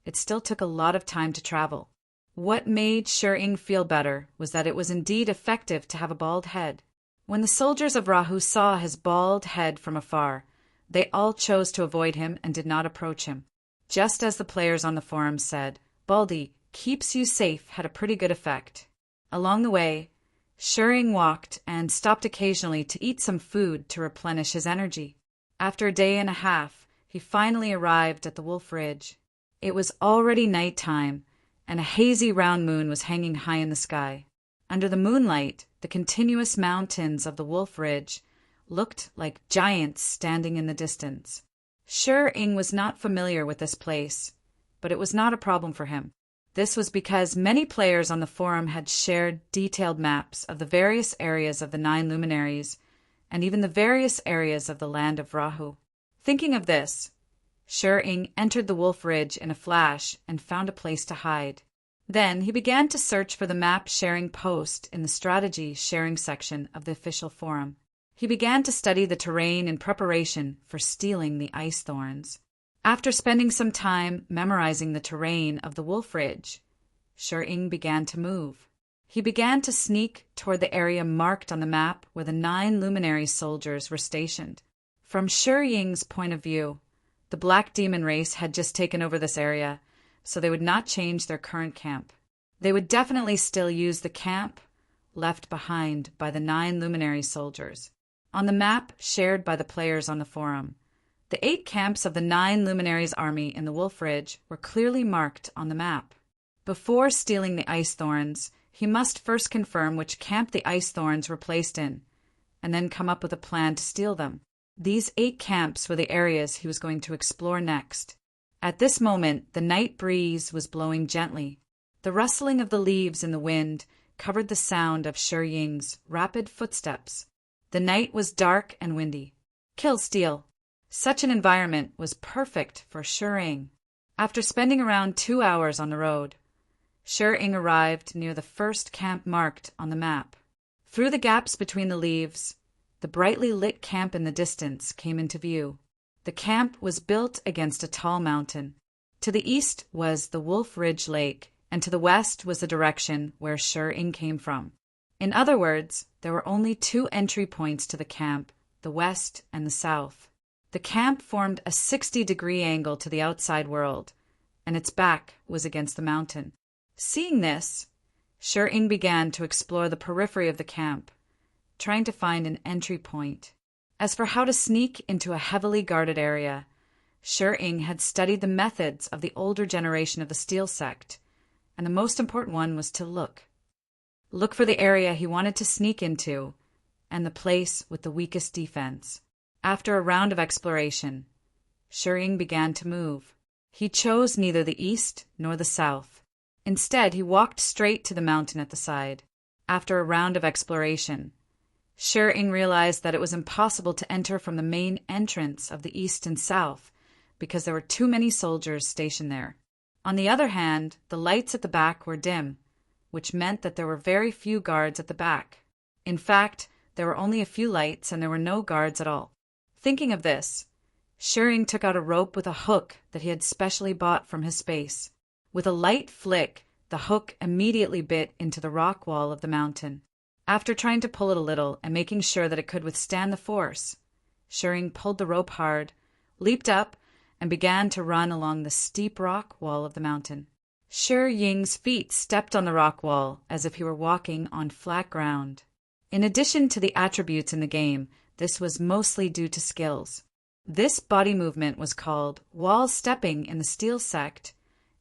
it still took a lot of time to travel. What made Shi-Ing feel better was that it was indeed effective to have a bald head. When the soldiers of Rahu saw his bald head from afar, they all chose to avoid him and did not approach him. Just as the players on the forum said, "Baldy keeps you safe" had a pretty good effect. Along the way, Shi-Ing walked and stopped occasionally to eat some food to replenish his energy. After a day and a half, he finally arrived at the Wolf Ridge. It was already nighttime, and a hazy round moon was hanging high in the sky. Under the moonlight, the continuous mountains of the Wolf Ridge looked like giants standing in the distance. Shi-Ing was not familiar with this place, but it was not a problem for him. This was because many players on the forum had shared detailed maps of the various areas of the 9 luminaries and even the various areas of the land of Rahu. Thinking of this, Shi-Ing entered the Wolf Ridge in a flash and found a place to hide. Then he began to search for the map-sharing post in the strategy sharing section of the official forum. He began to study the terrain in preparation for stealing the ice thorns. After spending some time memorizing the terrain of the Wolf Ridge, Shi-Ing began to move. He began to sneak toward the area marked on the map where the 9 luminary soldiers were stationed. From Shi-Ing's point of view, the Black Demon race had just taken over this area, so they would not change their current camp. They would definitely still use the camp left behind by the 9 luminary soldiers. On the map shared by the players on the forum, the 8 camps of the 9 luminaries' army in the Wolf Ridge were clearly marked on the map. Before stealing the ice thorns, he must first confirm which camp the ice thorns were placed in, and then come up with a plan to steal them. These 8 camps were the areas he was going to explore next. At this moment, the night breeze was blowing gently. The rustling of the leaves in the wind covered the sound of Shi-Ing's rapid footsteps. The night was dark and windy. Kill steal. Such an environment was perfect for Shi-Ing. After spending around 2 hours on the road, Shi-Ing arrived near the first camp marked on the map. Through the gaps between the leaves, the brightly lit camp in the distance came into view. The camp was built against a tall mountain. To the east was the Wolf Ridge Lake, and to the west was the direction where Shi-Ing came from. In other words, there were only 2 entry points to the camp, the west and the south. The camp formed a 60-degree angle to the outside world, and its back was against the mountain. Seeing this, Shi began to explore the periphery of the camp, trying to find an entry point. As for how to sneak into a heavily guarded area, Shi had studied the methods of the older generation of the Steel Sect, and the most important one was to look. Look for the area he wanted to sneak into, and the place with the weakest defense. After a round of exploration, Shi began to move. He chose neither the east nor the south. Instead, he walked straight to the mountain at the side. After a round of exploration, Shi realized that it was impossible to enter from the main entrance of the east and south because there were too many soldiers stationed there. On the other hand, the lights at the back were dim, which meant that there were very few guards at the back. In fact, there were only a few lights and there were no guards at all. Thinking of this, Shi took out a rope with a hook that he had specially bought from his space. With a light flick, the hook immediately bit into the rock wall of the mountain. After trying to pull it a little and making sure that it could withstand the force, Shi pulled the rope hard, leaped up, and began to run along the steep rock wall of the mountain. Shi feet stepped on the rock wall as if he were walking on flat ground. In addition to the attributes in the game, this was mostly due to skills. This body movement was called wall stepping in the Steel Sect,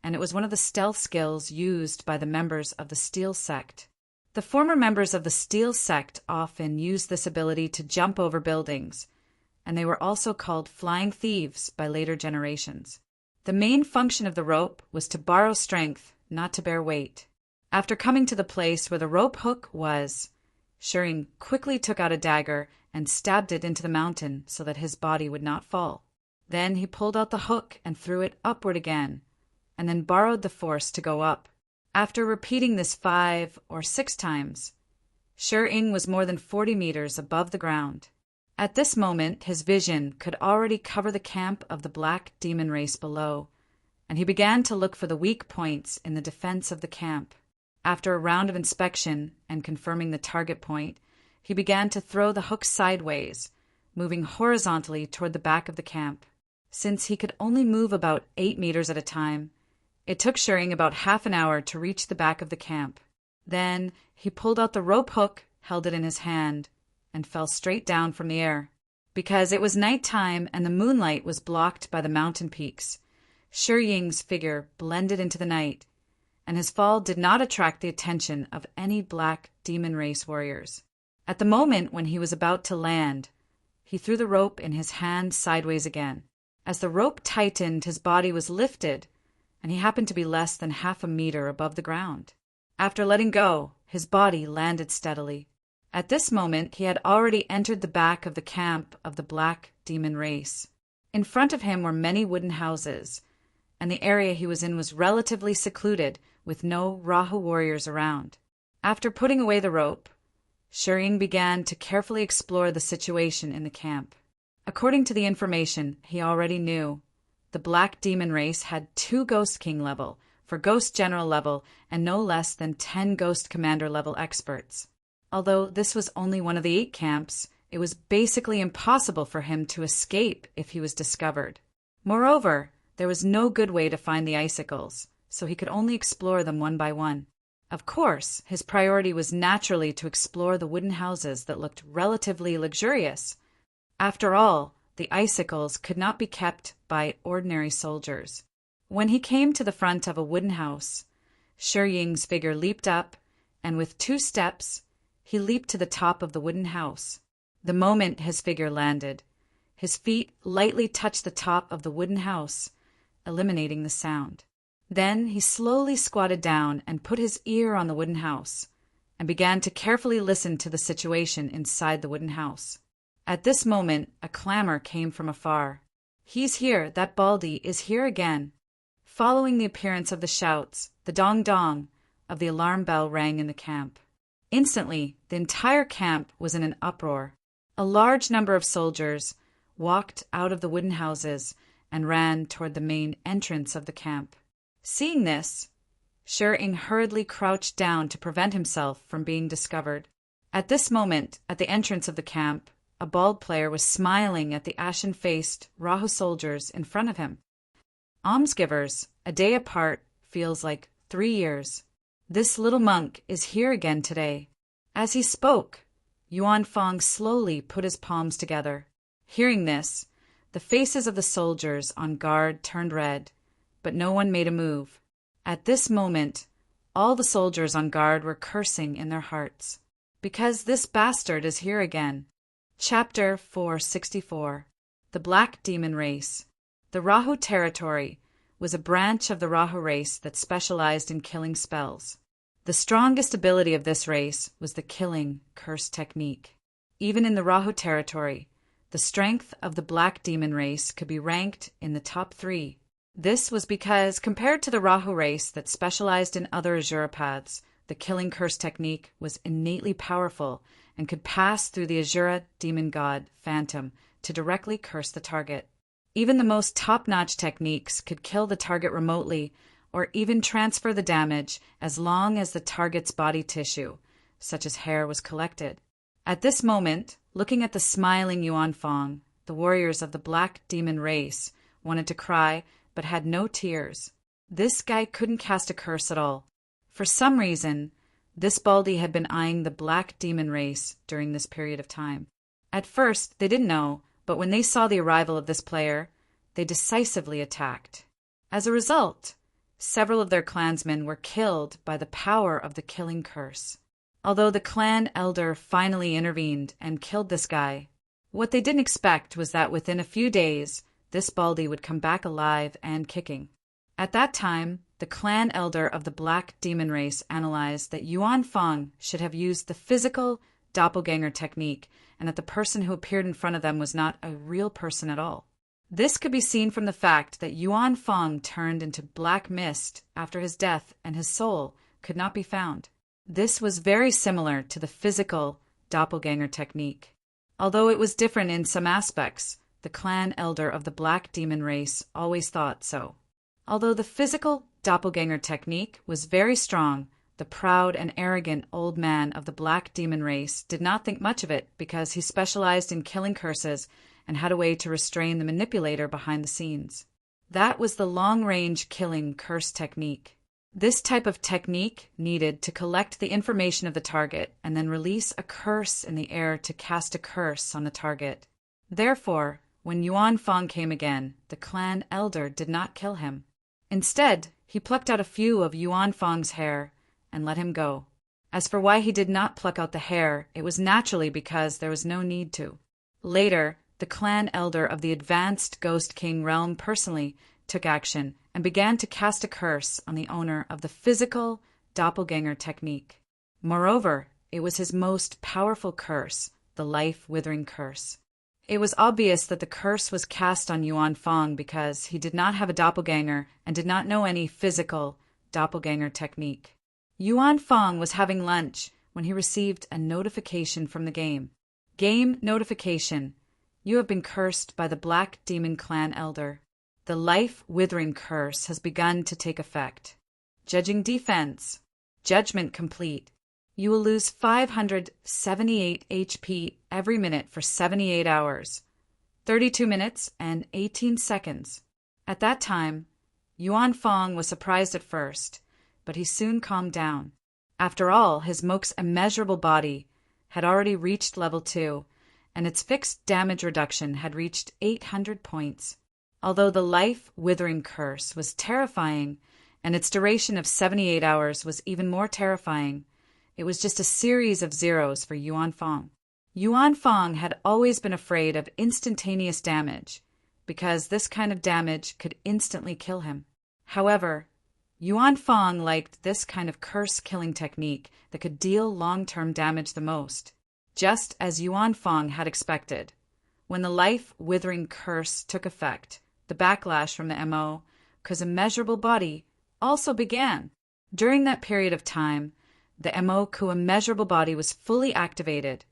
and it was one of the stealth skills used by the members of the Steel Sect. The former members of the Steel Sect often used this ability to jump over buildings, and they were also called flying thieves by later generations. The main function of the rope was to borrow strength, not to bear weight. After coming to the place where the rope hook was, Shi quickly took out a dagger and stabbed it into the mountain so that his body would not fall. Then he pulled out the hook and threw it upward again, and then borrowed the force to go up. After repeating this 5 or 6 times, Shi was more than 40 meters above the ground. At this moment, his vision could already cover the camp of the black demon race below, and he began to look for the weak points in the defense of the camp. After a round of inspection and confirming the target point, he began to throw the hook sideways, moving horizontally toward the back of the camp. Since he could only move about 8 meters at a time, it took Shi about half an hour to reach the back of the camp. Then he pulled out the rope hook, held it in his hand, and fell straight down from the air. Because it was nighttime and the moonlight was blocked by the mountain peaks, Shi figure blended into the night, and his fall did not attract the attention of any black demon race warriors. At the moment when he was about to land, he threw the rope in his hand sideways again. As the rope tightened, his body was lifted, and he happened to be less than half a meter above the ground. After letting go, his body landed steadily. At this moment, he had already entered the back of the camp of the black demon race. In front of him were many wooden houses, and the area he was in was relatively secluded, with no Rahu warriors around. After putting away the rope, Shi began to carefully explore the situation in the camp. According to the information he already knew, the black demon race had 2 Ghost King level, for Ghost General level, and no less than 10 Ghost Commander level experts. Although this was only one of the 8 camps, it was basically impossible for him to escape if he was discovered. Moreover, there was no good way to find the icicles, so he could only explore them one by one. Of course, his priority was naturally to explore the wooden houses that looked relatively luxurious. After all, the icicles could not be kept by ordinary soldiers. When he came to the front of a wooden house, Shi figure leaped up, and with 2 steps, he leaped to the top of the wooden house. The moment his figure landed, his feet lightly touched the top of the wooden house, eliminating the sound. Then he slowly squatted down and put his ear on the wooden house, and began to carefully listen to the situation inside the wooden house. At this moment, a clamor came from afar. "He's here, that Baldy is here again." Following the appearance of the shouts, the dong-dong of the alarm bell rang in the camp. Instantly, the entire camp was in an uproar. A large number of soldiers walked out of the wooden houses and ran toward the main entrance of the camp. Seeing this, Shi hurriedly crouched down to prevent himself from being discovered. At this moment, at the entrance of the camp, a bald player was smiling at the ashen-faced Rahu soldiers in front of him. Almsgivers, a day apart feels like 3 years. This little monk is here again today." As he spoke, Yuan Fong slowly put his palms together. Hearing this, the faces of the soldiers on guard turned red, but no one made a move. At this moment, all the soldiers on guard were cursing in their hearts. Because this bastard is here again. Chapter 464. The Black Demon Race. The Rahu territory was a branch of the Rahu race that specialized in killing spells. The strongest ability of this race was the killing curse technique. Even in the Rahu territory, the strength of the Black Demon race could be ranked in the top 3. This was because, compared to the Rahu race that specialized in other Asura paths, the killing curse technique was innately powerful and could pass through the Asura demon god, Phantom, to directly curse the target. Even the most top-notch techniques could kill the target remotely or even transfer the damage as long as the target's body tissue, such as hair, was collected. At this moment, looking at the smiling Yuan Fong, the warriors of the Black Demon race wanted to cry but had no tears. This guy couldn't cast a curse at all. For some reason, this Baldy had been eyeing the Black Demon race during this period of time. At first, they didn't know, but when they saw the arrival of this player, they decisively attacked. As a result, several of their clansmen were killed by the power of the killing curse. Although the clan elder finally intervened and killed this guy, what they didn't expect was that within a few days, this Baldy would come back alive and kicking. At that time, the clan elder of the Black Demon race analyzed that Yuan Fong should have used the physical doppelganger technique and that the person who appeared in front of them was not a real person at all. This could be seen from the fact that Yuan Fong turned into black mist after his death and his soul could not be found. This was very similar to the physical doppelganger technique. Although it was different in some aspects, the clan elder of the Black Demon race always thought so. Although the physical doppelganger technique was very strong, the proud and arrogant old man of the Black Demon race did not think much of it because he specialized in killing curses and had a way to restrain the manipulator behind the scenes. That was the long-range killing curse technique. This type of technique needed to collect the information of the target and then release a curse in the air to cast a curse on the target. Therefore, when Yuan Fong came again, the clan elder did not kill him. Instead, he plucked out a few of Yuan Fong's hair and let him go. As for why he did not pluck out the hair, it was naturally because there was no need to. Later, the clan elder of the advanced Ghost King realm personally took action and began to cast a curse on the owner of the physical doppelganger technique. Moreover, it was his most powerful curse, the life-withering curse. It was obvious that the curse was cast on Yuan Fong because he did not have a doppelganger and did not know any physical doppelganger technique. Yuan Fong was having lunch when he received a notification from the game. Game notification. You have been cursed by the Black Demon Clan Elder. The life-withering curse has begun to take effect. Judging defense. Judgment complete. You will lose 578 HP every minute for 78 hours, 32 minutes and 18 seconds. At that time, Yuan Fong was surprised at first, but he soon calmed down. After all, his moke's immeasurable body had already reached level 2, and its fixed damage reduction had reached 800 points. Although the life-withering curse was terrifying, and its duration of 78 hours was even more terrifying, it was just a series of zeros for Yuan Fong. Yuan Fong had always been afraid of instantaneous damage, because this kind of damage could instantly kill him. However, Yuan Fong liked this kind of curse-killing technique that could deal long-term damage the most. Just as Yuan Fong had expected, when the life-withering curse took effect, the backlash from the MO's immeasurable body also began. During that period of time, the MO's immeasurable body was fully activated,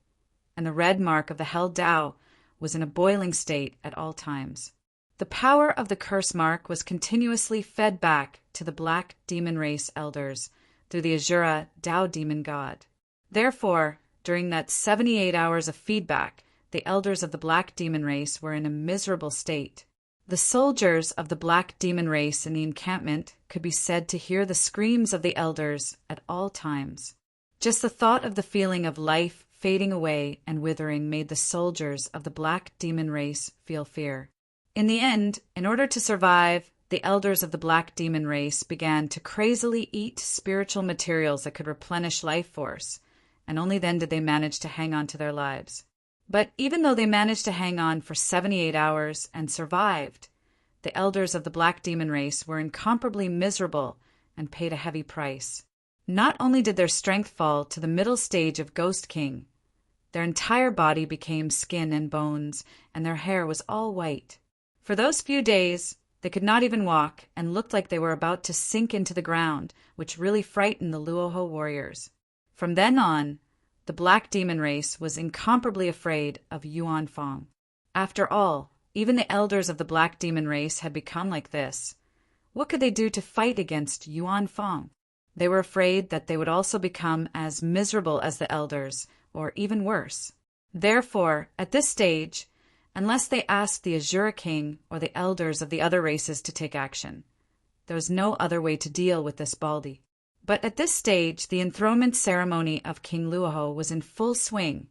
and the red mark of the Hell Tao was in a boiling state at all times. The power of the curse mark was continuously fed back to the Black Demon Race elders through the Asura Tao Demon God. Therefore, during that 78 hours of feedback, the elders of the Black Demon Race were in a miserable state. The soldiers of the black demon race in the encampment could be said to hear the screams of the elders at all times. Just the thought of the feeling of life fading away and withering made the soldiers of the black demon race feel fear. In the end, in order to survive, the elders of the black demon race began to crazily eat spiritual materials that could replenish life force, and only then did they manage to hang on to their lives. But even though they managed to hang on for 78 hours and survived, the elders of the black demon race were incomparably miserable and paid a heavy price. Not only did their strength fall to the middle stage of Ghost King, their entire body became skin and bones, and their hair was all white. For those few days, they could not even walk and looked like they were about to sink into the ground, which really frightened the Luoho warriors. From then on, the black demon race was incomparably afraid of Yuan Fong. After all, even the elders of the black demon race had become like this. What could they do to fight against Yuan Fong? They were afraid that they would also become as miserable as the elders, or even worse. Therefore, at this stage, unless they asked the Azura King or the elders of the other races to take action, there was no other way to deal with this Baldy. But at this stage, the enthronement ceremony of King Luoho was in full swing,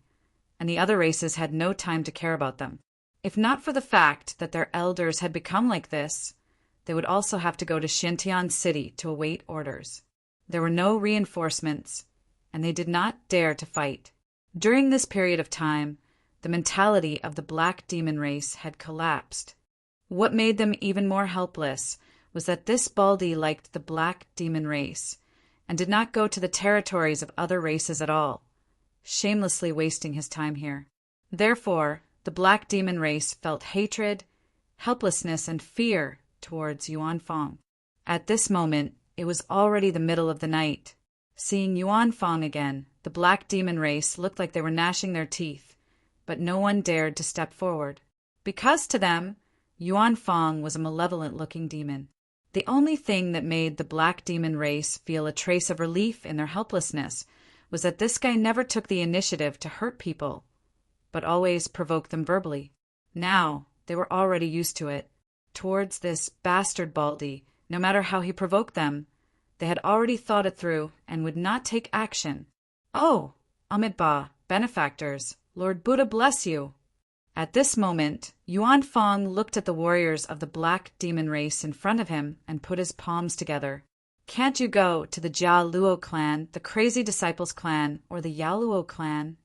and the other races had no time to care about them. If not for the fact that their elders had become like this, they would also have to go to Xintian City to await orders. There were no reinforcements, and they did not dare to fight. During this period of time, the mentality of the black demon race had collapsed. What made them even more helpless was that this Baldy liked the black demon race, and did not go to the territories of other races at all, shamelessly wasting his time here. Therefore, the black demon race felt hatred, helplessness, and fear towards Yuan Fong. At this moment, it was already the middle of the night. Seeing Yuan Fong again, the black demon race looked like they were gnashing their teeth, but no one dared to step forward, because to them, Yuan Fong was a malevolent-looking demon. The only thing that made the black demon race feel a trace of relief in their helplessness was that this guy never took the initiative to hurt people, but always provoked them verbally. Now, they were already used to it. Towards this bastard Baldy, no matter how he provoked them, they had already thought it through and would not take action. "Oh, Amitabha, benefactors, Lord Buddha bless you!" At this moment, Yuan Fong looked at the warriors of the black demon race in front of him and put his palms together. "Can't you go to the Jia Luo clan, the Crazy Disciples clan, or the Yaluo clan?"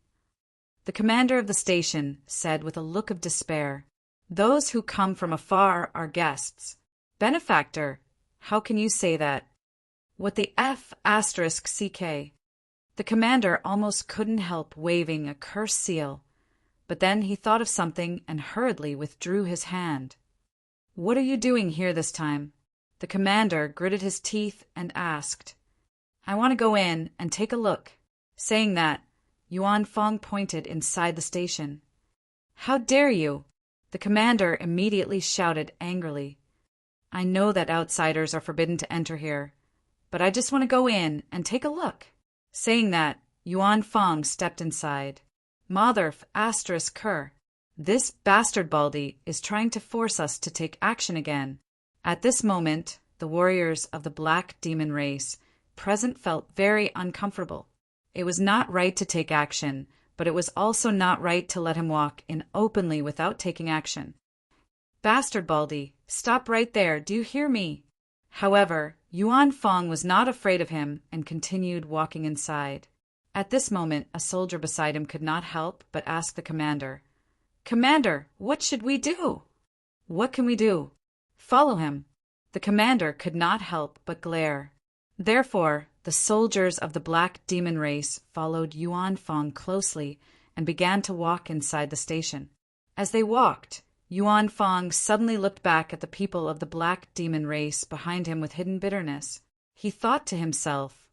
The commander of the station said with a look of despair, "Those who come from afar are guests." "Benefactor, how can you say that? What the F***CK?" The commander almost couldn't help waving a cursed seal, but then he thought of something and hurriedly withdrew his hand. "What are you doing here this time?" The commander gritted his teeth and asked. "I want to go in and take a look." Saying that, Yuan Fong pointed inside the station. "How dare you?" The commander immediately shouted angrily. "I know that outsiders are forbidden to enter here, but I just want to go in and take a look." Saying that, Yuan Fong stepped inside. "Motherf ****, this bastard Baldy is trying to force us to take action again." At this moment, the warriors of the black demon race present felt very uncomfortable. It was not right to take action, but it was also not right to let him walk in openly without taking action. "Bastard Baldy, stop right there, do you hear me?" However, Yuan Fong was not afraid of him and continued walking inside. At this moment, a soldier beside him could not help but ask the commander, "Commander, what should we do?" "What can we do?" "Follow him." The commander could not help but glare. Therefore, the soldiers of the black demon race followed Yuan Fong closely and began to walk inside the station. As they walked, Yuan Fong suddenly looked back at the people of the black demon race behind him with hidden bitterness. He thought to himself,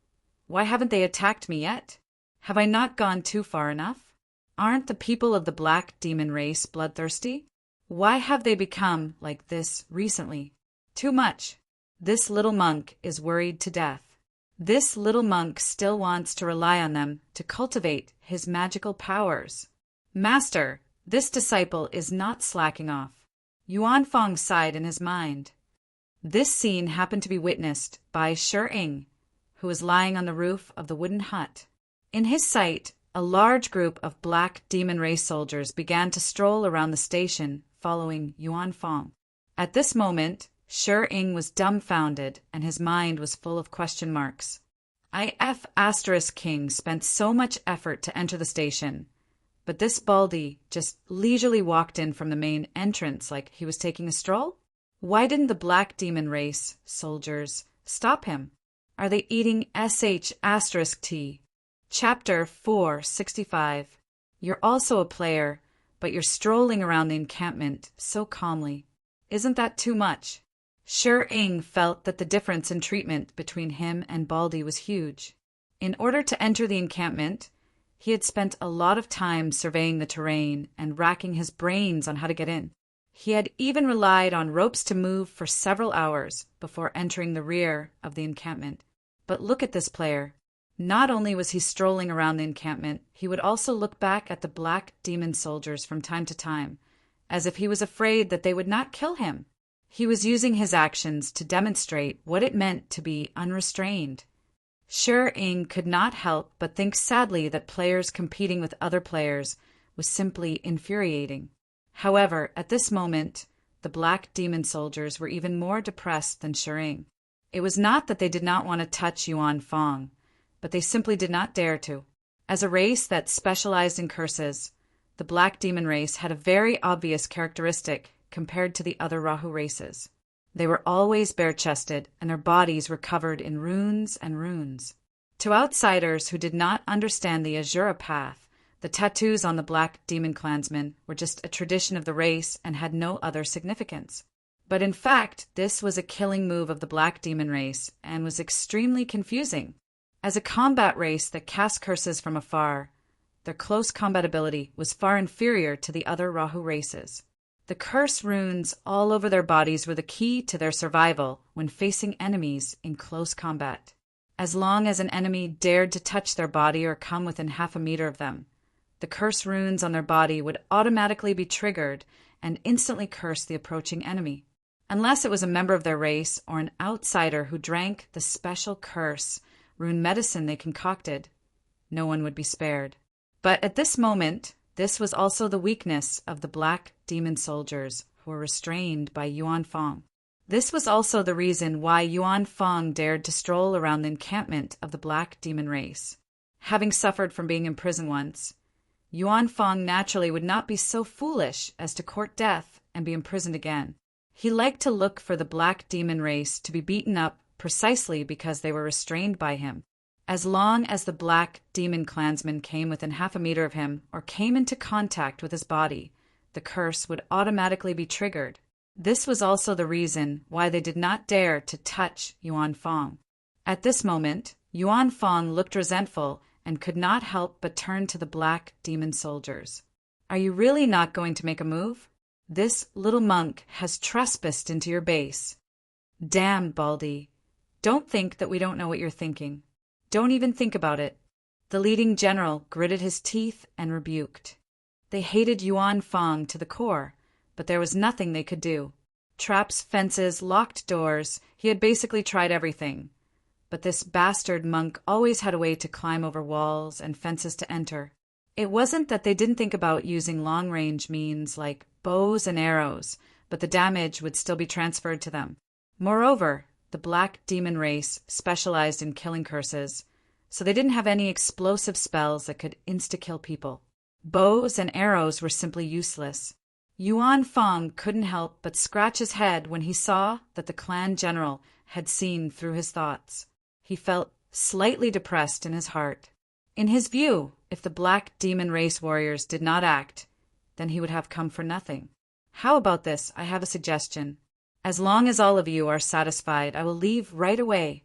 "Why haven't they attacked me yet? Have I not gone too far enough? Aren't the people of the black demon race bloodthirsty? Why have they become like this recently? Too much. This little monk is worried to death. This little monk still wants to rely on them to cultivate his magical powers. Master, this disciple is not slacking off. Yuan Fong sighed in his mind. This scene happened to be witnessed by Shi, who was lying on the roof of the wooden hut. In his sight, a large group of black demon race soldiers began to stroll around the station, following Yuan Fong. At this moment, Shi was dumbfounded, and his mind was full of question marks. King spent so much effort to enter the station, but this Baldy just leisurely walked in from the main entrance like he was taking a stroll? Why didn't the black demon race soldiers stop him? Are they eating *T? Chapter 465. You're also a player, but you're strolling around the encampment so calmly. Isn't that too much? Shi felt that the difference in treatment between him and Baldy was huge. In order to enter the encampment, he had spent a lot of time surveying the terrain and racking his brains on how to get in. He had even relied on ropes to move for several hours before entering the rear of the encampment. But look at this player. Not only was he strolling around the encampment, he would also look back at the black demon soldiers from time to time, as if he was afraid that they would not kill him. He was using his actions to demonstrate what it meant to be unrestrained. Shi could not help but think sadly that players competing with other players was simply infuriating. However, at this moment, the black demon soldiers were even more depressed than Shi. It was not that they did not want to touch Yuan Fong, but they simply did not dare to. As a race that specialized in curses, the black demon race had a very obvious characteristic compared to the other Rahu races. They were always bare-chested, and their bodies were covered in runes and runes. To outsiders who did not understand the Azura path, the tattoos on the black demon clansmen were just a tradition of the race and had no other significance. But in fact, this was a killing move of the black demon race and was extremely confusing. As a combat race that cast curses from afar, their close combat ability was far inferior to the other Rahu races. The curse runes all over their bodies were the key to their survival when facing enemies in close combat. As long as an enemy dared to touch their body or come within half a meter of them, the curse runes on their body would automatically be triggered and instantly curse the approaching enemy. Unless it was a member of their race or an outsider who drank the special curse rune medicine they concocted, no one would be spared. But at this moment, this was also the weakness of the black demon soldiers who were restrained by Yuan Fong. This was also the reason why Yuan Fong dared to stroll around the encampment of the black demon race. Having suffered from being imprisoned once, Yuan Fong naturally would not be so foolish as to court death and be imprisoned again. He liked to look for the black demon race to be beaten up precisely because they were restrained by him. As long as the black demon clansmen came within half a meter of him or came into contact with his body, the curse would automatically be triggered. This was also the reason why they did not dare to touch Yuan Fong. At this moment, Yuan Fong looked resentful and could not help but turn to the black demon soldiers. "Are you really not going to make a move? This little monk has trespassed into your base. Damn, Baldy. Don't think that we don't know what you're thinking. Don't even think about it." The leading general gritted his teeth and rebuked. They hated Yuan Fong to the core, but there was nothing they could do. Traps, fences, locked doors, he had basically tried everything. But this bastard monk always had a way to climb over walls and fences to enter. It wasn't that they didn't think about using long-range means like bows and arrows, but the damage would still be transferred to them. Moreover, the black demon race specialized in killing curses, so they didn't have any explosive spells that could insta-kill people. Bows and arrows were simply useless. Yuan Fong couldn't help but scratch his head when he saw that the clan general had seen through his thoughts. He felt slightly depressed in his heart. In his view, if the black demon race warriors did not act, then he would have come for nothing. How about this? I have a suggestion. As long as all of you are satisfied, I will leave right away.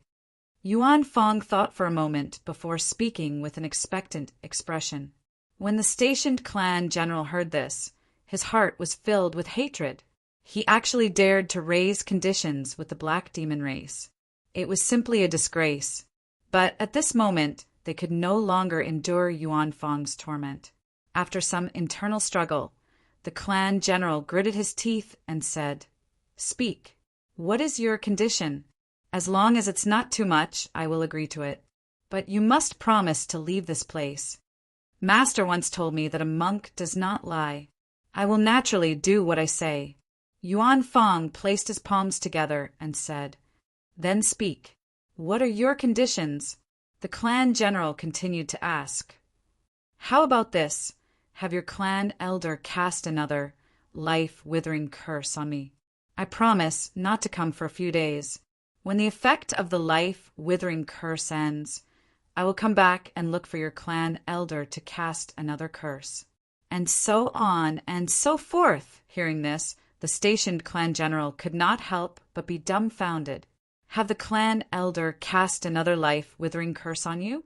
Yuan Fong thought for a moment before speaking with an expectant expression. When the stationed clan general heard this, his heart was filled with hatred. He actually dared to raise conditions with the black demon race. It was simply a disgrace. But at this moment, they could no longer endure Yuan Fong's torment. After some internal struggle, The clan general gritted his teeth and said, "Speak. What is your condition? As long as it's not too much, I will agree to it. But you must promise to leave this place. Master once told me that a monk does not lie. I will naturally do what I say." Yuan Fong placed his palms together and said, "Then speak. What are your conditions?" The clan general continued to ask, "How about this? Have your clan elder cast another life-withering curse on me. I promise not to come for a few days. When the effect of the life-withering curse ends, I will come back and look for your clan elder to cast another curse." And so on and so forth. Hearing this, the stationed clan general could not help but be dumbfounded. Have the clan elder cast another life-withering curse on you?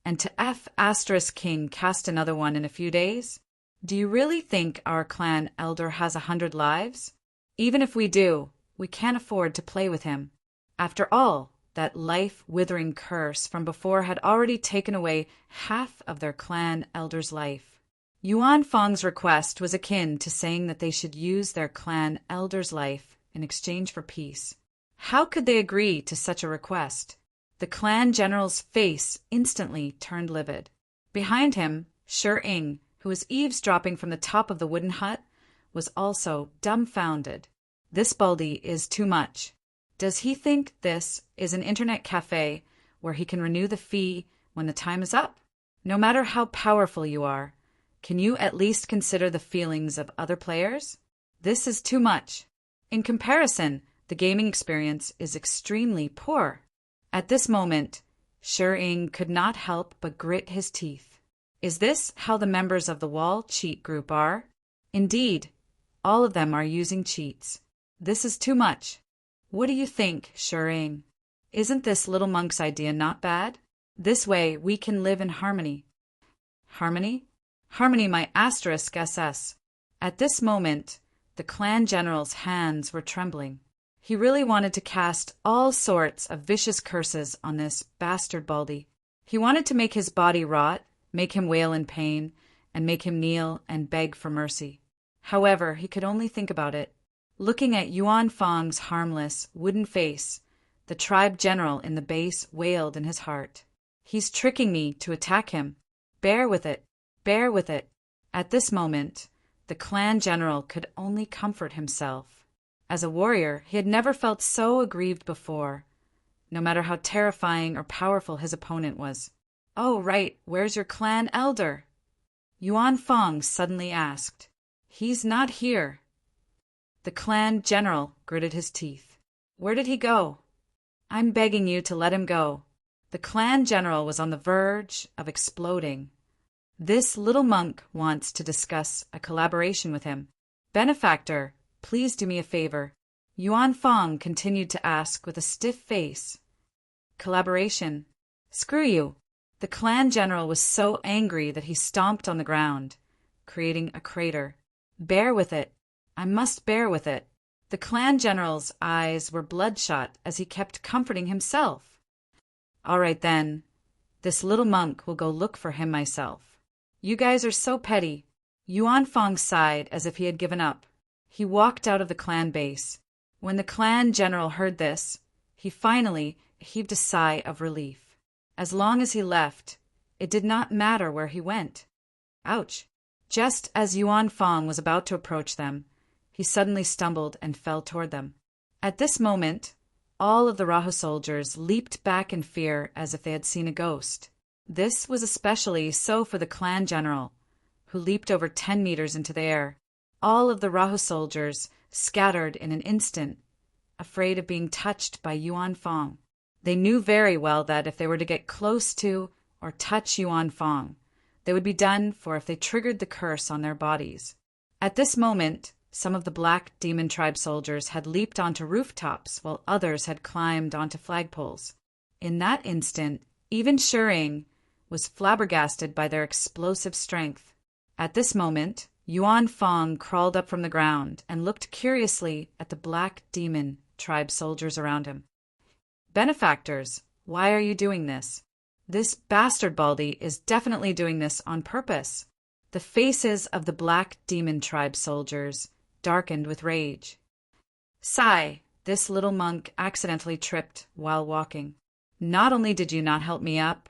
And to King cast another one in a few days? Do you really think our clan elder has 100 lives? Even if we do, we can't afford to play with him. After all, that life-withering curse from before had already taken away half of their clan elder's life. Yuan Fong's request was akin to saying that they should use their clan elder's life in exchange for peace. How could they agree to such a request? The clan general's face instantly turned livid. Behind him, Shi-Ing, who was eavesdropping from the top of the wooden hut, was also dumbfounded. This Baldy is too much. Does he think this is an internet cafe where he can renew the fee when the time is up? No matter how powerful you are, can you at least consider the feelings of other players? This is too much. In comparison, the gaming experience is extremely poor. At this moment, Shi-Ing could not help but grit his teeth. Is this how the members of the Wall Cheat Group are? Indeed, all of them are using cheats. This is too much. What do you think, Shi-Ing? Isn't this little monk's idea not bad? This way we can live in harmony. Harmony? Harmony, my *SS. At this moment, the clan general's hands were trembling. He really wanted to cast all sorts of vicious curses on this bastard Baldy. He wanted to make his body rot, make him wail in pain, and make him kneel and beg for mercy. However, he could only think about it. Looking at Yuan Fong's harmless, wooden face, the tribe general in the base wailed in his heart. He's tricking me to attack him. Bear with it. Bear with it. At this moment, the clan general could only comfort himself. As a warrior, he had never felt so aggrieved before, no matter how terrifying or powerful his opponent was. "Oh, right, where's your clan elder?" Yuan Fong suddenly asked. "He's not here." The clan general gritted his teeth. "Where did he go?" "I'm begging you to let him go." The clan general was on the verge of exploding. This little monk wants to discuss a collaboration with him. "Benefactor, please do me a favor," Yuan Fong continued to ask with a stiff face. "Collaboration? Screw you." The clan general was so angry that he stomped on the ground, creating a crater. "Bear with it. I must bear with it." The clan general's eyes were bloodshot as he kept comforting himself. "All right then. This little monk will go look for him myself." "You guys are so petty." Yuan Fong sighed as if he had given up. He walked out of the clan base. When the clan general heard this, he finally heaved a sigh of relief. As long as he left, it did not matter where he went. Ouch! Just as Yuan Fong was about to approach them, he suddenly stumbled and fell toward them. At this moment, all of the Rahu soldiers leaped back in fear as if they had seen a ghost. This was especially so for the clan general, who leaped over 10 meters into the air. All of the Rahu soldiers scattered in an instant, afraid of being touched by Yuan Fong. They knew very well that if they were to get close to or touch Yuan Fong, they would be done for if they triggered the curse on their bodies. At this moment, some of the Black Demon Tribe soldiers had leaped onto rooftops while others had climbed onto flagpoles. In that instant, even Shi-Ing was flabbergasted by their explosive strength. At this moment, Yuan Fong crawled up from the ground and looked curiously at the Black Demon Tribe soldiers around him. "Benefactors, why are you doing this? This bastard Baldy is definitely doing this on purpose." The faces of the Black Demon Tribe soldiers darkened with rage. Sigh, this little monk accidentally tripped while walking. Not only did you not help me up,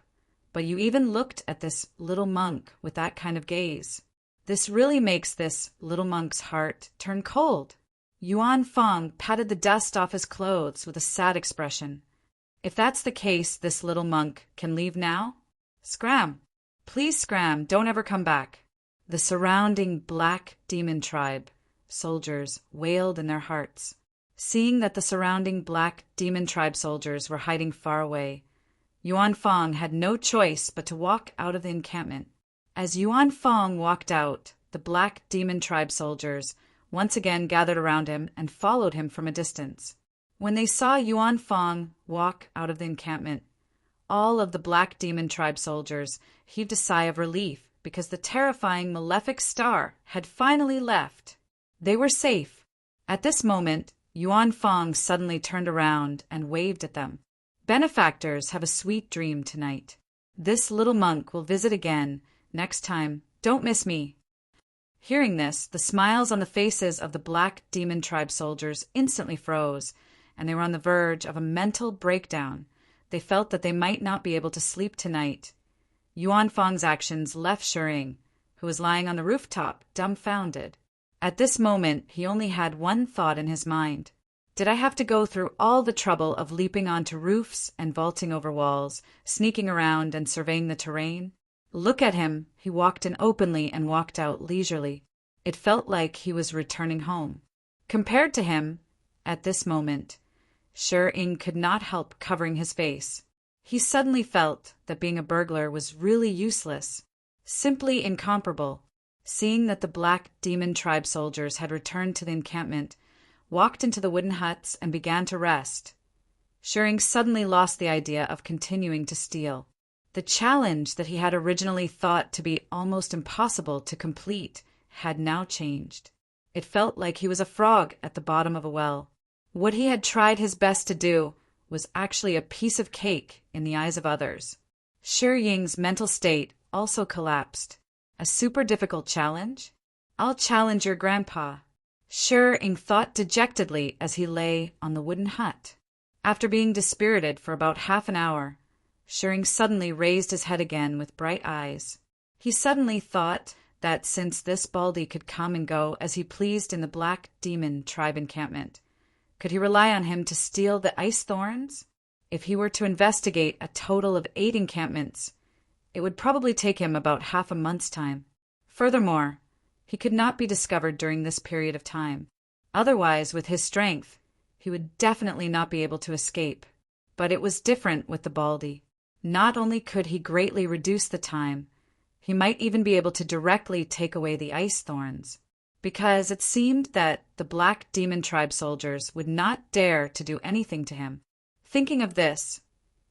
but you even looked at this little monk with that kind of gaze. This really makes this little monk's heart turn cold. Yuan Fong patted the dust off his clothes with a sad expression. If that's the case, this little monk can leave now? Scram! Please scram, don't ever come back. The surrounding Black Demon Tribe soldiers wailed in their hearts. Seeing that the surrounding Black Demon Tribe soldiers were hiding far away, Yuan Fong had no choice but to walk out of the encampment. As Yuan Fong walked out, the Black Demon Tribe soldiers once again gathered around him and followed him from a distance. When they saw Yuan Fong walk out of the encampment, all of the Black Demon Tribe soldiers heaved a sigh of relief because the terrifying malefic star had finally left. They were safe. At this moment, Yuan Fong suddenly turned around and waved at them. Benefactors have a sweet dream tonight. This little monk will visit again next time. Don't miss me. Hearing this, the smiles on the faces of the Black Demon Tribe soldiers instantly froze, and they were on the verge of a mental breakdown. They felt that they might not be able to sleep tonight. Yuan Fong's actions left Shering, who was lying on the rooftop, dumbfounded. At this moment, he only had one thought in his mind. Did I have to go through all the trouble of leaping onto roofs and vaulting over walls, sneaking around and surveying the terrain? Look at him. He walked in openly and walked out leisurely. It felt like he was returning home. Compared to him, at this moment, Shering could not help covering his face. He suddenly felt that being a burglar was really useless, simply incomparable. Seeing that the Black Demon Tribe soldiers had returned to the encampment, walked into the wooden huts and began to rest, Shering suddenly lost the idea of continuing to steal. The challenge that he had originally thought to be almost impossible to complete had now changed. It felt like he was a frog at the bottom of a well. What he had tried his best to do was actually a piece of cake in the eyes of others. Ying's mental state also collapsed. A super difficult challenge? I'll challenge your grandpa. Ying thought dejectedly as he lay on the wooden hut. After being dispirited for about half an hour, Ying suddenly raised his head again with bright eyes. He suddenly thought that since this Baldy could come and go as he pleased in the Black Demon Tribe encampment, could he rely on him to steal the ice thorns? If he were to investigate a total of 8 encampments, it would probably take him about half a month's time. Furthermore, he could not be discovered during this period of time. Otherwise, with his strength, he would definitely not be able to escape. But it was different with the Baldy. Not only could he greatly reduce the time, he might even be able to directly take away the ice thorns, because it seemed that the Black Demon Tribe soldiers would not dare to do anything to him. Thinking of this,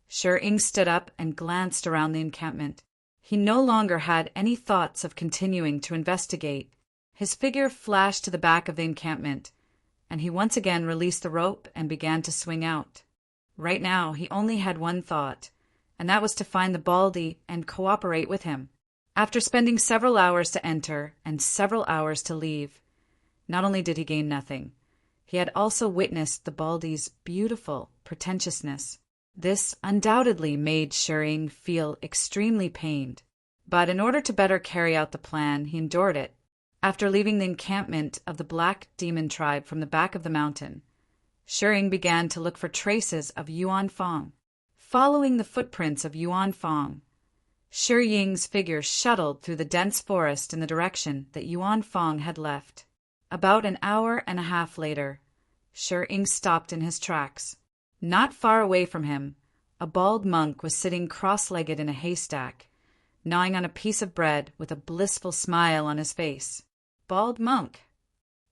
Ying stood up and glanced around the encampment. He no longer had any thoughts of continuing to investigate. His figure flashed to the back of the encampment, and he once again released the rope and began to swing out. Right now, he only had one thought, and that was to find the Baldy and cooperate with him. After spending several hours to enter and several hours to leave, not only did he gain nothing, he had also witnessed the Baldy's beautiful pretentiousness. This undoubtedly made Shering feel extremely pained, but in order to better carry out the plan, he endured it. After leaving the encampment of the Black Demon Tribe from the back of the mountain, Shering began to look for traces of Yuan Fong. Following the footprints of Yuan Fong, Ying's figure shuttled through the dense forest in the direction that Yuan Fong had left. About an hour and a half later, Ying stopped in his tracks. Not far away from him, a bald monk was sitting cross-legged in a haystack, gnawing on a piece of bread with a blissful smile on his face. Bald monk.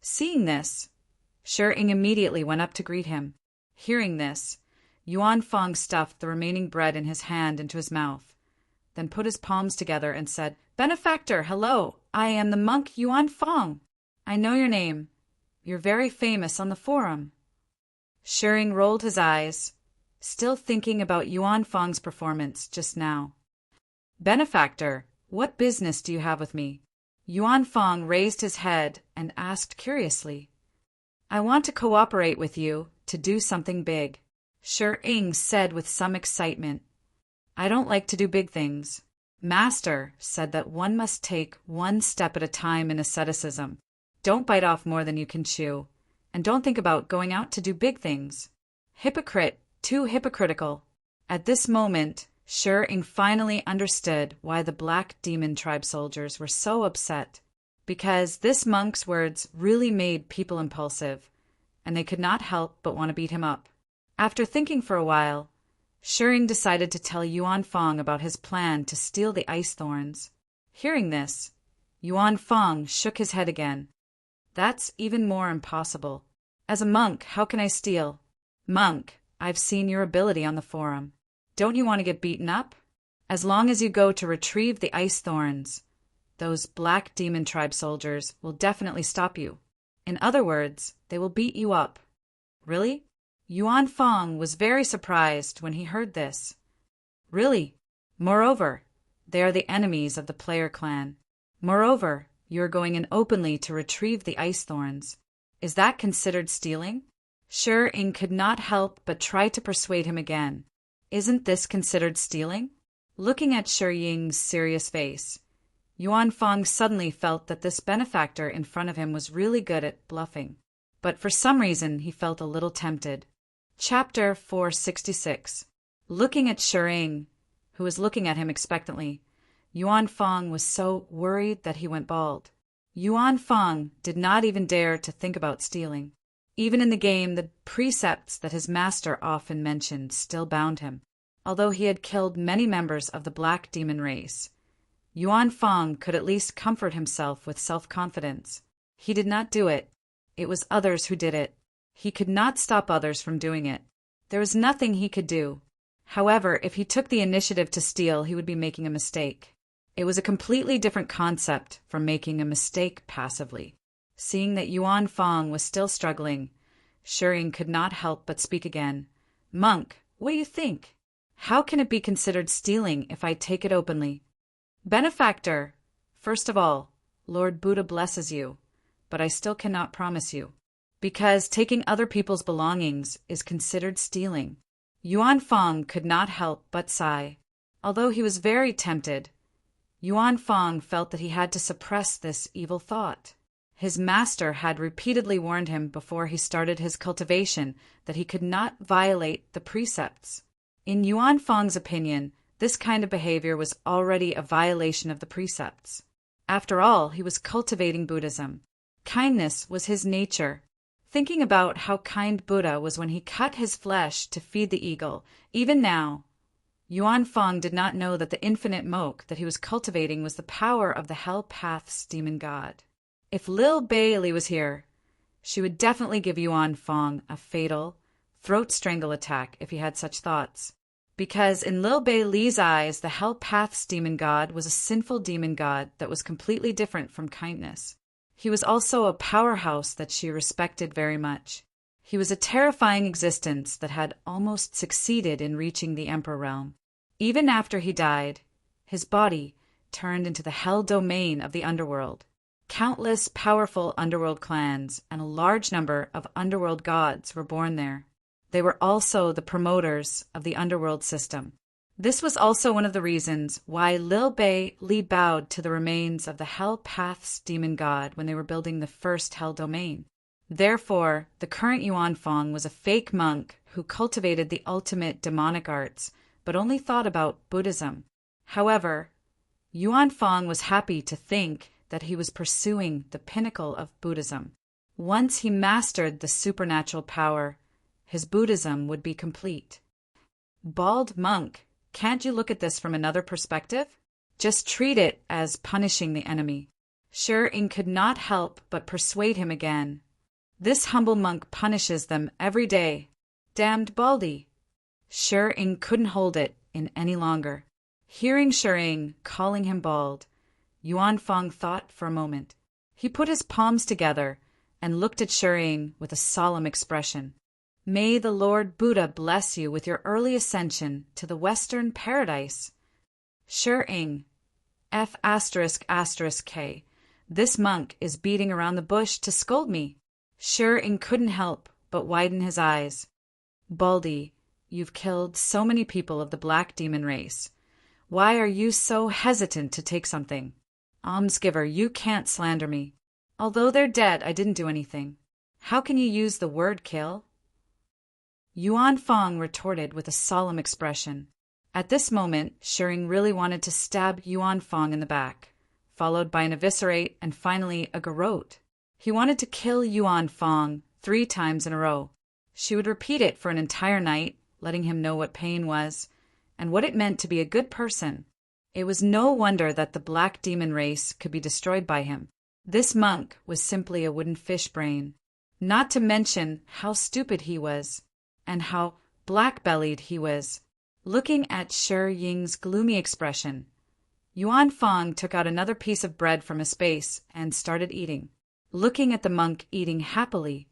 Seeing this, Ying immediately went up to greet him. Hearing this, Yuan Fong stuffed the remaining bread in his hand into his mouth, then put his palms together and said, "Benefactor, hello, I am the monk Yuan Fong. I know your name. You're very famous on the forum." Shering rolled his eyes, still thinking about Yuan Fong's performance just now. "Benefactor, what business do you have with me?" Yuan Fong raised his head and asked curiously, I want to cooperate with you to do something big. Shi Ying said with some excitement, I don't like to do big things. Master said that one must take one step at a time in asceticism. Don't bite off more than you can chew, and don't think about going out to do big things. Hypocrite, too hypocritical. At this moment, Shi Ying finally understood why the Black Demon Tribe soldiers were so upset, because this monk's words really made people impulsive, and they could not help but want to beat him up. After thinking for a while, Shi Ying decided to tell Yuan Fong about his plan to steal the ice thorns. Hearing this, Yuan Fong shook his head again. That's even more impossible. As a monk, how can I steal? Monk, I've seen your ability on the forum. Don't you want to get beaten up? As long as you go to retrieve the ice thorns, those Black Demon Tribe soldiers will definitely stop you. In other words, they will beat you up. Really? Yuan Fong was very surprised when he heard this. Really? Moreover, they are the enemies of the player clan. Moreover, you are going in openly to retrieve the ice thorns. Is that considered stealing? Shi Ying could not help but try to persuade him again. Isn't this considered stealing? Looking at Shi Ying's serious face, Yuan Fong suddenly felt that this benefactor in front of him was really good at bluffing. But for some reason he felt a little tempted. Chapter 466. Looking at Shi Ying, who was looking at him expectantly, Yuan Fong was so worried that he went bald. Yuan Fong did not even dare to think about stealing. Even in the game, the precepts that his master often mentioned still bound him. Although he had killed many members of the Black Demon race, Yuan Fong could at least comfort himself with self-confidence. He did not do it. It was others who did it. He could not stop others from doing it. There was nothing he could do. However, if he took the initiative to steal, he would be making a mistake. It was a completely different concept from making a mistake passively. Seeing that Yuan Fong was still struggling, Shi Ying could not help but speak again. Monk, what do you think? How can it be considered stealing if I take it openly? Benefactor, first of all, Lord Buddha blesses you, but I still cannot promise you, because taking other people's belongings is considered stealing. Yuan Fong could not help but sigh. Although he was very tempted, Yuan Fong felt that he had to suppress this evil thought. His master had repeatedly warned him before he started his cultivation that he could not violate the precepts. In Yuan Fong's opinion, this kind of behavior was already a violation of the precepts. After all, he was cultivating Buddhism. Kindness was his nature. Thinking about how kind Buddha was when he cut his flesh to feed the eagle, even now, Yuan Fong did not know that the infinite moke that he was cultivating was the power of the Hell Path's demon god. If Lil Bailey was here, she would definitely give Yuan Fong a fatal throat strangle attack if he had such thoughts. Because in Lil Bailey's eyes, the Hell Path's demon god was a sinful demon god that was completely different from kindness. He was also a powerhouse that she respected very much. He was a terrifying existence that had almost succeeded in reaching the Emperor realm. Even after he died, his body turned into the hell domain of the underworld. Countless powerful underworld clans and a large number of underworld gods were born there. They were also the promoters of the underworld system. This was also one of the reasons why Lil Bailey bowed to the remains of the Hell Path's demon god when they were building the first hell domain. Therefore, the current Yuan Fong was a fake monk who cultivated the ultimate demonic arts, but only thought about Buddhism. However, Yuan Fong was happy to think that he was pursuing the pinnacle of Buddhism. Once he mastered the supernatural power, his Buddhism would be complete. Bald monk, can't you look at this from another perspective? Just treat it as punishing the enemy. Shi Ying could not help but persuade him again. This humble monk punishes them every day. Damned Baldy. Shi Ying couldn't hold it in any longer. Hearing Shi Ying calling him bald, Yuan Fong thought for a moment. He put his palms together and looked at Shi Ying with a solemn expression. May the Lord Buddha bless you with your early ascension to the Western Paradise. Shi Ying, F***K, This monk is beating around the bush to scold me. Shi couldn't help but widen his eyes. Baldy, you've killed so many people of the black demon race. Why are you so hesitant to take something? Almsgiver, you can't slander me. Although they're dead, I didn't do anything. How can you use the word kill? Yuan Fong retorted with a solemn expression. At this moment, Shi really wanted to stab Yuan Fong in the back, followed by an eviscerate and finally a garrote. He wanted to kill Yuan Fong 3 times in a row. She would repeat it for an entire night, letting him know what pain was, and what it meant to be a good person. It was no wonder that the black demon race could be destroyed by him. This monk was simply a wooden fish brain. Not to mention how stupid he was, and how black-bellied he was. Looking at Shi Ying's gloomy expression, Yuan Fong took out another piece of bread from his base and started eating. Looking at the monk eating happily,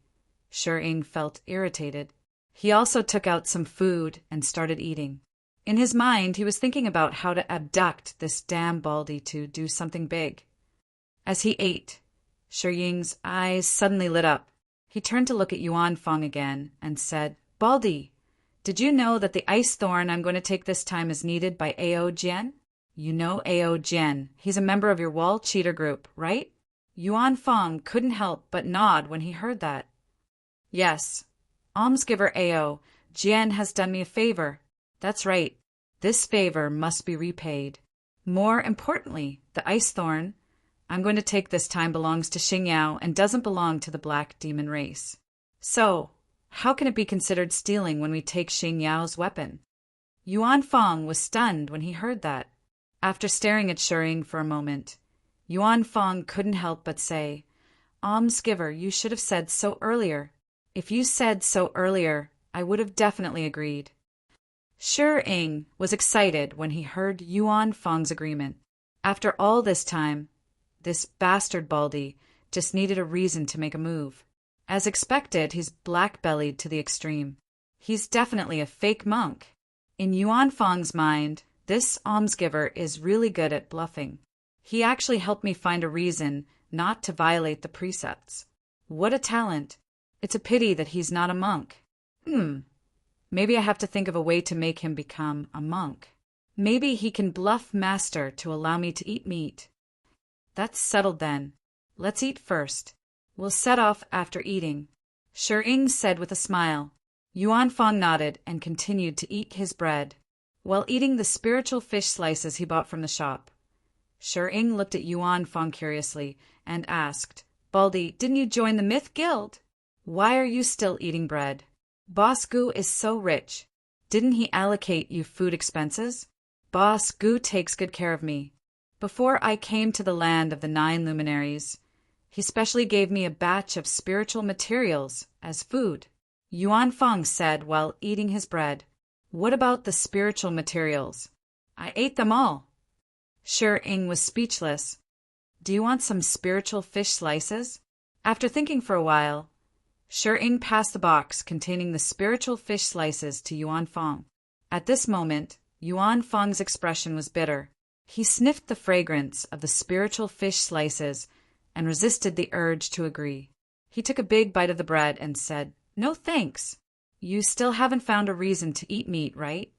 Shi Ying felt irritated. He also took out some food and started eating. In his mind, he was thinking about how to abduct this damn Baldy to do something big. As he ate, Shi Ying's eyes suddenly lit up. He turned to look at Yuan Fong again and said, Baldy, did you know that the ice thorn I'm going to take this time is needed by A.O. Jian? You know A.O. Jian. He's a member of your wall cheater group, right? Yuan Fong couldn't help but nod when he heard that. Yes. Almsgiver A.O. Jian has done me a favor. That's right. This favor must be repaid. More importantly, the ice thorn I'm going to take this time belongs to Xingyao and doesn't belong to the black demon race. So, how can it be considered stealing when we take Xingyao's weapon? Yuan Fong was stunned when he heard that. After staring at Shi Ying for a moment, Yuan Fong couldn't help but say, Almsgiver, you should have said so earlier. If you said so earlier, I would have definitely agreed. Shi Ying was excited when he heard Yuan Fong's agreement. After all this time, this bastard Baldy just needed a reason to make a move. As expected, he's black-bellied to the extreme. He's definitely a fake monk. In Yuan Fong's mind, this almsgiver is really good at bluffing. He actually helped me find a reason not to violate the precepts. What a talent. It's a pity that he's not a monk. Maybe I have to think of a way to make him become a monk. Maybe he can bluff master to allow me to eat meat. That's settled then. Let's eat first. We'll set off after eating, Shi Ying said with a smile. Yuan Fong nodded and continued to eat his bread, while eating the spiritual fish slices he bought from the shop. Shi Ying looked at Yuan Fong curiously and asked, Baldy, didn't you join the Myth Guild? Why are you still eating bread? Boss Gu is so rich. Didn't he allocate you food expenses? Boss Gu takes good care of me. Before I came to the land of the 9 luminaries, he specially gave me a batch of spiritual materials as food, Yuan Fong said while eating his bread. What about the spiritual materials? I ate them all. Shi Ying was speechless. Do you want some spiritual fish slices? After thinking for a while, Shi Ying passed the box containing the spiritual fish slices to Yuan Fong. At this moment, Yuan Fong's expression was bitter. He sniffed the fragrance of the spiritual fish slices and resisted the urge to agree. He took a big bite of the bread and said, No thanks. You still haven't found a reason to eat meat, right?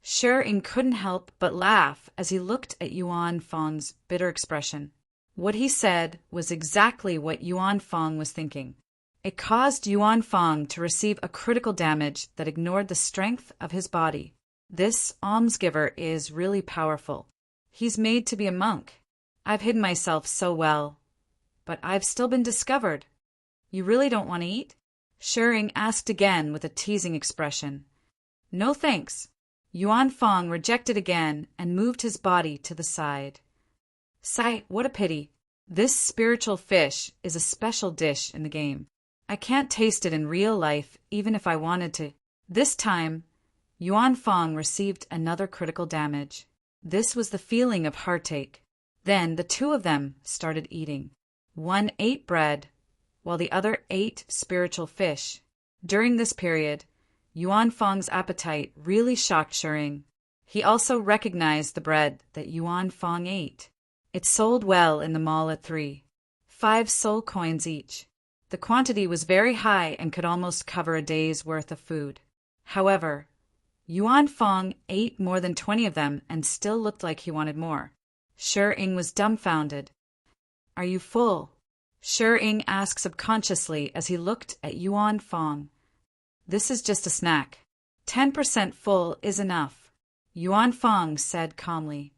Shi Ying couldn't help but laugh as he looked at Yuan Fong's bitter expression. What he said was exactly what Yuan Fong was thinking. It caused Yuan Fong to receive a critical damage that ignored the strength of his body. This almsgiver is really powerful. He's made to be a monk. I've hidden myself so well, but I've still been discovered. You really don't want to eat? Shi Ying asked again with a teasing expression. No thanks. Yuan Fong rejected again and moved his body to the side. Sigh, what a pity. This spiritual fish is a special dish in the game. I can't taste it in real life even if I wanted to. This time, Yuan Fong received another critical damage. This was the feeling of heartache. Then the two of them started eating. One ate bread, while the other ate spiritual fish. During this period, Yuan Fong's appetite really shocked Shi Ying. He also recognized the bread that Yuan Fong ate. It sold well in the mall at 5 soul coins each. The quantity was very high and could almost cover a day's worth of food. However, Yuan Fong ate more than 20 of them and still looked like he wanted more. Shi was dumbfounded. "Are you full?" Shi asked subconsciously as he looked at Yuan Fong. "This is just a snack. 10% full is enough," Yuan Fong said calmly.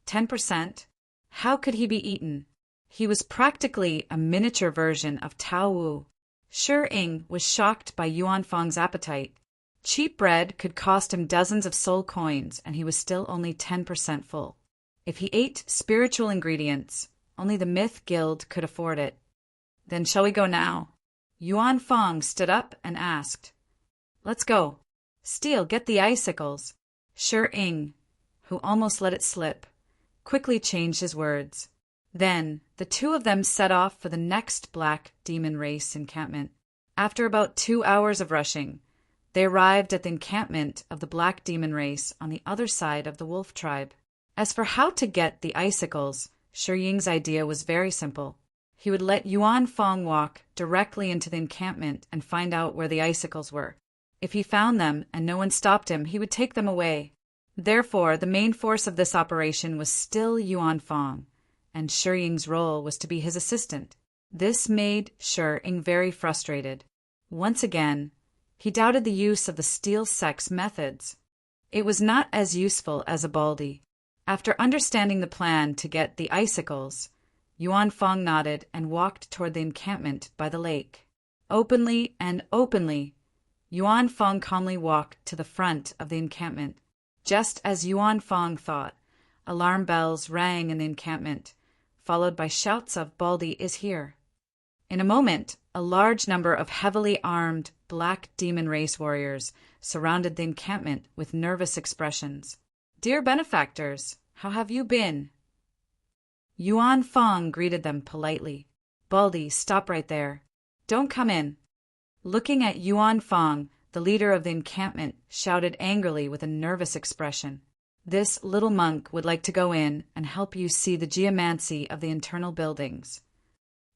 10%? How could he be eaten? He was practically a miniature version of Tao Wu. Shi was shocked by Yuan Fong's appetite. Cheap bread could cost him dozens of soul coins, and he was still only 10% full. If he ate spiritual ingredients, only the Myth Guild could afford it. "Then shall we go now?" Yuan Fong stood up and asked. "Let's go. Steele, get the icicles." Shi, who almost let it slip, quickly changed his words. Then the two of them set off for the next Black Demon Race encampment. After about 2 hours of rushing, they arrived at the encampment of the Black Demon Race on the other side of the Wolf Tribe. As for how to get the icicles, Shi Ying's idea was very simple. He would let Yuan Fong walk directly into the encampment and find out where the icicles were. If he found them and no one stopped him, he would take them away. Therefore, the main force of this operation was still Yuan Fong, and Shi Ying's role was to be his assistant. This made Shi Ying very frustrated. Once again, he doubted the use of the steel sex methods. It was not as useful as a baldy. After understanding the plan to get the icicles, Yuan Fong nodded and walked toward the encampment by the lake. Openly, Yuan Fong calmly walked to the front of the encampment. Just as Yuan Fong thought, alarm bells rang in the encampment, followed by shouts of "Baldy is here." In a moment, a large number of heavily armed Black Demon Race warriors surrounded the encampment with nervous expressions. "Dear benefactors, how have you been?" Yuan Fong greeted them politely. "Baldy, stop right there. Don't come in." Looking at Yuan Fong, the leader of the encampment shouted angrily with a nervous expression. "This little monk would like to go in and help you see the geomancy of the internal buildings."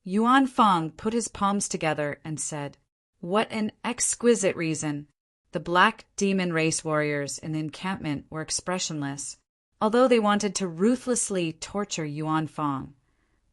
Yuan Fong put his palms together and said, "What an exquisite reason." The Black Demon Race warriors in the encampment were expressionless. Although they wanted to ruthlessly torture Yuan Fong,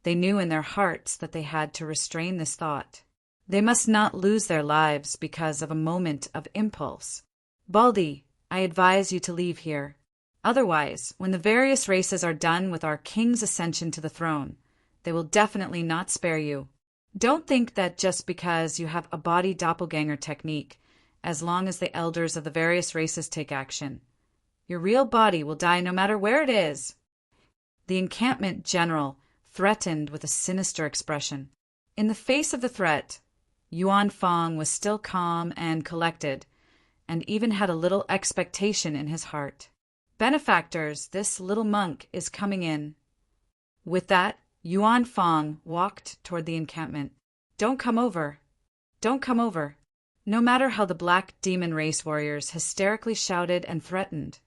they knew in their hearts that they had to restrain this thought. They must not lose their lives because of a moment of impulse. "Baldy, I advise you to leave here. Otherwise, when the various races are done with our king's ascension to the throne, they will definitely not spare you. Don't think that just because you have a body doppelganger technique, as long as the elders of the various races take action, your real body will die no matter where it is." The encampment general threatened with a sinister expression. In the face of the threat, Yuan Fong was still calm and collected, and even had a little expectation in his heart. "Benefactors, this little monk is coming in." With that, Yuan Fong walked toward the encampment. "Don't come over. Don't come over." No matter how the Black Demon Race warriors hysterically shouted and threatened,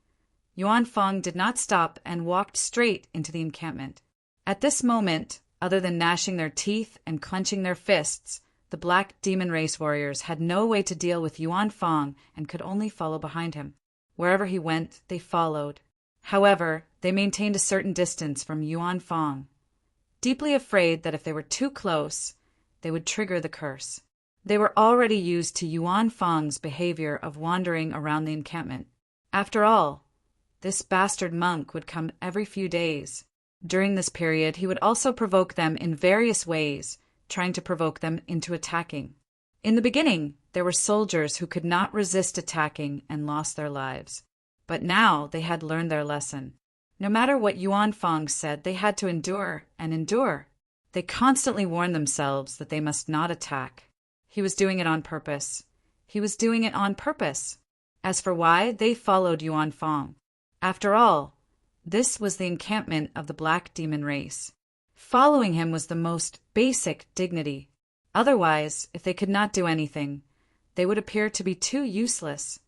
Yuan Fong did not stop and walked straight into the encampment. At this moment, other than gnashing their teeth and clenching their fists, the Black Demon Race warriors had no way to deal with Yuan Fong and could only follow behind him. Wherever he went, they followed. However, they maintained a certain distance from Yuan Fong, deeply afraid that if they were too close, they would trigger the curse. They were already used to Yuan Fong's behavior of wandering around the encampment. After all, this bastard monk would come every few days. During this period, he would also provoke them in various ways, trying to provoke them into attacking. In the beginning, there were soldiers who could not resist attacking and lost their lives. But now they had learned their lesson. No matter what Yuan Fong said, they had to endure and endure. They constantly warned themselves that they must not attack. He was doing it on purpose. He was doing it on purpose. As for why, they followed Yuan Fong. After all, this was the encampment of the Black Demon Race. Following him was the most basic dignity. Otherwise, if they could not do anything, they would appear to be too useless.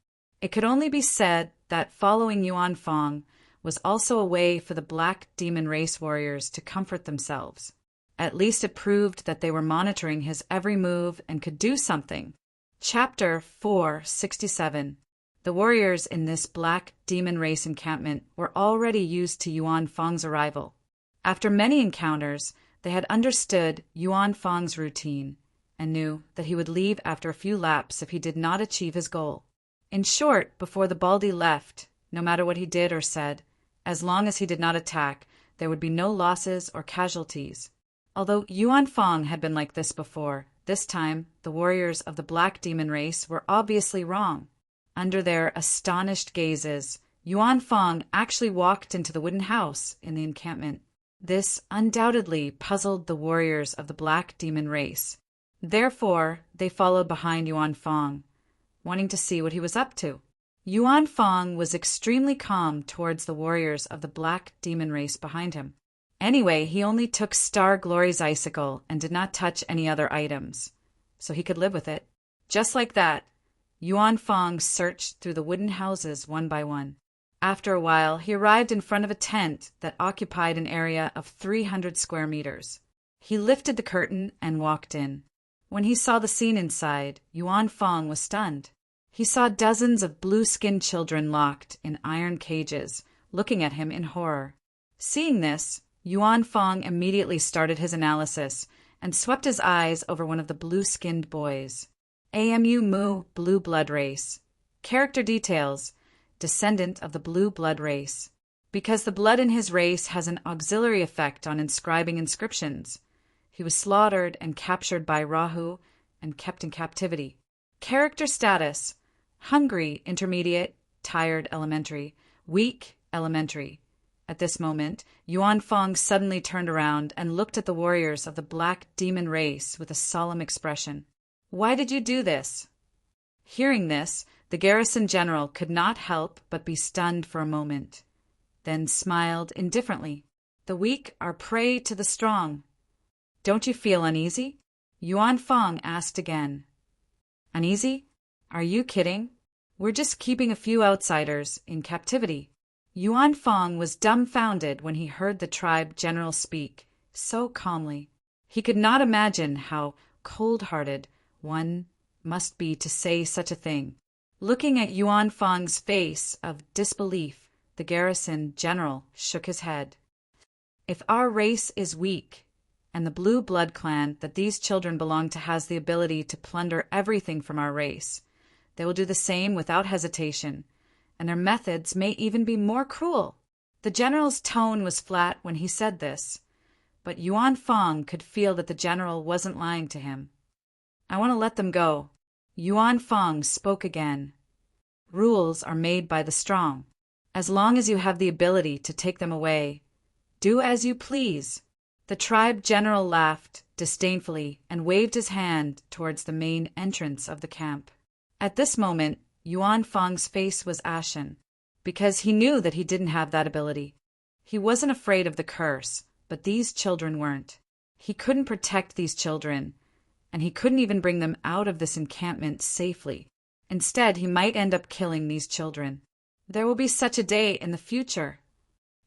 It could only be said that following Yuan Fong was also a way for the black demon race warriors to comfort themselves. At least it proved that they were monitoring his every move and could do something. Chapter 467. The warriors in this black demon race encampment were already used to Yuan Fang's arrival. After many encounters, they had understood Yuan Fang's routine and knew that he would leave after a few laps if he did not achieve his goal. In short, before the Baldy left, no matter what he did or said, as long as he did not attack, there would be no losses or casualties. Although Yuan Fang had been like this before, this time the warriors of the black demon race were obviously wrong. Under their astonished gazes, Yuan Fang actually walked into the wooden house in the encampment. This undoubtedly puzzled the warriors of the black demon race. Therefore, they followed behind Yuan Fang, wanting to see what he was up to. Yuan Fang was extremely calm towards the warriors of the black demon race behind him. Anyway, he only took Star Glory's icicle and did not touch any other items, so he could live with it. Just like that, Yuan Fang searched through the wooden houses one by one. After a while, he arrived in front of a tent that occupied an area of 300 square meters. He lifted the curtain and walked in. When he saw the scene inside, Yuan Fang was stunned. He saw dozens of blue-skinned children locked in iron cages, looking at him in horror. Seeing this, Yuan Fang immediately started his analysis and swept his eyes over one of the blue-skinned boys. AMU Mu Blue Blood Race. Character details: descendant of the blue blood race. Because the blood in his race has an auxiliary effect on inscribing inscriptions. He was slaughtered and captured by Rahu and kept in captivity. Character status: hungry, intermediate, tired, elementary, weak, elementary. At this moment, Yuan Fang suddenly turned around and looked at the warriors of the black demon race with a solemn expression. Why did you do this? Hearing this, the garrison general could not help but be stunned for a moment, then smiled indifferently. The weak are prey to the strong. Don't you feel uneasy? Yuan Fang asked again. Uneasy? Are you kidding? We're just keeping a few outsiders in captivity. Yuan Fang was dumbfounded when he heard the tribe general speak so calmly. He could not imagine how cold-hearted one must be to say such a thing. Looking at Yuan Fang's face of disbelief, the garrison general shook his head. If our race is weak, and the Blue Blood clan that these children belong to has the ability to plunder everything from our race, they will do the same without hesitation, and their methods may even be more cruel. The general's tone was flat when he said this, but Yuan Fang could feel that the general wasn't lying to him. I want to let them go. Yuan Fang spoke again. Rules are made by the strong. As long as you have the ability to take them away, do as you please. The tribe general laughed disdainfully and waved his hand towards the main entrance of the camp. At this moment, Yuan Fang's face was ashen, because he knew that he didn't have that ability. He wasn't afraid of the curse, but these children weren't. He couldn't protect these children, and he couldn't even bring them out of this encampment safely. Instead, he might end up killing these children. There will be such a day in the future.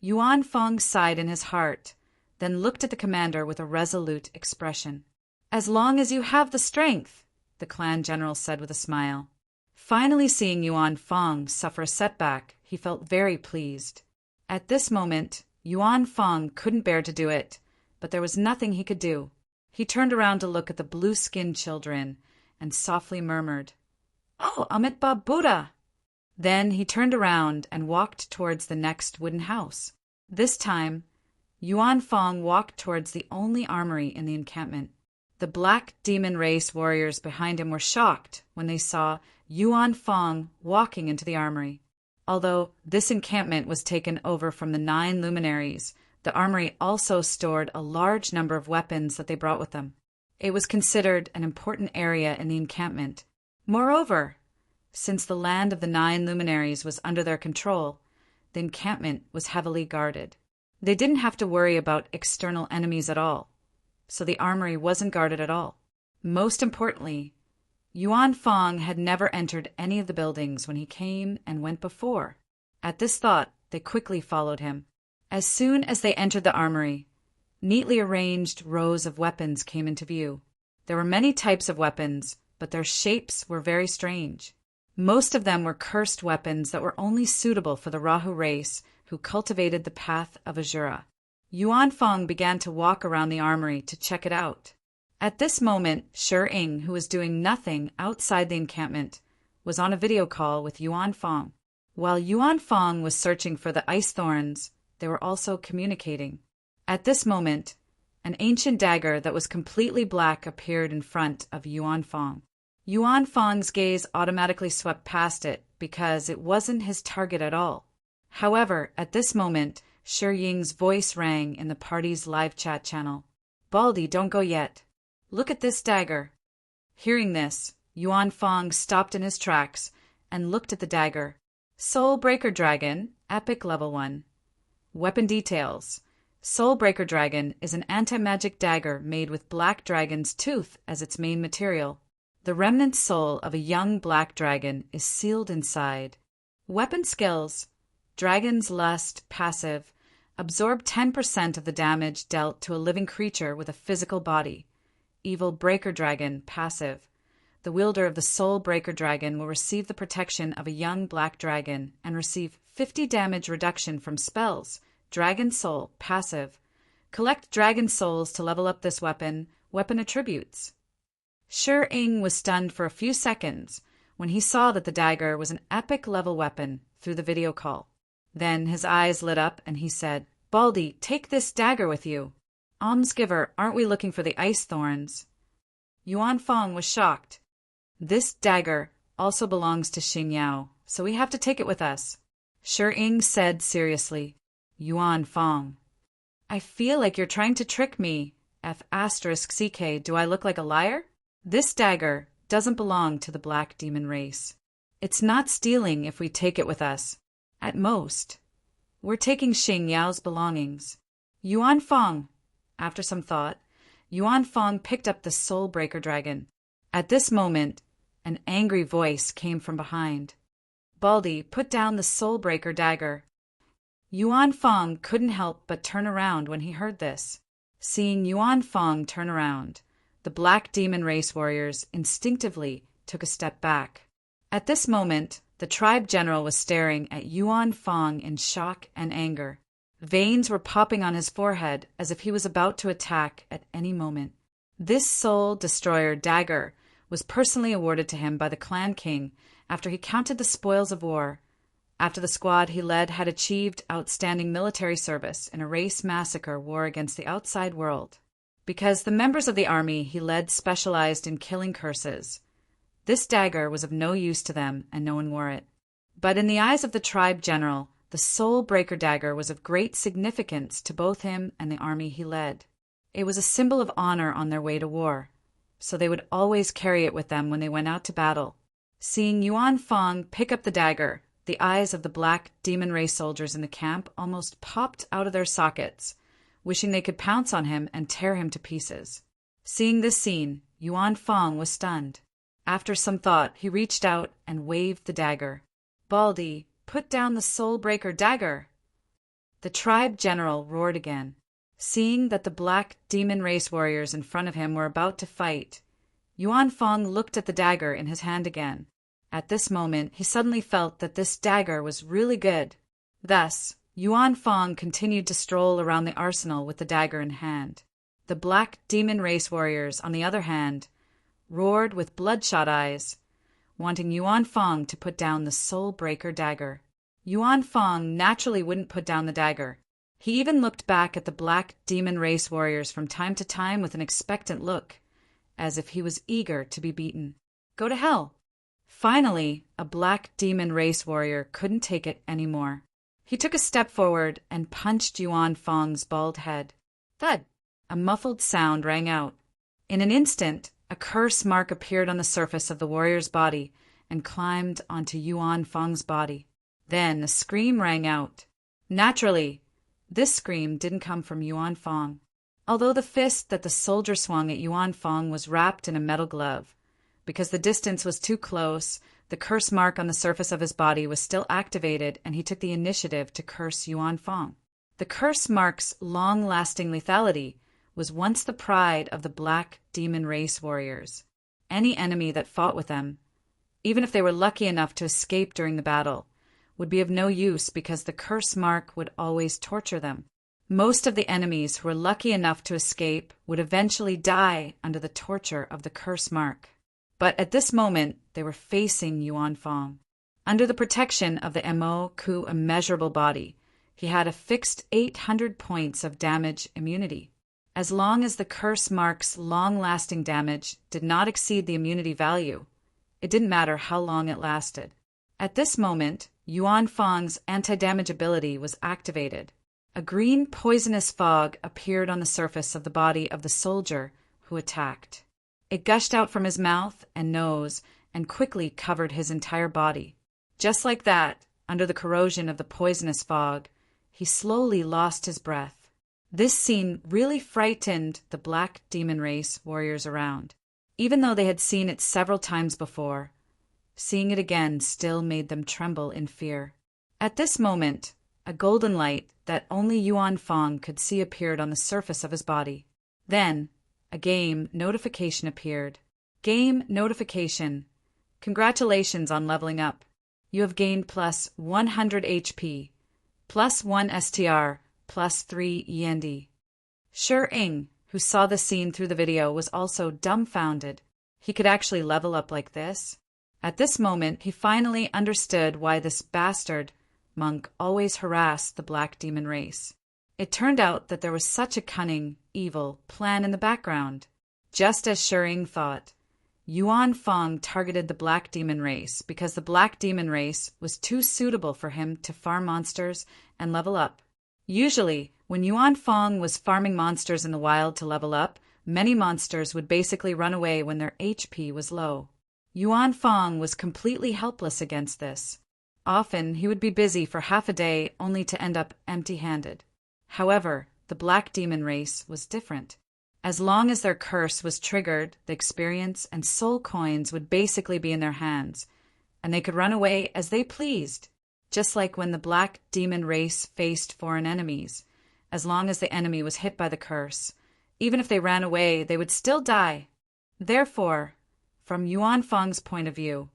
Yuan Fang sighed in his heart, then looked at the commander with a resolute expression. As long as you have the strength, the clan general said with a smile. Finally seeing Yuan Fang suffer a setback, he felt very pleased. At this moment, Yuan Fang couldn't bear to do it, but there was nothing he could do. He turned around to look at the blue-skinned children and softly murmured, "Oh, Amitabha Buddha!" Then he turned around and walked towards the next wooden house. This time, Yuan Fang walked towards the only armory in the encampment. The black demon race warriors behind him were shocked when they saw Yuan Fang walking into the armory. Although this encampment was taken over from the 9 luminaries, the armory also stored a large number of weapons that they brought with them. It was considered an important area in the encampment. Moreover, since the land of the 9 luminaries was under their control, the encampment was heavily guarded. They didn't have to worry about external enemies at all, so the armory wasn't guarded at all. Most importantly, Yuan Fang had never entered any of the buildings when he came and went before. At this thought, they quickly followed him. As soon as they entered the armory, neatly arranged rows of weapons came into view. There were many types of weapons, but their shapes were very strange. Most of them were cursed weapons that were only suitable for the Rahu race who cultivated the path of Azura. Yuan Fong began to walk around the armory to check it out. At this moment, Shi Ying, who was doing nothing outside the encampment, was on a video call with Yuan Fong. While Yuan Fong was searching for the ice thorns, they were also communicating. At this moment, an ancient dagger that was completely black appeared in front of Yuan Fong. Yuan Fong's gaze automatically swept past it because it wasn't his target at all. However, at this moment, Shi Ying's voice rang in the party's live chat channel. "Baldy, don't go yet. Look at this dagger." Hearing this, Yuan Fong stopped in his tracks and looked at the dagger. Soul Breaker Dragon, Epic Level 1. Weapon details. Soul Breaker Dragon is an anti-magic dagger made with black dragon's tooth as its main material. The remnant soul of a young black dragon is sealed inside. Weapon skills. Dragon's Lust, passive. Absorb 10% of the damage dealt to a living creature with a physical body. Evil Breaker Dragon, passive. The wielder of the Soul Breaker Dragon will receive the protection of a young black dragon and receive 50 damage reduction from spells. Dragon Soul, passive. Collect dragon souls to level up this weapon. Weapon attributes. Shi Ying was stunned for a few seconds when he saw that the dagger was an epic level weapon through the video call. Then his eyes lit up and he said, "Baldy, take this dagger with you. Almsgiver, aren't we looking for the ice thorns?" Yuan Fong was shocked. "This dagger also belongs to Xing Yao, so we have to take it with us." Shi Ying said seriously, "Yuan Fong, I feel like you're trying to trick me. F***CK, do I look like a liar? This dagger doesn't belong to the black demon race. It's not stealing if we take it with us. At most, we're taking Xing Yao's belongings." Yuan Fong. After some thought, Yuan Fong picked up the Soul Breaker Dragon. At this moment, an angry voice came from behind. "Baldy, put down the Soul Breaker dagger." Yuan Fong couldn't help but turn around when he heard this. Seeing Yuan Fong turn around, the black demon race warriors instinctively took a step back. At this moment, the tribe general was staring at Yuan Fong in shock and anger. Veins were popping on his forehead as if he was about to attack at any moment. This Soul Destroyer dagger was personally awarded to him by the clan king after he counted the spoils of war, after the squad he led had achieved outstanding military service in a race massacre war against the outside world. Because the members of the army he led specialized in killing curses, this dagger was of no use to them and no one wore it. But in the eyes of the tribe general, the Soul Breaker dagger was of great significance to both him and the army he led. It was a symbol of honor on their way to war, so they would always carry it with them when they went out to battle. Seeing Yuan Fong pick up the dagger, the eyes of the black demon race soldiers in the camp almost popped out of their sockets, wishing they could pounce on him and tear him to pieces. Seeing this scene, Yuan Fong was stunned. After some thought, he reached out and waved the dagger. "Baldy, put down the Soul Breaker dagger!" The tribe general roared again. Seeing that the black demon race warriors in front of him were about to fight, Yuan Fong looked at the dagger in his hand again. At this moment, he suddenly felt that this dagger was really good. Thus, Yuan Fong continued to stroll around the arsenal with the dagger in hand. The black demon race warriors, on the other hand, roared with bloodshot eyes, wanting Yuan Fong to put down the Soul Breaker dagger. Yuan Fong naturally wouldn't put down the dagger. He even looked back at the black demon race warriors from time to time with an expectant look, as if he was eager to be beaten. Go to hell! Finally, a black demon race warrior couldn't take it anymore. He took a step forward and punched Yuan Fong's bald head. Thud! A muffled sound rang out. In an instant, a curse mark appeared on the surface of the warrior's body and climbed onto Yuan Fong's body. Then a scream rang out. Naturally, this scream didn't come from Yuan Fong. Although the fist that the soldier swung at Yuan Fong was wrapped in a metal glove, because the distance was too close The curse mark on the surface of his body was still activated, and he took the initiative to curse Yuan Fong. The curse mark's long-lasting lethality was once the pride of the black demon race warriors. Any enemy that fought with them, even if they were lucky enough to escape during the battle, would be of no use because the curse mark would always torture them. Most of the enemies who were lucky enough to escape would eventually die under the torture of the curse mark. But at this moment, they were facing Yuan Fong. Under the protection of the Mo Ku immeasurable body, he had a fixed 800 points of damage immunity. As long as the curse mark's long-lasting damage did not exceed the immunity value, it didn't matter how long it lasted. At this moment, Yuan Fong's anti-damage ability was activated. A green poisonous fog appeared on the surface of the body of the soldier who attacked. It gushed out from his mouth and nose and quickly covered his entire body. Just like that, under the corrosion of the poisonous fog, he slowly lost his breath. This scene really frightened the black demon race warriors around. Even though they had seen it several times before, seeing it again still made them tremble in fear. At this moment, a golden light that only Yuan Fong could see appeared on the surface of his body. Then, a game notification appeared. Game notification. Congratulations on leveling up. You have gained plus 100 HP, plus 1 STR, plus 3 END. Shi-Ing, who saw the scene through the video, was also dumbfounded. He could actually level up like this? At this moment, he finally understood why this bastard monk always harassed the black demon race. It turned out that there was such a cunning, evil plan in the background. Just as Shi-Ing thought, Yuan Fong targeted the black demon race because the black demon race was too suitable for him to farm monsters and level up. Usually, when Yuan Fong was farming monsters in the wild to level up, many monsters would basically run away when their HP was low. Yuan Fong was completely helpless against this. Often, he would be busy for half a day only to end up empty-handed. However, the black demon race was different. As long as their curse was triggered, the experience and soul coins would basically be in their hands, and they could run away as they pleased, just like when the black demon race faced foreign enemies. As long as the enemy was hit by the curse, even if they ran away, they would still die. Therefore, from Yuan Fong's point of view,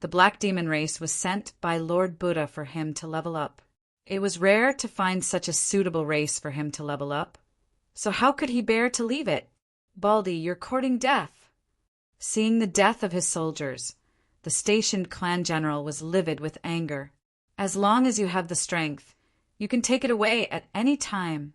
the black demon race was sent by Lord Buddha for him to level up. It was rare to find such a suitable race for him to level up. So how could he bear to leave it? Baldy, you're courting death. Seeing the death of his soldiers, the stationed clan general was livid with anger. As long as you have the strength, you can take it away at any time.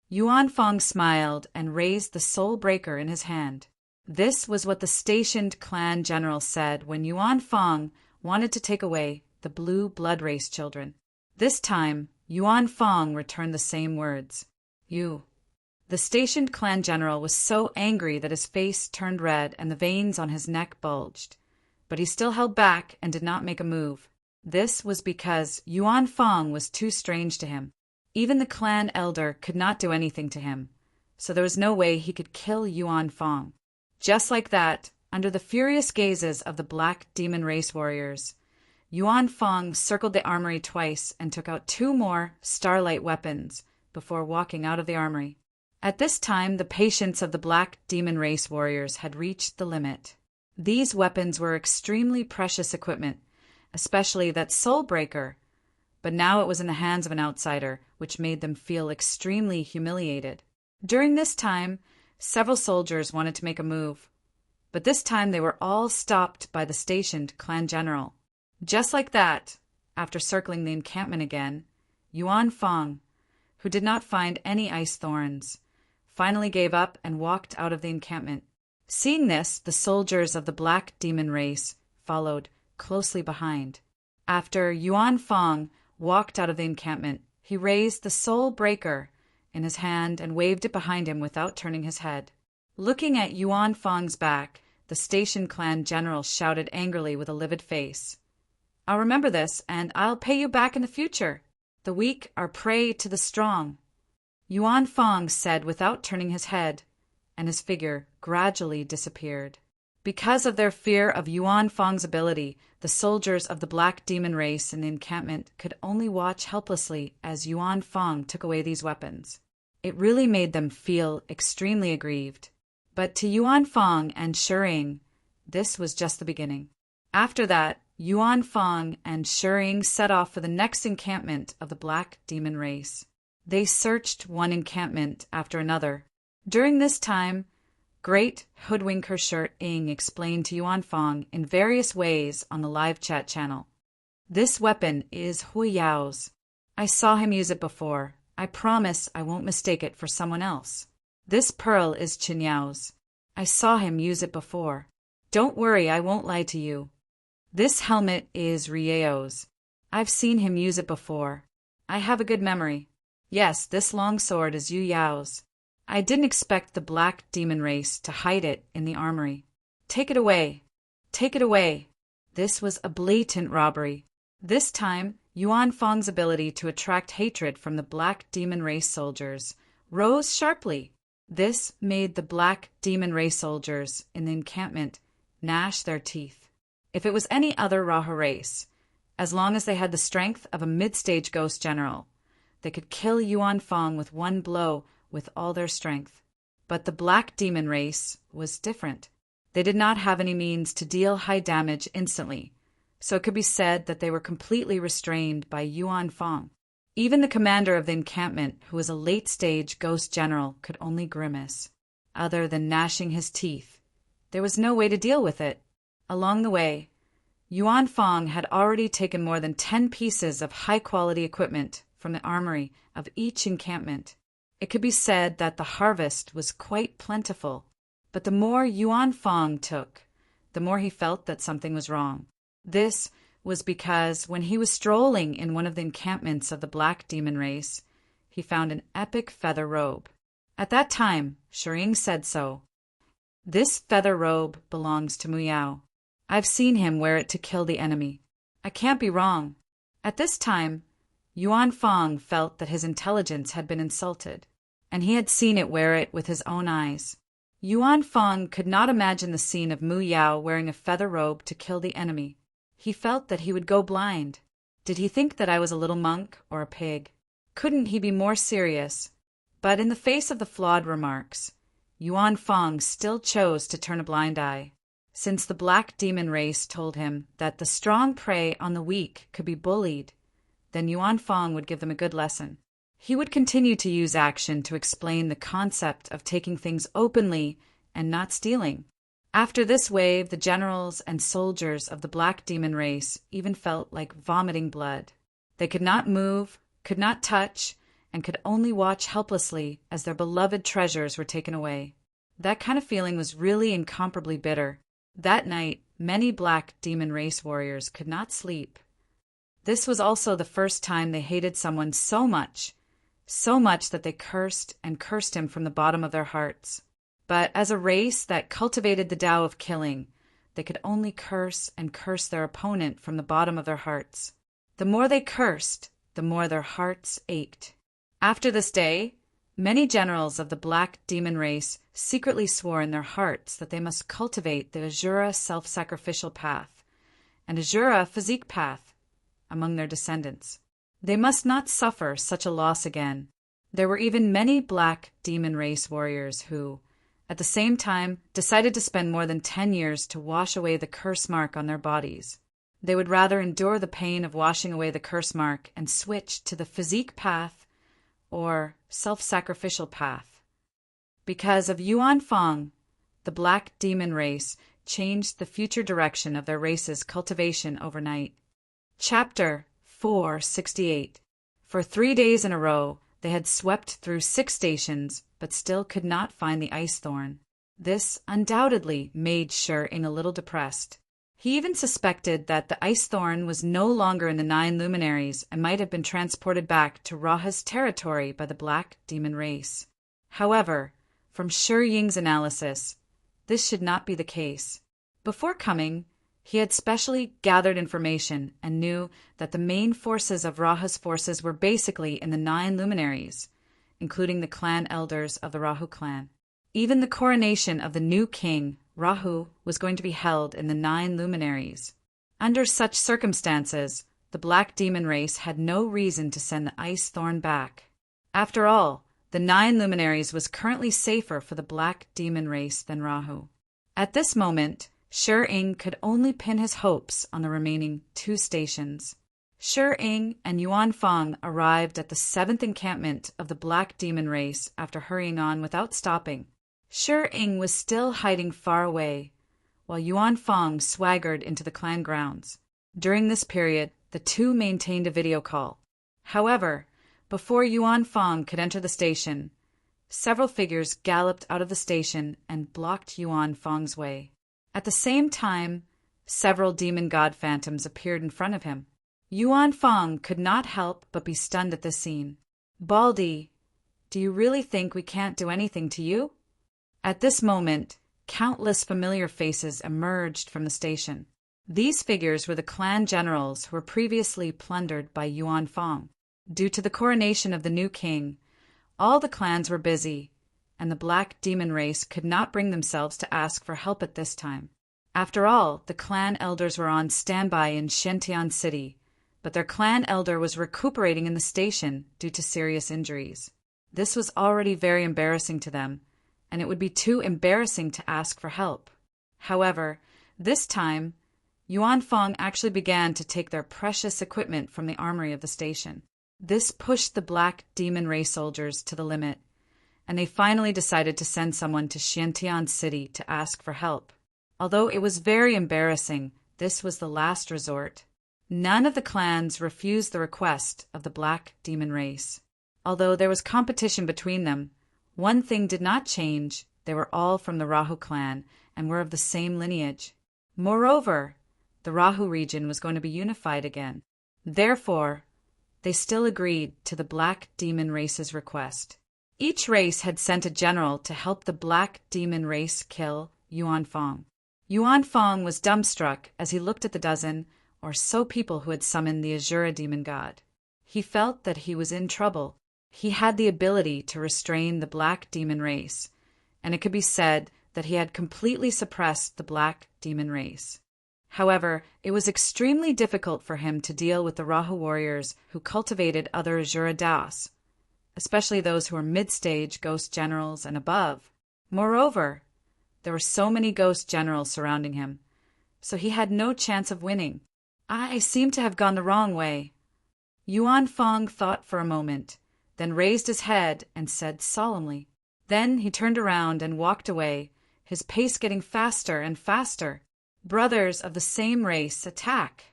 Yuan Fong smiled and raised the soul breaker in his hand. This was what the stationed clan general said when Yuan Fong wanted to take away the blue blood race children. This time, Yuan Fong returned the same words. You. The stationed clan general was so angry that his face turned red and the veins on his neck bulged. But he still held back and did not make a move. This was because Yuan Fong was too strange to him. Even the clan elder could not do anything to him, so there was no way he could kill Yuan Fong. Just like that, under the furious gazes of the black demon race warriors, Yuan Fong circled the armory twice and took out 2 more starlight weapons before walking out of the armory. At this time, the patience of the black demon race warriors had reached the limit. These weapons were extremely precious equipment, especially that soul breaker, but now it was in the hands of an outsider, which made them feel extremely humiliated. During this time, several soldiers wanted to make a move, but this time they were all stopped by the stationed clan general. Just like that, after circling the encampment again, Yuan Fong, who did not find any ice thorns, finally gave up and walked out of the encampment. Seeing this, the soldiers of the black demon race followed closely behind. After Yuan Fong walked out of the encampment, he raised the soul breaker in his hand and waved it behind him without turning his head. Looking at Yuan Fong's back, the station clan general shouted angrily with a livid face. I'll remember this, and I'll pay you back in the future. The weak are prey to the strong. Yuan Fong said without turning his head, and his figure gradually disappeared. Because of their fear of Yuan Fang's ability, the soldiers of the black demon race in the encampment could only watch helplessly as Yuan Fang took away these weapons. It really made them feel extremely aggrieved. But to Yuan Fang and Shering, this was just the beginning. After that, Yuan Fang and Shering set off for the next encampment of the black demon race. They searched one encampment after another. During this time, Great Hoodwinker Shirt Ing explained to Yuan Fang in various ways on the live chat channel. This weapon is Hui Yao's. I saw him use it before. I promise I won't mistake it for someone else. This pearl is Qin Yao's. I saw him use it before. Don't worry, I won't lie to you. This helmet is Rieo's. I've seen him use it before. I have a good memory. Yes, this long sword is Yu Yao's. I didn't expect the black demon race to hide it in the armory. Take it away. Take it away. This was a blatant robbery. This time, Yuan Fang's ability to attract hatred from the black demon race soldiers rose sharply. This made the black demon race soldiers in the encampment gnash their teeth. If it was any other Raha race, as long as they had the strength of a mid-stage ghost general, they could kill Yuan Fang with one blow with all their strength. But the black demon race was different. They did not have any means to deal high damage instantly, so it could be said that they were completely restrained by Yuan Fang. Even the commander of the encampment, who was a late-stage ghost general, could only grimace. Other than gnashing his teeth, there was no way to deal with it. Along the way, Yuan Fang had already taken more than 10 pieces of high-quality equipment from the armory of each encampment. It could be said that the harvest was quite plentiful, but the more Yuan Fang took, the more he felt that something was wrong. This was because when he was strolling in one of the encampments of the black demon race, he found an epic feather robe. At that time, Shering said so. This feather robe belongs to Muyao. I've seen him wear it to kill the enemy. I can't be wrong. At this time, Yuan Fang felt that his intelligence had been insulted, and he had seen it wear it with his own eyes. Yuan Fang could not imagine the scene of Mu Yao wearing a feather robe to kill the enemy. He felt that he would go blind. Did he think that I was a little monk or a pig? Couldn't he be more serious? But in the face of the flawed remarks, Yuan Fang still chose to turn a blind eye. Since the black demon race told him that the strong prey on the weak could be bullied, then Yuan Fang would give them a good lesson. He would continue to use action to explain the concept of taking things openly and not stealing. After this wave, the generals and soldiers of the black demon race even felt like vomiting blood. They could not move, could not touch, and could only watch helplessly as their beloved treasures were taken away. That kind of feeling was really incomparably bitter. That night, many black demon race warriors could not sleep. This was also the first time they hated someone so much that they cursed and cursed him from the bottom of their hearts. But as a race that cultivated the Tao of killing, they could only curse and curse their opponent from the bottom of their hearts. The more they cursed, the more their hearts ached. After this day, many generals of the black demon race secretly swore in their hearts that they must cultivate the Azura self-sacrificial path and Azura physique path among their descendants. They must not suffer such a loss again. There were even many black demon race warriors who, at the same time, decided to spend more than 10 years to wash away the curse mark on their bodies. They would rather endure the pain of washing away the curse mark and switch to the physique path or self-sacrificial path. Because of Yuan Fang, the black demon race changed the future direction of their race's cultivation overnight. Chapter 468. For 3 days in a row, they had swept through 6 stations, but still could not find the ice thorn. This undoubtedly made Shering a little depressed. He even suspected that the ice thorn was no longer in the 9 luminaries and might have been transported back to Raha's territory by the black demon race. However, from Shi Ying's analysis, this should not be the case. Before coming, he had specially gathered information and knew that the main forces of Raha's forces were basically in the 9 luminaries, including the clan elders of the Rahu clan. Even the coronation of the new king Rahu was going to be held in the 9 luminaries. Under such circumstances, the Black Demon race had no reason to send the Ice Thorn back. After all, the 9 luminaries was currently safer for the Black Demon race than Rahu. At this moment, Shi could only pin his hopes on the remaining 2 stations. Shi and Yuan Fang arrived at the 7th encampment of the Black Demon race after hurrying on without stopping. Shi was still hiding far away, while Yuan Fang swaggered into the clan grounds. During this period, the two maintained a video call. However, before Yuan Fang could enter the station, several figures galloped out of the station and blocked Yuan Fang's way. At the same time, several demon god phantoms appeared in front of him. Yuan Fang could not help but be stunned at this scene. "Baldy, do you really think we can't do anything to you?" At this moment, countless familiar faces emerged from the station. These figures were the clan generals who were previously plundered by Yuan Fang. Due to the coronation of the new king, all the clans were busy, and the Black Demon race could not bring themselves to ask for help at this time. After all, the clan elders were on standby in Shentian City, but their clan elder was recuperating in the station due to serious injuries. This was already very embarrassing to them, and it would be too embarrassing to ask for help. However, this time, Yuan Fang actually began to take their precious equipment from the armory of the station. This pushed the Black Demon race soldiers to the limit, and they finally decided to send someone to Shentian City to ask for help. Although it was very embarrassing, this was the last resort. None of the clans refused the request of the Black Demon race. Although there was competition between them, one thing did not change: they were all from the Rahu clan and were of the same lineage. Moreover, the Rahu region was going to be unified again. Therefore, they still agreed to the Black Demon race's request. Each race had sent a general to help the Black Demon race kill Yuan Fang. Yuan Fang was dumbstruck as he looked at the dozen or so people who had summoned the Azura demon god. He felt that he was in trouble. He had the ability to restrain the Black Demon race, and it could be said that he had completely suppressed the Black Demon race. However, it was extremely difficult for him to deal with the Rahu warriors who cultivated other Azura Das, especially those who were mid-stage ghost generals and above. Moreover, there were so many ghost generals surrounding him, so he had no chance of winning. "I seem to have gone the wrong way." Yuan Fang thought for a moment, then raised his head and said solemnly. Then he turned around and walked away, his pace getting faster and faster. "Brothers of the same race, attack!"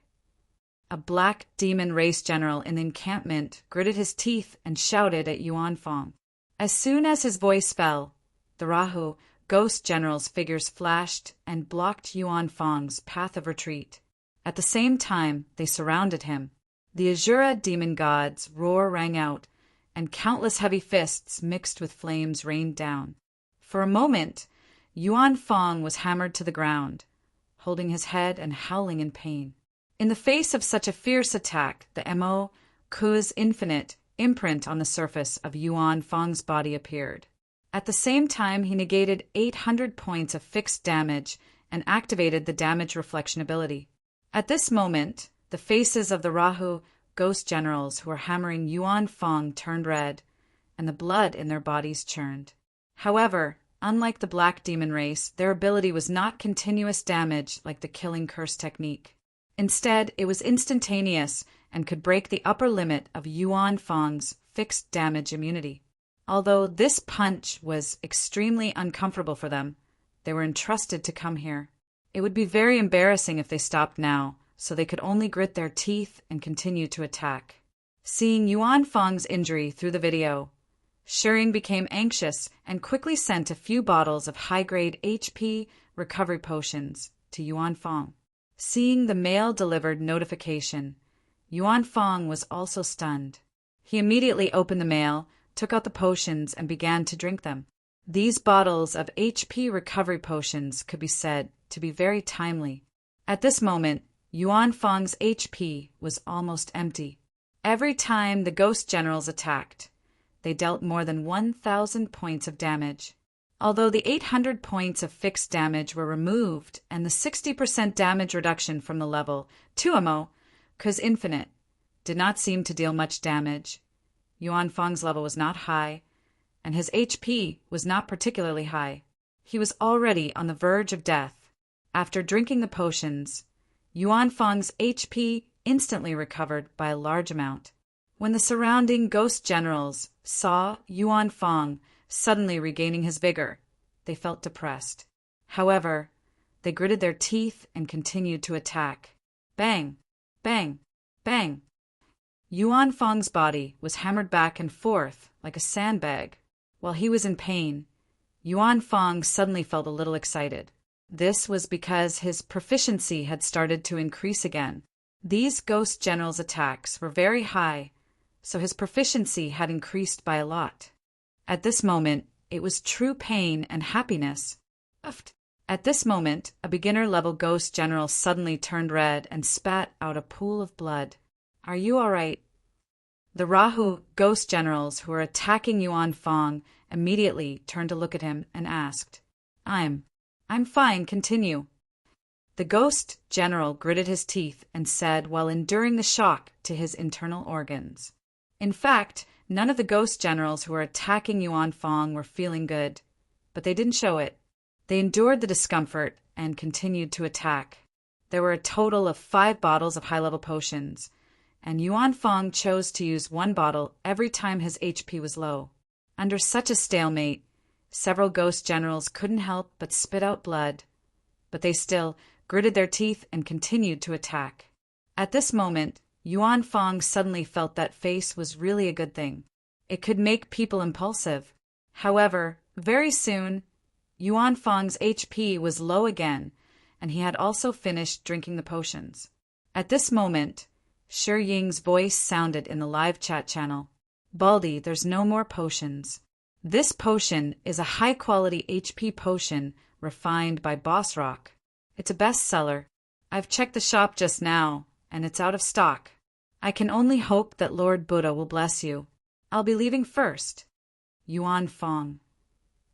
A Black Demon race general in the encampment gritted his teeth and shouted at Yuan Fang. As soon as his voice fell, the Rahu ghost general's figures flashed and blocked Yuan Fang's path of retreat. At the same time, they surrounded him. The Azura demon god's roar rang out, and countless heavy fists mixed with flames rained down. For a moment, Yuan Fang was hammered to the ground, holding his head and howling in pain. In the face of such a fierce attack, the Mo Ku's infinite imprint on the surface of Yuan Fang's body appeared. At the same time, he negated 800 points of fixed damage and activated the damage reflection ability. At this moment, the faces of the Rahu ghost generals who were hammering Yuan Fang turned red, and the blood in their bodies churned. However, unlike the Black Demon race, their ability was not continuous damage like the Killing Curse technique. Instead, it was instantaneous and could break the upper limit of Yuan Fang's fixed damage immunity. Although this punch was extremely uncomfortable for them, they were entrusted to come here. It would be very embarrassing if they stopped now, so they could only grit their teeth and continue to attack. Seeing Yuan Fang's injury through the video, Shi became anxious and quickly sent a few bottles of high-grade HP recovery potions to Yuan Fang. Seeing the mail-delivered notification, Yuan Fang was also stunned. He immediately opened the mail, took out the potions, and began to drink them. These bottles of HP recovery potions could be said to be very timely. At this moment, Yuan Fang's HP was almost empty. Every time the ghost generals attacked, they dealt more than 1,000 points of damage. Although the 800 points of fixed damage were removed and the 60% damage reduction from the level, Tuomo, cause infinite, did not seem to deal much damage. Yuan Fang's level was not high, and his HP was not particularly high. He was already on the verge of death. After drinking the potions, Yuan Fang's HP instantly recovered by a large amount. When the surrounding ghost generals saw Yuan Fang suddenly regaining his vigor, they felt depressed. However, they gritted their teeth and continued to attack. Bang! Bang! Bang! Yuan Fang's body was hammered back and forth like a sandbag. While he was in pain, Yuan Fang suddenly felt a little excited. This was because his proficiency had started to increase again. These ghost generals' attacks were very high, so his proficiency had increased by a lot. At this moment, it was true pain and happiness. At this moment, a beginner-level ghost general suddenly turned red and spat out a pool of blood. "Are you all right?" The Rahu ghost generals who were attacking Yuan Fang immediately turned to look at him and asked, I'm fine, continue." The ghost general gritted his teeth and said while enduring the shock to his internal organs. In fact, none of the ghost generals who were attacking Yuan Fang were feeling good, but they didn't show it. They endured the discomfort and continued to attack. There were a total of 5 bottles of high-level potions, and Yuan Fang chose to use 1 bottle every time his HP was low. Under such a stalemate, several ghost generals couldn't help but spit out blood, but they still gritted their teeth and continued to attack. At this moment, Yuan Fang suddenly felt that face was really a good thing. It could make people impulsive. However, very soon, Yuan Fang's HP was low again, and he had also finished drinking the potions. At this moment, Shi Ying's voice sounded in the live chat channel. "Baldy, there's no more potions. This potion is a high-quality HP potion refined by Boss Rock. It's a bestseller. I've checked the shop just now, and it's out of stock. I can only hope that Lord Buddha will bless you. I'll be leaving first." Yuan Fang.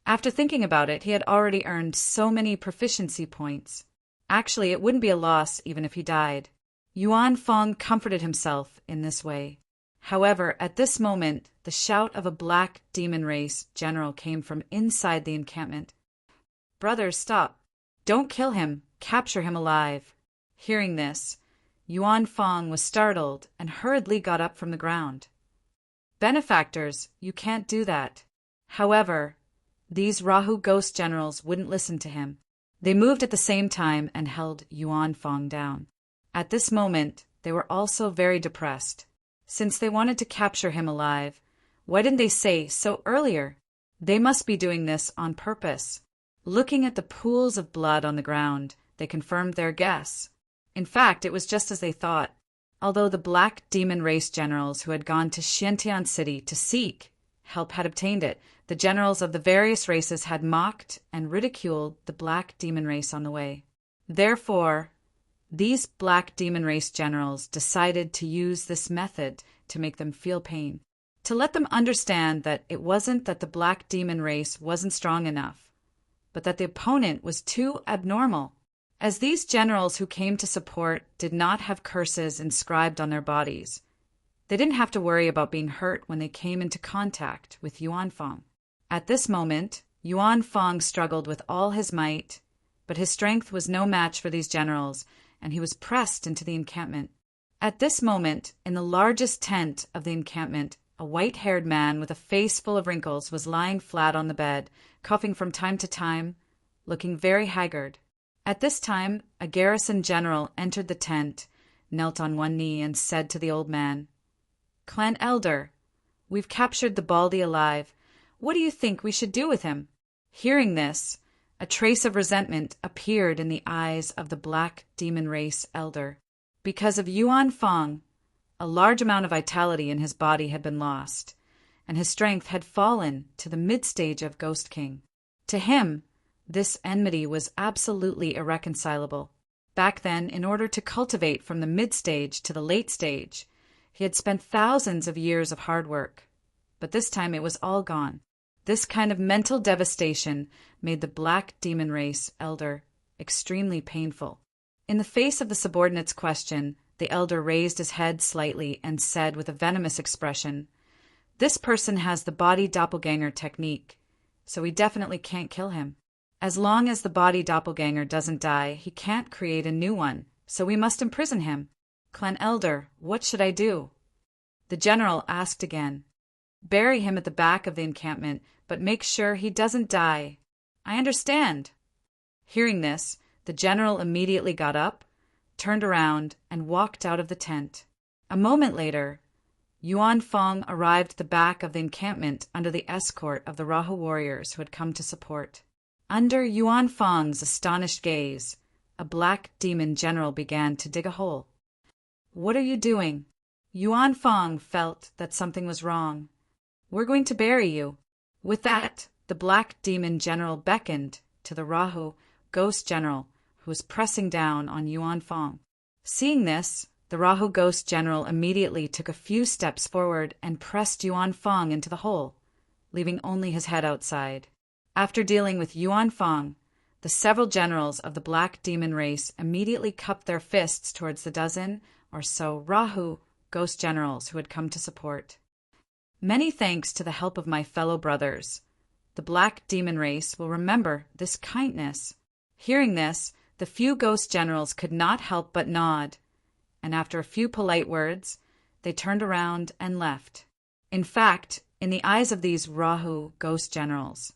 After thinking about it, he had already earned so many proficiency points. Actually, it wouldn't be a loss even if he died. Yuan Fang comforted himself in this way. However, at this moment, the shout of a black demon race general came from inside the encampment. "Brothers, stop. Don't kill him. Capture him alive." Hearing this, Yuan Fang was startled and hurriedly got up from the ground. "Benefactors, you can't do that." However, these Rahu ghost generals wouldn't listen to him. They moved at the same time and held Yuan Fang down. At this moment, they were also very depressed. Since they wanted to capture him alive, why didn't they say so earlier? They must be doing this on purpose. Looking at the pools of blood on the ground, they confirmed their guess. In fact, it was just as they thought. Although the black demon race generals who had gone to Xiantian City to seek help had obtained it, the generals of the various races had mocked and ridiculed the black demon race on the way. Therefore, these black demon race generals decided to use this method to make them feel pain, to let them understand that it wasn't that the black demon race wasn't strong enough, but that the opponent was too abnormal. As these generals who came to support did not have curses inscribed on their bodies, they didn't have to worry about being hurt when they came into contact with Yuan Fang. At this moment, Yuan Fang struggled with all his might, but his strength was no match for these generals, and he was pressed into the encampment. At this moment, in the largest tent of the encampment, a white-haired man with a face full of wrinkles was lying flat on the bed, coughing from time to time, looking very haggard. At this time, a garrison general entered the tent, knelt on one knee, and said to the old man, "Clan Elder, we've captured the Baldy alive. What do you think we should do with him?" Hearing this, a trace of resentment appeared in the eyes of the black demon race elder. Because of Yuan Fang, a large amount of vitality in his body had been lost, and his strength had fallen to the mid-stage of Ghost King. To him, this enmity was absolutely irreconcilable. Back then, in order to cultivate from the mid-stage to the late stage, he had spent thousands of years of hard work, but this time it was all gone. This kind of mental devastation made the black demon race elder extremely painful. In the face of the subordinate's question, the elder raised his head slightly and said with a venomous expression, "This person has the body doppelganger technique, so we definitely can't kill him. As long as the body doppelganger doesn't die, he can't create a new one, so we must imprison him. Clan Elder, what should I do?" The general asked again. "Bury him at the back of the encampment, but make sure he doesn't die." "I understand." Hearing this, the general immediately got up, turned around, and walked out of the tent. A moment later, Yuan Fong arrived at the back of the encampment under the escort of the Rahu warriors who had come to support. Under Yuan Fong's astonished gaze, a black demon general began to dig a hole. "What are you doing?" Yuan Fong felt that something was wrong. "We're going to bury you." With that, the black demon general beckoned to the Rahu ghost general who was pressing down on Yuan Fong. Seeing this, the Rahu ghost general immediately took a few steps forward and pressed Yuan Fong into the hole, leaving only his head outside. After dealing with Yuan Fong, the several generals of the black demon race immediately cupped their fists towards the dozen or so Rahu ghost generals who had come to support. Many thanks to the help of my fellow brothers. The black demon race will remember this kindness. Hearing this, the few ghost generals could not help but nod, and after a few polite words, they turned around and left. In fact, in the eyes of these Rahu ghost generals,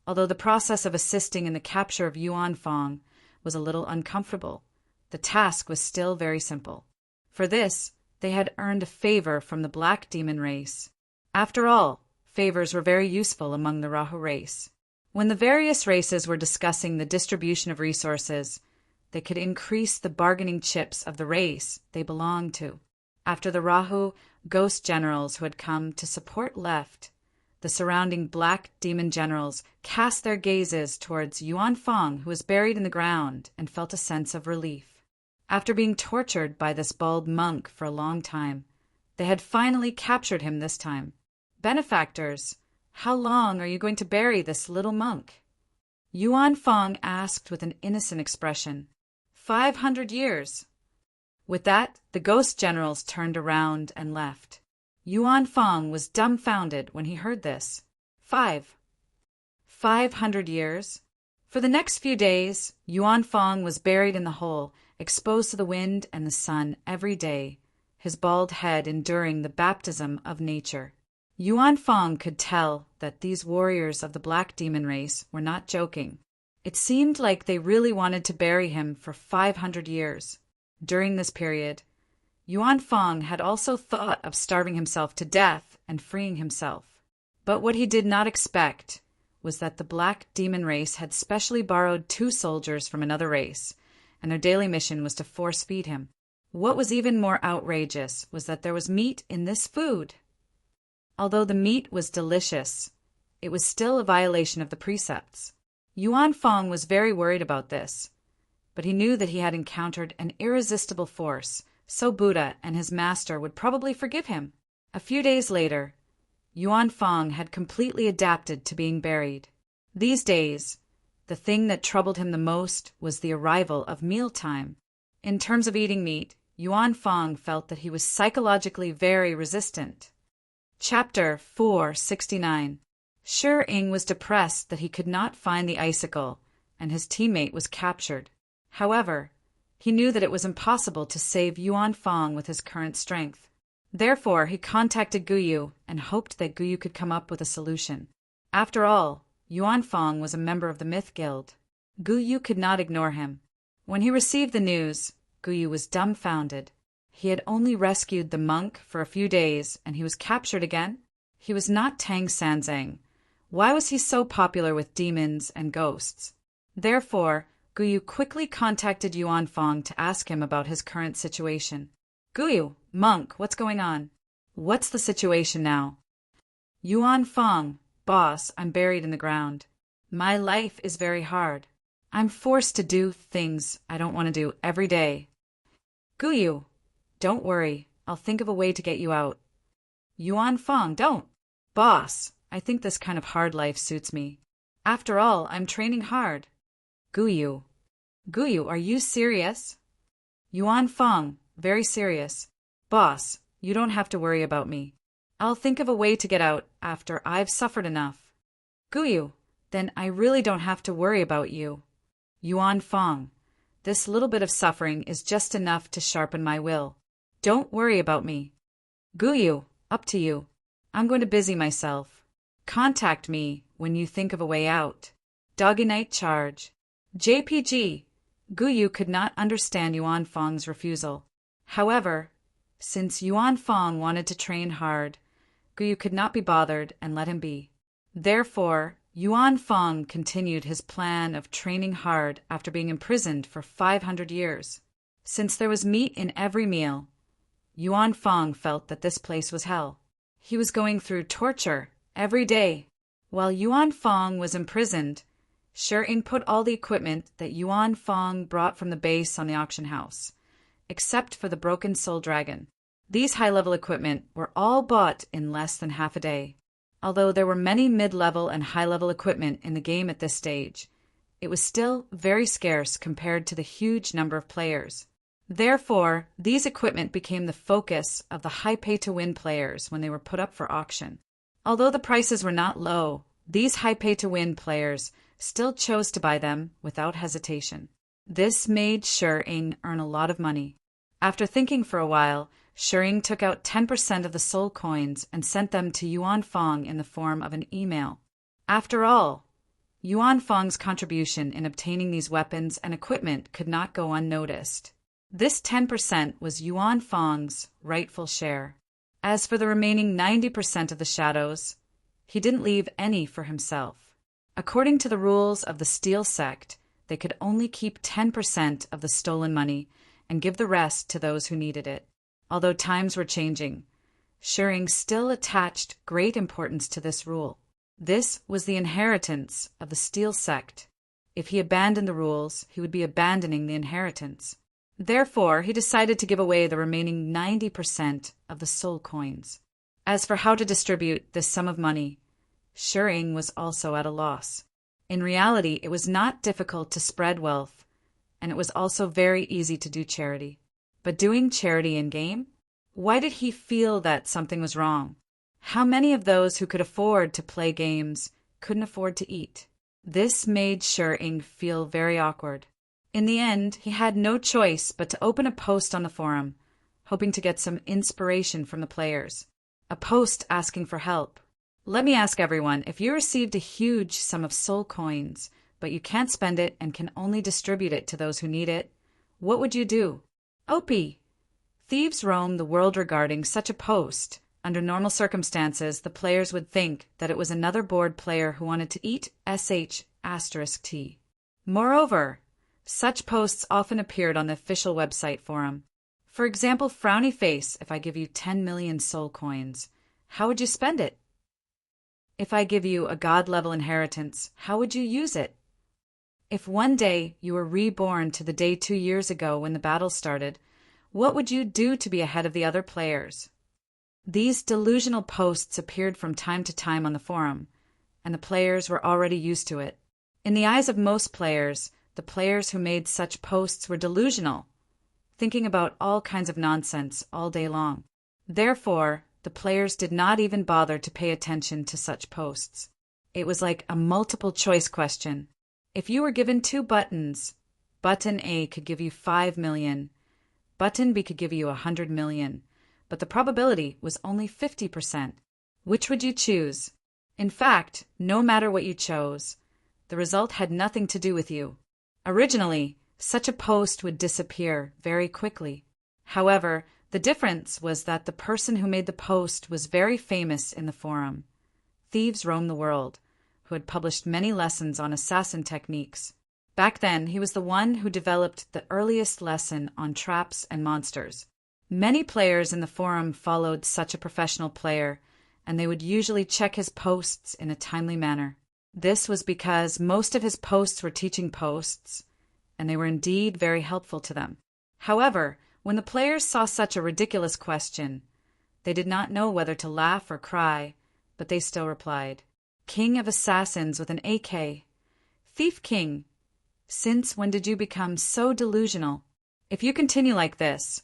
although the process of assisting in the capture of Yuan Fong was a little uncomfortable, the task was still very simple. For this, they had earned a favor from the black demon race. After all, favors were very useful among the Rahu race. When the various races were discussing the distribution of resources, they could increase the bargaining chips of the race they belonged to. After the Rahu ghost generals who had come to support left, the surrounding black demon generals cast their gazes towards Yuan Fong, who was buried in the ground, and felt a sense of relief. After being tortured by this bald monk for a long time, they had finally captured him this time. "Benefactors, how long are you going to bury this little monk?" Yuan Fong asked with an innocent expression. 500 years. With that, the ghost generals turned around and left. Yuan Fong was dumbfounded when he heard this. 500 years? For the next few days, Yuan Fong was buried in the hole, exposed to the wind and the sun every day, his bald head enduring the baptism of nature. Yuan Fong could tell that these warriors of the black demon race were not joking. It seemed like they really wanted to bury him for 500 years. During this period, Yuan Fong had also thought of starving himself to death and freeing himself. But what he did not expect was that the black demon race had specially borrowed 2 soldiers from another race, and their daily mission was to force-feed him. What was even more outrageous was that there was meat in this food. Although the meat was delicious, it was still a violation of the precepts. Yuan Fong was very worried about this, but he knew that he had encountered an irresistible force, so Buddha and his master would probably forgive him. A few days later, Yuan Fong had completely adapted to being buried. These days, the thing that troubled him the most was the arrival of mealtime. In terms of eating meat, Yuan Fong felt that he was psychologically very resistant. Chapter 469. Shi Ing was depressed that he could not find the icicle, and his teammate was captured. However, he knew that it was impossible to save Yuan Fong with his current strength. Therefore, he contacted Guyu and hoped that Guyu could come up with a solution. After all, Yuan Fong was a member of the Myth Guild. Guyu could not ignore him. When he received the news, Guyu was dumbfounded. He had only rescued the monk for a few days, and he was captured again. He was not Tang Sanzang. Why was he so popular with demons and ghosts? Therefore, Guyu quickly contacted Yuan Fong to ask him about his current situation. "Guyu, monk, what's going on?" "What's the situation now?" "Yuan Fong, boss, I'm buried in the ground. My life is very hard. I'm forced to do things I don't want to do every day." "Guyu, don't worry. I'll think of a way to get you out." "Yuan Fong, don't." "Boss, I think this kind of hard life suits me. After all, I'm training hard. Guyu. Guyu, are you serious? Yuan Fong, very serious. Boss, you don't have to worry about me. I'll think of a way to get out after I've suffered enough. Guyu, then I really don't have to worry about you. Yuan Fong, this little bit of suffering is just enough to sharpen my will. Don't worry about me. Guyu, up to you. I'm going to busy myself. Contact me when you think of a way out. Doggy Night Charge. JPG. Guyu could not understand Yuan Fong's refusal. However, since Yuan Fong wanted to train hard, Guyu could not be bothered and let him be. Therefore, Yuan Fong continued his plan of training hard after being imprisoned for 500 years. Since there was meat in every meal, Yuan Fong felt that this place was hell. He was going through torture every day. While Yuan Fong was imprisoned, Shi put all the equipment that Yuan Fong brought from the base on the auction house, except for the broken soul dragon. These high-level equipment were all bought in less than half a day. Although there were many mid-level and high-level equipment in the game at this stage, it was still very scarce compared to the huge number of players. Therefore, these equipment became the focus of the high-pay-to-win players when they were put up for auction. Although the prices were not low, these high-pay-to-win players still chose to buy them without hesitation. This made Shi earn a lot of money. After thinking for a while, Shi took out 10% of the soul coins and sent them to Yuan Fong in the form of an email. After all, Yuan Fong's contribution in obtaining these weapons and equipment could not go unnoticed. This 10% was Yuan Fong's rightful share. As for the remaining 90% of the shadows, he didn't leave any for himself. According to the rules of the Steel Sect, they could only keep 10% of the stolen money and give the rest to those who needed it. Although times were changing, Shi still attached great importance to this rule. This was the inheritance of the Steel Sect. If he abandoned the rules, he would be abandoning the inheritance. Therefore, he decided to give away the remaining 90% of the soul coins. As for how to distribute this sum of money, Shi was also at a loss. In reality, it was not difficult to spread wealth, and it was also very easy to do charity. But doing charity in-game? Why did he feel that something was wrong? How many of those who could afford to play games couldn't afford to eat? This made Shi feel very awkward. In the end, he had no choice but to open a post on the forum, hoping to get some inspiration from the players. A post asking for help. Let me ask everyone, if you received a huge sum of soul coins, but you can't spend it and can only distribute it to those who need it, what would you do? OP. Thieves roam the world regarding such a post. Under normal circumstances, the players would think that it was another bored player who wanted to eat **T. Moreover, such posts often appeared on the official website forum. For example, frowny face, if I give you 10 million soul coins, how would you spend it? If I give you a god-level inheritance, how would you use it? If one day you were reborn to the day 2 years ago when the battle started, what would you do to be ahead of the other players? These delusional posts appeared from time to time on the forum, and the players were already used to it. In the eyes of most players, the players who made such posts were delusional, thinking about all kinds of nonsense all day long. Therefore, the players did not even bother to pay attention to such posts. It was like a multiple-choice question. If you were given 2 buttons, button A could give you 5 million, button B could give you 100 million, but the probability was only 50%. Which would you choose? In fact, no matter what you chose, the result had nothing to do with you. Originally, such a post would disappear very quickly. However, the difference was that the person who made the post was very famous in the forum. Thieves Roam the World, who had published many lessons on assassin techniques. Back then, he was the one who developed the earliest lesson on traps and monsters. Many players in the forum followed such a professional player, and they would usually check his posts in a timely manner. This was because most of his posts were teaching posts, and they were indeed very helpful to them. However, when the players saw such a ridiculous question, they did not know whether to laugh or cry, but they still replied. King of Assassins with an AK. Thief King, since when did you become so delusional? If you continue like this,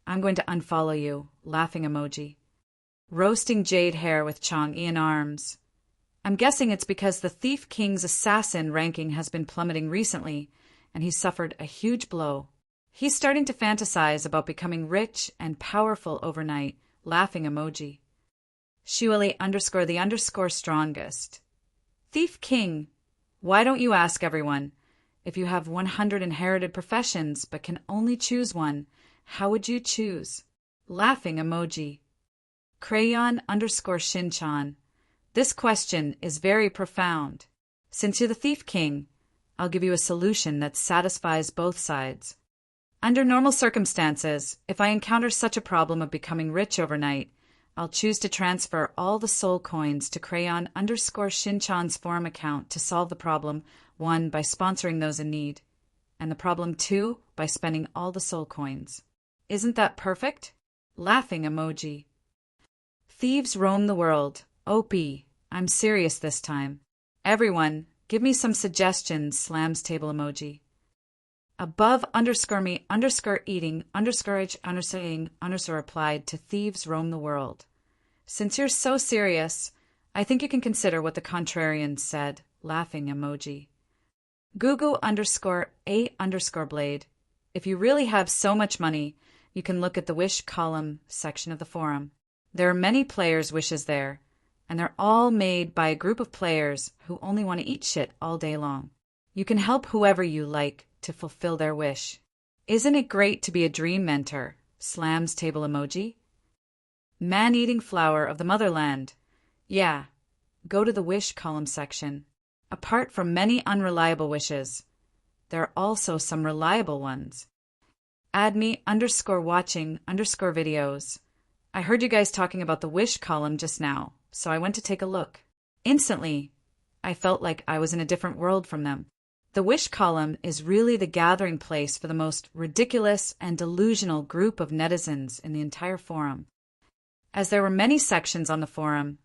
I'm going to unfollow you, laughing emoji. Roasting jade hair with Chang'e in arms. I'm guessing it's because the Thief King's assassin ranking has been plummeting recently, and he suffered a huge blow. He's starting to fantasize about becoming rich and powerful overnight, laughing emoji. Shuali _ the strongest. Thief King, why don't you ask everyone? If you have 100 inherited professions but can only choose one, how would you choose? Laughing emoji. Crayon _ Shinchan. This question is very profound. Since you're the Thief King, I'll give you a solution that satisfies both sides. Under normal circumstances, if I encounter such a problem of becoming rich overnight, I'll choose to transfer all the soul coins to Crayon _ Shinchan's forum account to solve the problem, 1, by sponsoring those in need, and the problem 2, by spending all the soul coins. Isn't that perfect? Laughing emoji. Thieves roam the world. OP, I'm serious this time. Everyone, give me some suggestions, slams table emoji. Above _me _eating _h replied to Thieves roam the world. Since you're so serious, I think you can consider what the contrarian said, laughing emoji. Gugu _ blade. If you really have so much money, you can look at the wish column section of the forum. There are many players' wishes there, and they're all made by a group of players who only want to eat shit all day long. You can help whoever you like to fulfill their wish. Isn't it great to be a dream mentor? Slams table emoji. Man-eating flower of the motherland. Yeah, go to the wish column section. Apart from many unreliable wishes, there are also some reliable ones. Add me _watching _videos. I heard you guys talking about the wish column just now, so I went to take a look. Instantly, I felt like I was in a different world from them. The wish column is really the gathering place for the most ridiculous and delusional group of netizens in the entire forum. As there were many sections on the forum,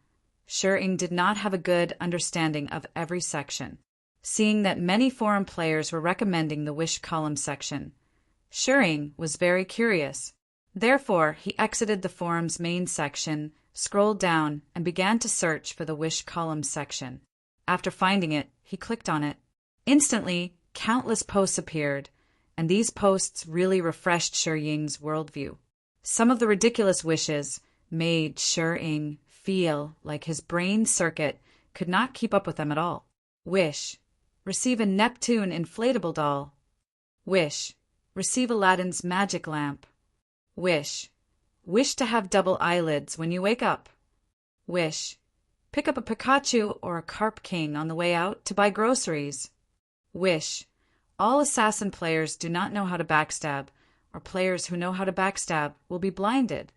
Shering did not have a good understanding of every section. Seeing that many forum players were recommending the wish column section, Shering was very curious. Therefore, he exited the forum's main section, scrolled down, and began to search for the wish column section. After finding it, he clicked on it. Instantly, countless posts appeared, and these posts really refreshed Shuying's worldview. Some of the ridiculous wishes made Shuying feel like his brain circuit could not keep up with them at all. Wish, receive a Neptune inflatable doll. Wish, receive Aladdin's magic lamp. Wish, wish to have double eyelids when you wake up. Wish, pick up a Pikachu or a Carp King on the way out to buy groceries. Wish, all assassin players do not know how to backstab, or players who know how to backstab will be blinded.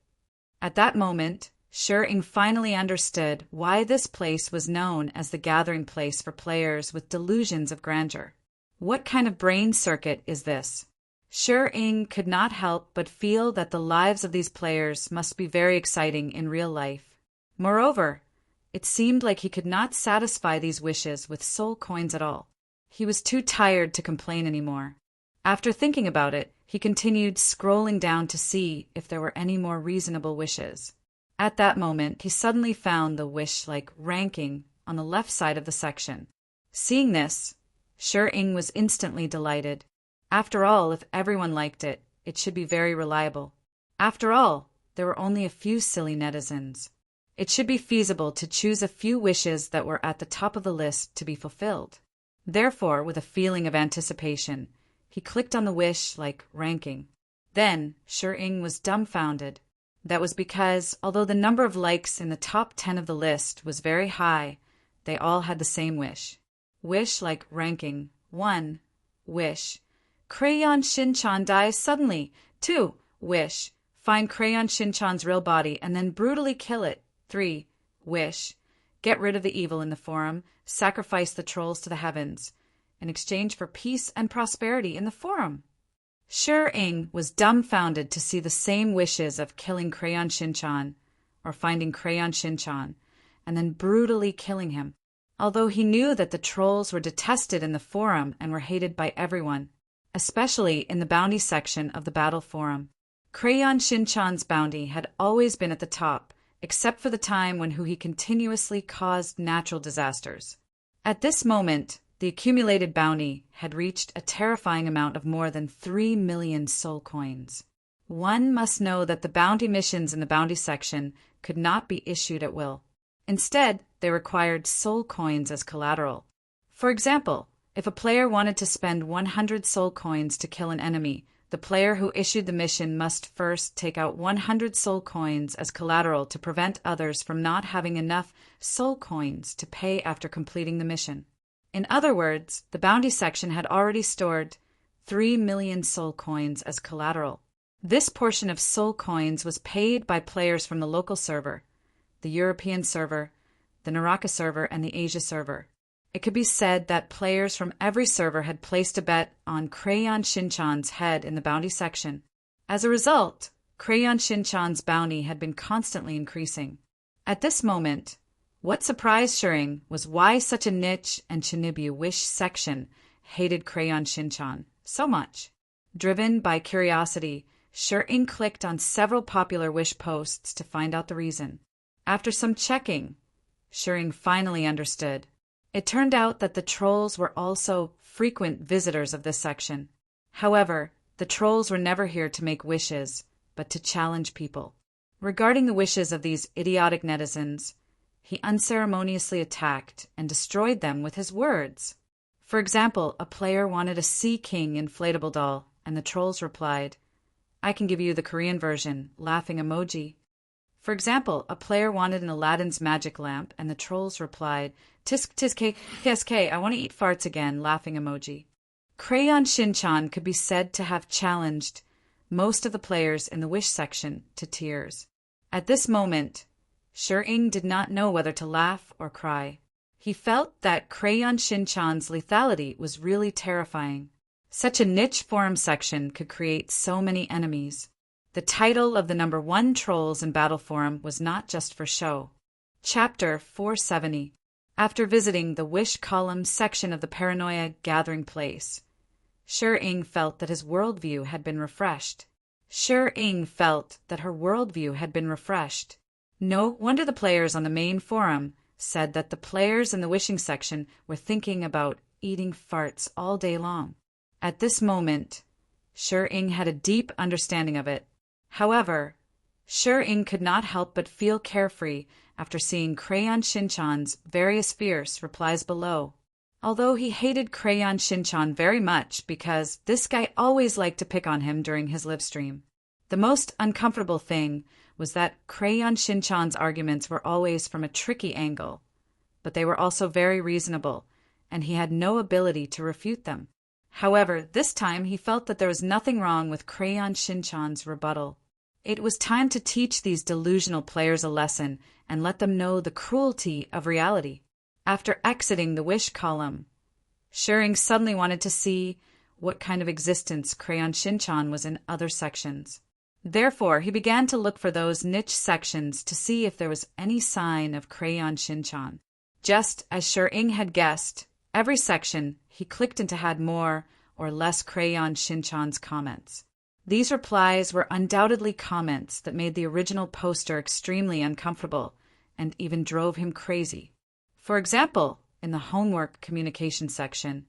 At that moment, Shering finally understood why this place was known as the gathering place for players with delusions of grandeur. What kind of brain circuit is this? Shering could not help but feel that the lives of these players must be very exciting in real life. Moreover, it seemed like he could not satisfy these wishes with soul coins at all. He was too tired to complain anymore. After thinking about it, he continued scrolling down to see if there were any more reasonable wishes. At that moment, he suddenly found the wish-like ranking on the left side of the section. Seeing this, Shering was instantly delighted. After all, if everyone liked it, it should be very reliable. After all, there were only a few silly netizens. It should be feasible to choose a few wishes that were at the top of the list to be fulfilled. Therefore, with a feeling of anticipation, he clicked on the wish-like ranking. Then, Shering was dumbfounded. That was because, although the number of likes in the top 10 of the list was very high, they all had the same wish. Wish-like ranking. 1. Wish, Crayon Shinchan dies suddenly. 2. Wish, find Crayon Shinchan's real body and then brutally kill it. 3. Wish, get rid of the evil in the forum, sacrifice the trolls to the heavens, in exchange for peace and prosperity in the forum. Shering was dumbfounded to see the same wishes of killing Crayon Shinchan, or finding Crayon Shinchan, and then brutally killing him. Although he knew that the trolls were detested in the forum and were hated by everyone, especially in the bounty section of the battle forum. Crayon Shin-chan's bounty had always been at the top, except for the time when he continuously caused natural disasters. At this moment, the accumulated bounty had reached a terrifying amount of more than 3 million soul coins. One must know that the bounty missions in the bounty section could not be issued at will. Instead, they required soul coins as collateral. For example, if a player wanted to spend 100 soul coins to kill an enemy, the player who issued the mission must first take out 100 soul coins as collateral to prevent others from not having enough soul coins to pay after completing the mission. In other words, the bounty section had already stored 3 million soul coins as collateral. This portion of soul coins was paid by players from the local server, the European server, the Naraka server, and the Asia server. It could be said that players from every server had placed a bet on Crayon Shin-chan's head in the bounty section. As a result, Crayon Shin-chan's bounty had been constantly increasing. At this moment, what surprised Shering was why such a niche and Shinibu Wish section hated Crayon Shin-chan so much. Driven by curiosity, Shering clicked on several popular Wish posts to find out the reason. After some checking, Shering finally understood. It turned out that the trolls were also frequent visitors of this section. However, the trolls were never here to make wishes, but to challenge people. Regarding the wishes of these idiotic netizens, he unceremoniously attacked and destroyed them with his words. For example, a player wanted a Sea King inflatable doll, and the trolls replied, "I can give you the Korean version, laughing emoji." For example, a player wanted an Aladdin's magic lamp, and the trolls replied, "Tisk tisk KSK, I want to eat farts again, laughing emoji." Crayon Shin-chan could be said to have challenged most of the players in the Wish section to tears. At this moment, Shering did not know whether to laugh or cry. He felt that Crayon Shin-chan's lethality was really terrifying. Such a niche forum section could create so many enemies. The title of the number 1 Trolls in Battle Forum was not just for show. Chapter 470. After visiting the Wish column section of the Paranoia Gathering Place, Shering felt that his worldview had been refreshed. Shering felt that her worldview had been refreshed. No wonder the players on the main forum said that the players in the wishing section were thinking about eating farts all day long. At this moment, Shering had a deep understanding of it. However, Shering could not help but feel carefree after seeing Crayon Shin-chan's various fierce replies below. Although he hated Crayon Shin-chan very much because this guy always liked to pick on him during his live stream, the most uncomfortable thing was that Crayon Shin-chan's arguments were always from a tricky angle, but they were also very reasonable, and he had no ability to refute them. However, this time he felt that there was nothing wrong with Crayon Shin-chan's rebuttal. It was time to teach these delusional players a lesson and let them know the cruelty of reality. After exiting the Wish column, Shering suddenly wanted to see what kind of existence Crayon Shin-chan was in other sections. Therefore, he began to look for those niche sections to see if there was any sign of Crayon Shin-chan. Just as Shering had guessed, every section he clicked into had more or less Crayon Shin-chan's comments. These replies were undoubtedly comments that made the original poster extremely uncomfortable and even drove him crazy. For example, in the homework communication section,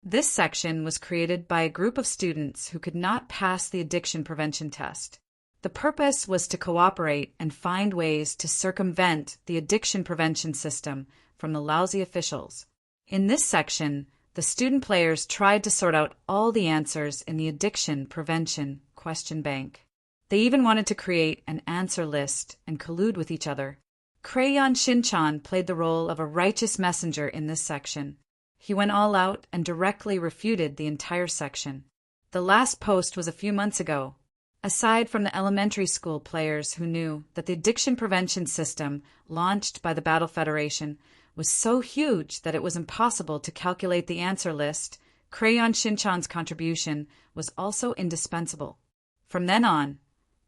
this section was created by a group of students who could not pass the addiction prevention test. The purpose was to cooperate and find ways to circumvent the addiction prevention system from the lousy officials. In this section, the student players tried to sort out all the answers in the addiction prevention question bank. They even wanted to create an answer list and collude with each other. Crayon Shin-chan played the role of a righteous messenger in this section. He went all out and directly refuted the entire section. The last post was a few months ago. Aside from the elementary school players who knew that the addiction prevention system launched by the Battle Federation was so huge that it was impossible to calculate the answer list, Crayon Shin-chan's contribution was also indispensable. From then on,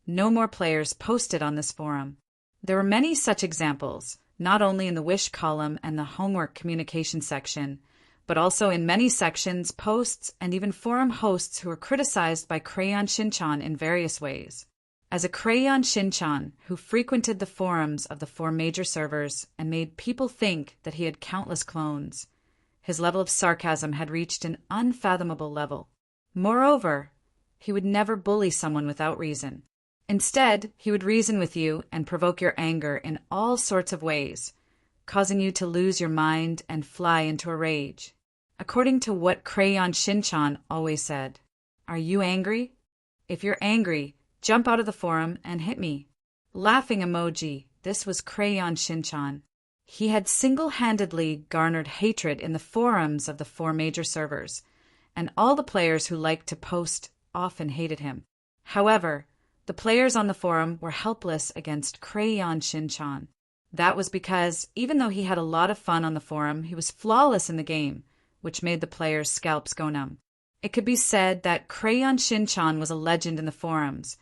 no more players posted on this forum. There were many such examples, not only in the wish column and the homework communication section, but also in many sections, posts, and even forum hosts who were criticized by Crayon Shinchan in various ways. As a Crayon Shinchan who frequented the forums of the 4 major servers and made people think that he had countless clones, his level of sarcasm had reached an unfathomable level. Moreover, he would never bully someone without reason. Instead, he would reason with you and provoke your anger in all sorts of ways, causing you to lose your mind and fly into a rage. According to what Crayon Shinchan always said, "Are you angry? If you're angry, jump out of the forum and hit me." Laughing emoji, this was Crayon Shinchan. He had single-handedly garnered hatred in the forums of the 4 major servers, and all the players who liked to post often hated him. However, the players on the forum were helpless against Crayon Shinchan. That was because, even though he had a lot of fun on the forum, he was flawless in the game, which made the players' scalps go numb. It could be said that Crayon Shinchan was a legend in the forums,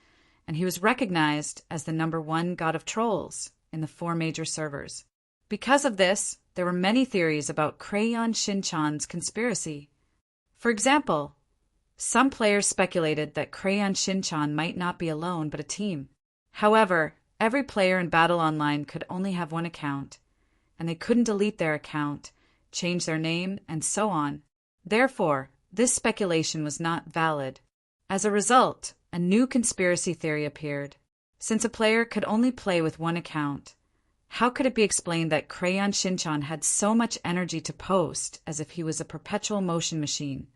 and he was recognized as the #1 god of trolls in the 4 major servers. Because of this, there were many theories about Crayon Shinchan's conspiracy. For example, some players speculated that Crayon Shinchan might not be alone but a team. However, every player in Battle Online could only have 1 account, and they couldn't delete their account, change their name, and so on. Therefore, this speculation was not valid. As a result, a new conspiracy theory appeared. Since a player could only play with 1 account, how could it be explained that Crayon Shinchan had so much energy to post as if he was a perpetual motion machine,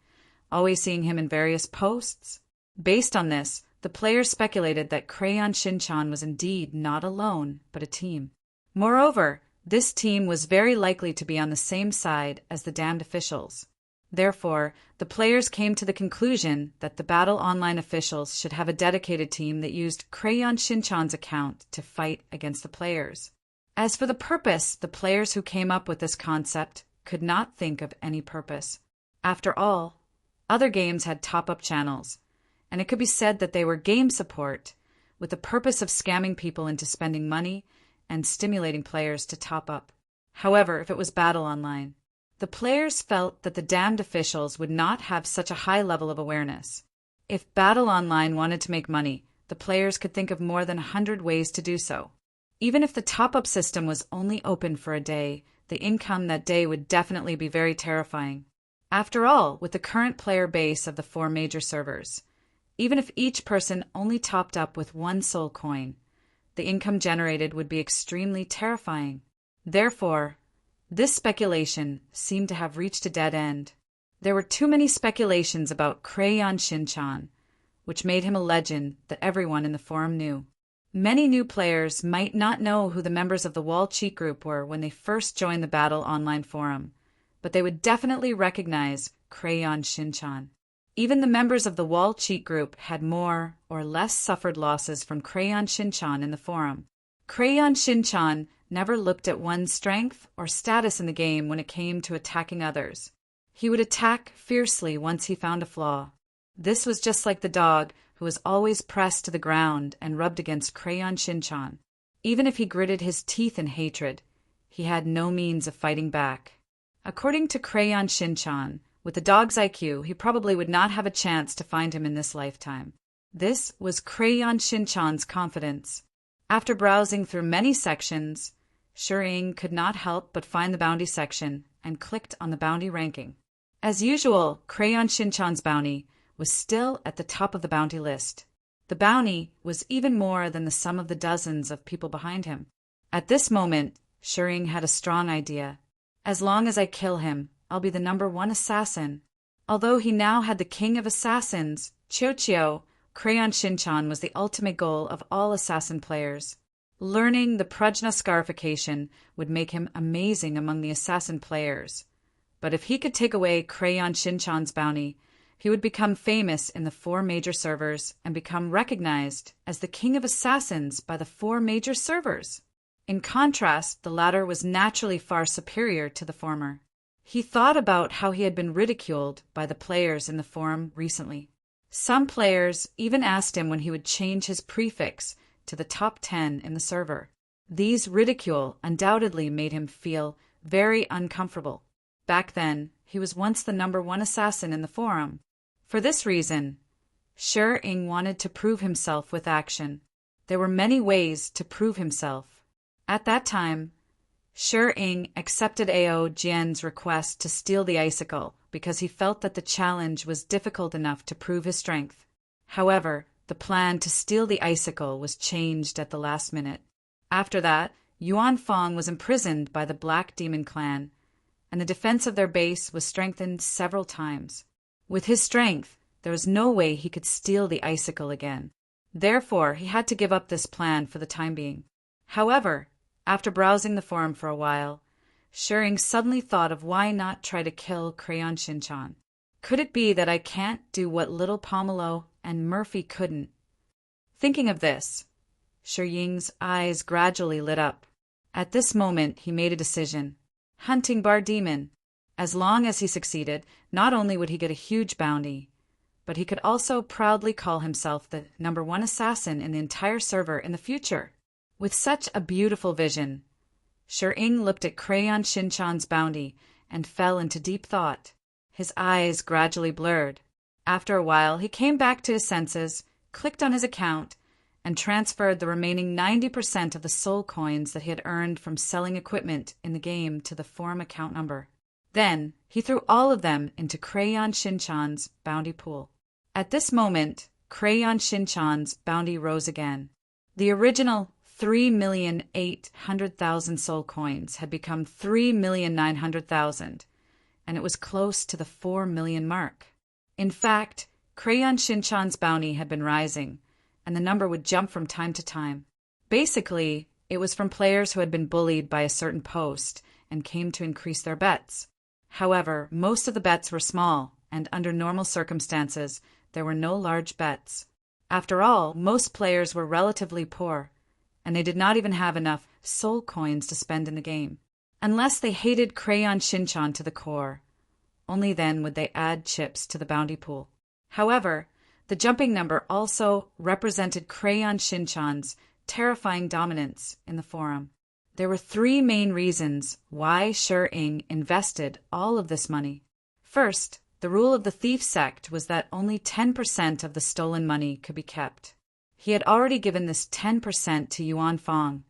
always seeing him in various posts? Based on this, the players speculated that Crayon Shinchan was indeed not alone, but a team. Moreover, this team was very likely to be on the same side as the damned officials. Therefore, the players came to the conclusion that the Battle Online officials should have a dedicated team that used Crayon Shinchan's account to fight against the players. As for the purpose, the players who came up with this concept could not think of any purpose. After all, other games had top-up channels, and it could be said that they were game support with the purpose of scamming people into spending money and stimulating players to top up. However, if it was Battle Online, the players felt that the damned officials would not have such a high level of awareness. If Battle Online wanted to make money, the players could think of more than 100 ways to do so. Even if the top-up system was only open for a day, the income that day would definitely be very terrifying. After all, with the current player base of the 4 major servers, even if each person only topped up with 1 soul coin, the income generated would be extremely terrifying. Therefore, this speculation seemed to have reached a dead end. There were too many speculations about Crayon Shinchan, which made him a legend that everyone in the forum knew. Many new players might not know who the members of the Wall Cheat Group were when they first joined the Battle Online forum, but they would definitely recognize Crayon Shinchan. Even the members of the Wall Cheat Group had more or less suffered losses from Crayon Shinchan in the forum. Crayon Shinchan never looked at one's strength or status in the game when it came to attacking others. He would attack fiercely once he found a flaw. This was just like the dog who was always pressed to the ground and rubbed against Crayon Shinchan. Even if he gritted his teeth in hatred, he had no means of fighting back. According to Crayon Shinchan, with the dog's IQ, he probably would not have a chance to find him in this lifetime. This was Crayon Shinchan's confidence. After browsing through many sections, Shireen could not help but find the bounty section and clicked on the bounty ranking. As usual, Crayon Shinchan's bounty was still at the top of the bounty list. The bounty was even more than the sum of the dozens of people behind him. At this moment, Shireen had a strong idea. As long as I kill him, I'll be the #1 assassin. Although he now had the king of assassins, Chiao, Crayon Shinchan was the ultimate goal of all assassin players. Learning the Prajna scarification would make him amazing among the assassin players. But if he could take away Crayon Shinchan's bounty, he would become famous in the 4 major servers and become recognized as the king of assassins by the 4 major servers. In contrast, the latter was naturally far superior to the former. He thought about how he had been ridiculed by the players in the forum recently. Some players even asked him when he would change his prefix to the top 10 in the server. These ridicule undoubtedly made him feel very uncomfortable. Back then, he was once the #1 assassin in the forum. For this reason, Shi Ying wanted to prove himself with action. There were many ways to prove himself. At that time, Shi Ying accepted Ao Jian's request to steal the icicle because he felt that the challenge was difficult enough to prove his strength. However, the plan to steal the icicle was changed at the last minute. After that, Yuan Fong was imprisoned by the Black Demon Clan, and the defense of their base was strengthened several times. With his strength, there was no way he could steal the icicle again. Therefore, he had to give up this plan for the time being. However, after browsing the forum for a while, Shi Ying suddenly thought of why not try to kill Crayon Shin-chan. Could it be that I can't do what little Pomelo and Murphy couldn't? Thinking of this, Shi Ying's eyes gradually lit up. At this moment, he made a decision. Hunting Bar Demon. As long as he succeeded, not only would he get a huge bounty, but he could also proudly call himself the #1 assassin in the entire server in the future. With such a beautiful vision, Shi Ying looked at Crayon Shin-chan's bounty and fell into deep thought. His eyes gradually blurred. After a while, he came back to his senses, clicked on his account, and transferred the remaining 90% of the soul coins that he had earned from selling equipment in the game to the forum account number. Then, he threw all of them into Crayon Shin-chan's bounty pool. At this moment, Crayon Shin-chan's bounty rose again. The original 3,800,000 soul coins had become 3,900,000, and it was close to the 4 million mark. In fact, Crayon Shin-chan's bounty had been rising, and the number would jump from time to time. Basically, it was from players who had been bullied by a certain post and came to increase their bets. However, most of the bets were small, and under normal circumstances, there were no large bets. After all, most players were relatively poor, and they did not even have enough soul coins to spend in the game. Unless they hated Crayon Shin-chan to the core, only then would they add chips to the bounty pool. However, the jumping number also represented Crayon Shin-chan's terrifying dominance in the forum. There were 3 main reasons why Shi Ying invested all of this money. First, the rule of the thief sect was that only 10% of the stolen money could be kept. He had already given this 10% to Yuan Fong,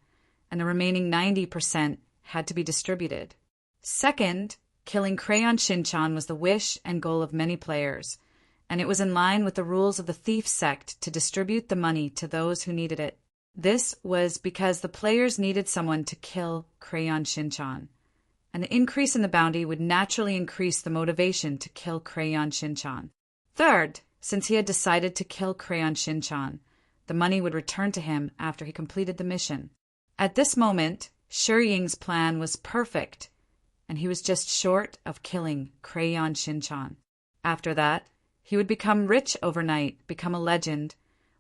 and the remaining 90% had to be distributed. Second, killing Crayon Shin-chan was the wish and goal of many players, and it was in line with the rules of the thief sect to distribute the money to those who needed it. This was because the players needed someone to kill Crayon Shin-chan, and the increase in the bounty would naturally increase the motivation to kill Crayon Shin-chan. Third, since he had decided to kill Crayon Shin-chan, the money would return to him after he completed the mission. At this moment, Shi Ying's plan was perfect, and he was just short of killing Crayon Shin-chan. After that, he would become rich overnight, become a legend,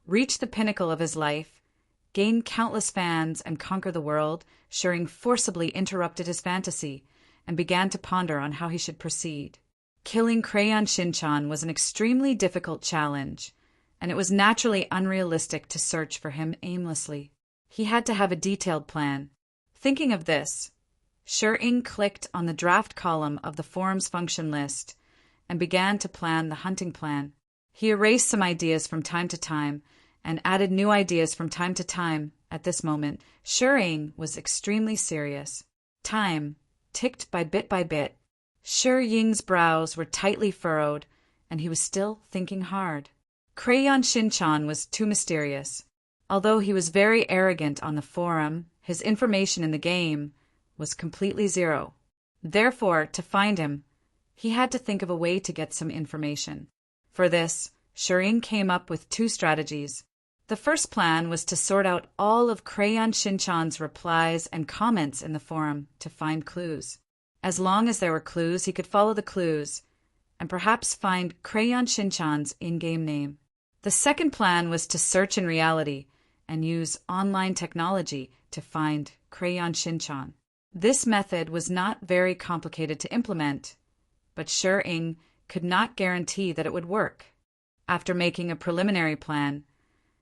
reach the pinnacle of his life, gain countless fans, and conquer the world. Shi Ying forcibly interrupted his fantasy and began to ponder on how he should proceed. Killing Crayon Shin-chan was an extremely difficult challenge, and it was naturally unrealistic to search for him aimlessly. He had to have a detailed plan. Thinking of this, Shi Ying clicked on the draft column of the forum's function list and began to plan the hunting plan. He erased some ideas from time to time and added new ideas from time to time. At this moment, Shi Ying was extremely serious. Time ticked by bit. Shi Ying's brows were tightly furrowed, and he was still thinking hard. Crayon Shin-chan was too mysterious. Although he was very arrogant on the forum, his information in the game was completely zero. Therefore, to find him, he had to think of a way to get some information. For this, Shi Ying came up with 2 strategies. The first plan was to sort out all of Crayon Shin-chan's replies and comments in the forum to find clues. As long as there were clues, he could follow the clues and perhaps find Crayon Shin-chan's in-game name. The second plan was to search in reality and use online technology to find Crayon Shin-chan. This method was not very complicated to implement, but Shi Ying could not guarantee that it would work. After making a preliminary plan,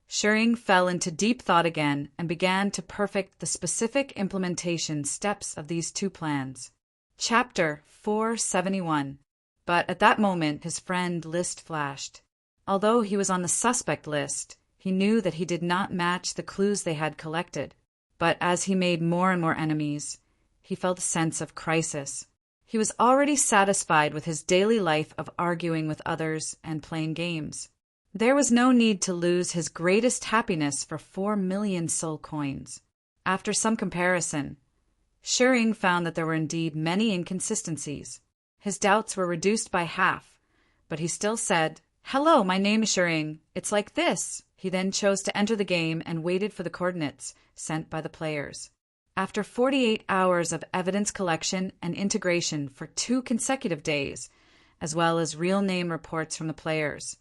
Shering fell into deep thought again and began to perfect the specific implementation steps of these two plans. Chapter 471. But at that moment his friend list flashed. Although he was on the suspect list, he knew that he did not match the clues they had collected. But as he made more and more enemies, he felt a sense of crisis. He was already satisfied with his daily life of arguing with others and playing games. There was no need to lose his greatest happiness for 4 million soul coins. After some comparison, Shering found that there were indeed many inconsistencies. His doubts were reduced by half, but he still said, "Hello, my name is Shering. It's like this." He then chose to enter the game and waited for the coordinates sent by the players. After 48 hours of evidence collection and integration for 2 consecutive days, as well as real name reports from the players,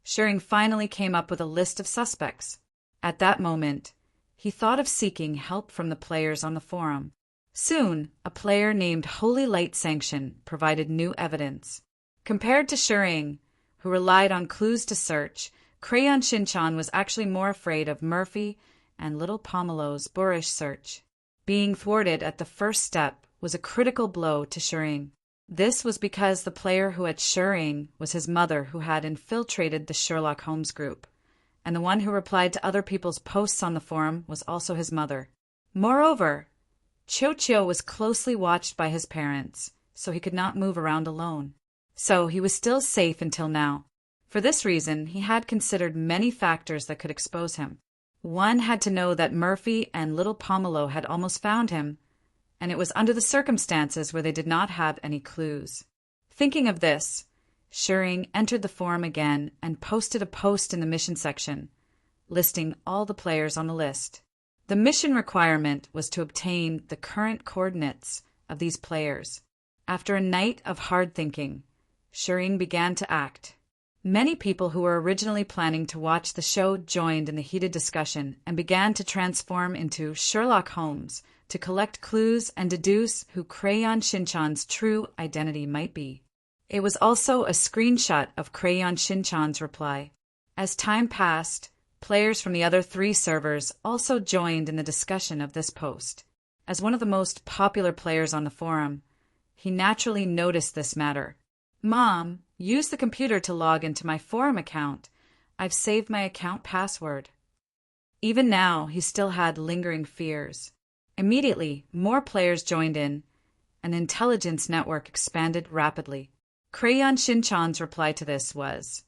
Shering finally came up with a list of suspects. At that moment, he thought of seeking help from the players on the forum. Soon, a player named Holy Light Sanction provided new evidence. Compared to Shering, who relied on clues to search, Crayon Shinchan was actually more afraid of Murphy and Little Pomelo's boorish search. Being thwarted at the first step was a critical blow to Shering. This was because the player who had Shering was his mother, who had infiltrated the Sherlock Holmes group, and the one who replied to other people's posts on the forum was also his mother. Moreover, Cho was closely watched by his parents, so he could not move around alone. So he was still safe until now. For this reason, he had considered many factors that could expose him. One had to know that Murphy and Little Pomelo had almost found him, and it was under the circumstances where they did not have any clues. Thinking of this, Shering entered the forum again and posted a post in the mission section, listing all the players on the list. The mission requirement was to obtain the current coordinates of these players. After a night of hard thinking, Shering began to act. Many people who were originally planning to watch the show joined in the heated discussion and began to transform into Sherlock Holmes to collect clues and deduce who Crayon Shinchan's true identity might be. It was also a screenshot of Crayon Shinchan's reply. As time passed, players from the other 3 servers also joined in the discussion of this post. As one of the most popular players on the forum, he naturally noticed this matter. "Mom, use the computer to log into my forum account. I've saved my account password." Even now, he still had lingering fears. Immediately, more players joined in, and the intelligence network expanded rapidly. Crayon Shinchan's reply to this was,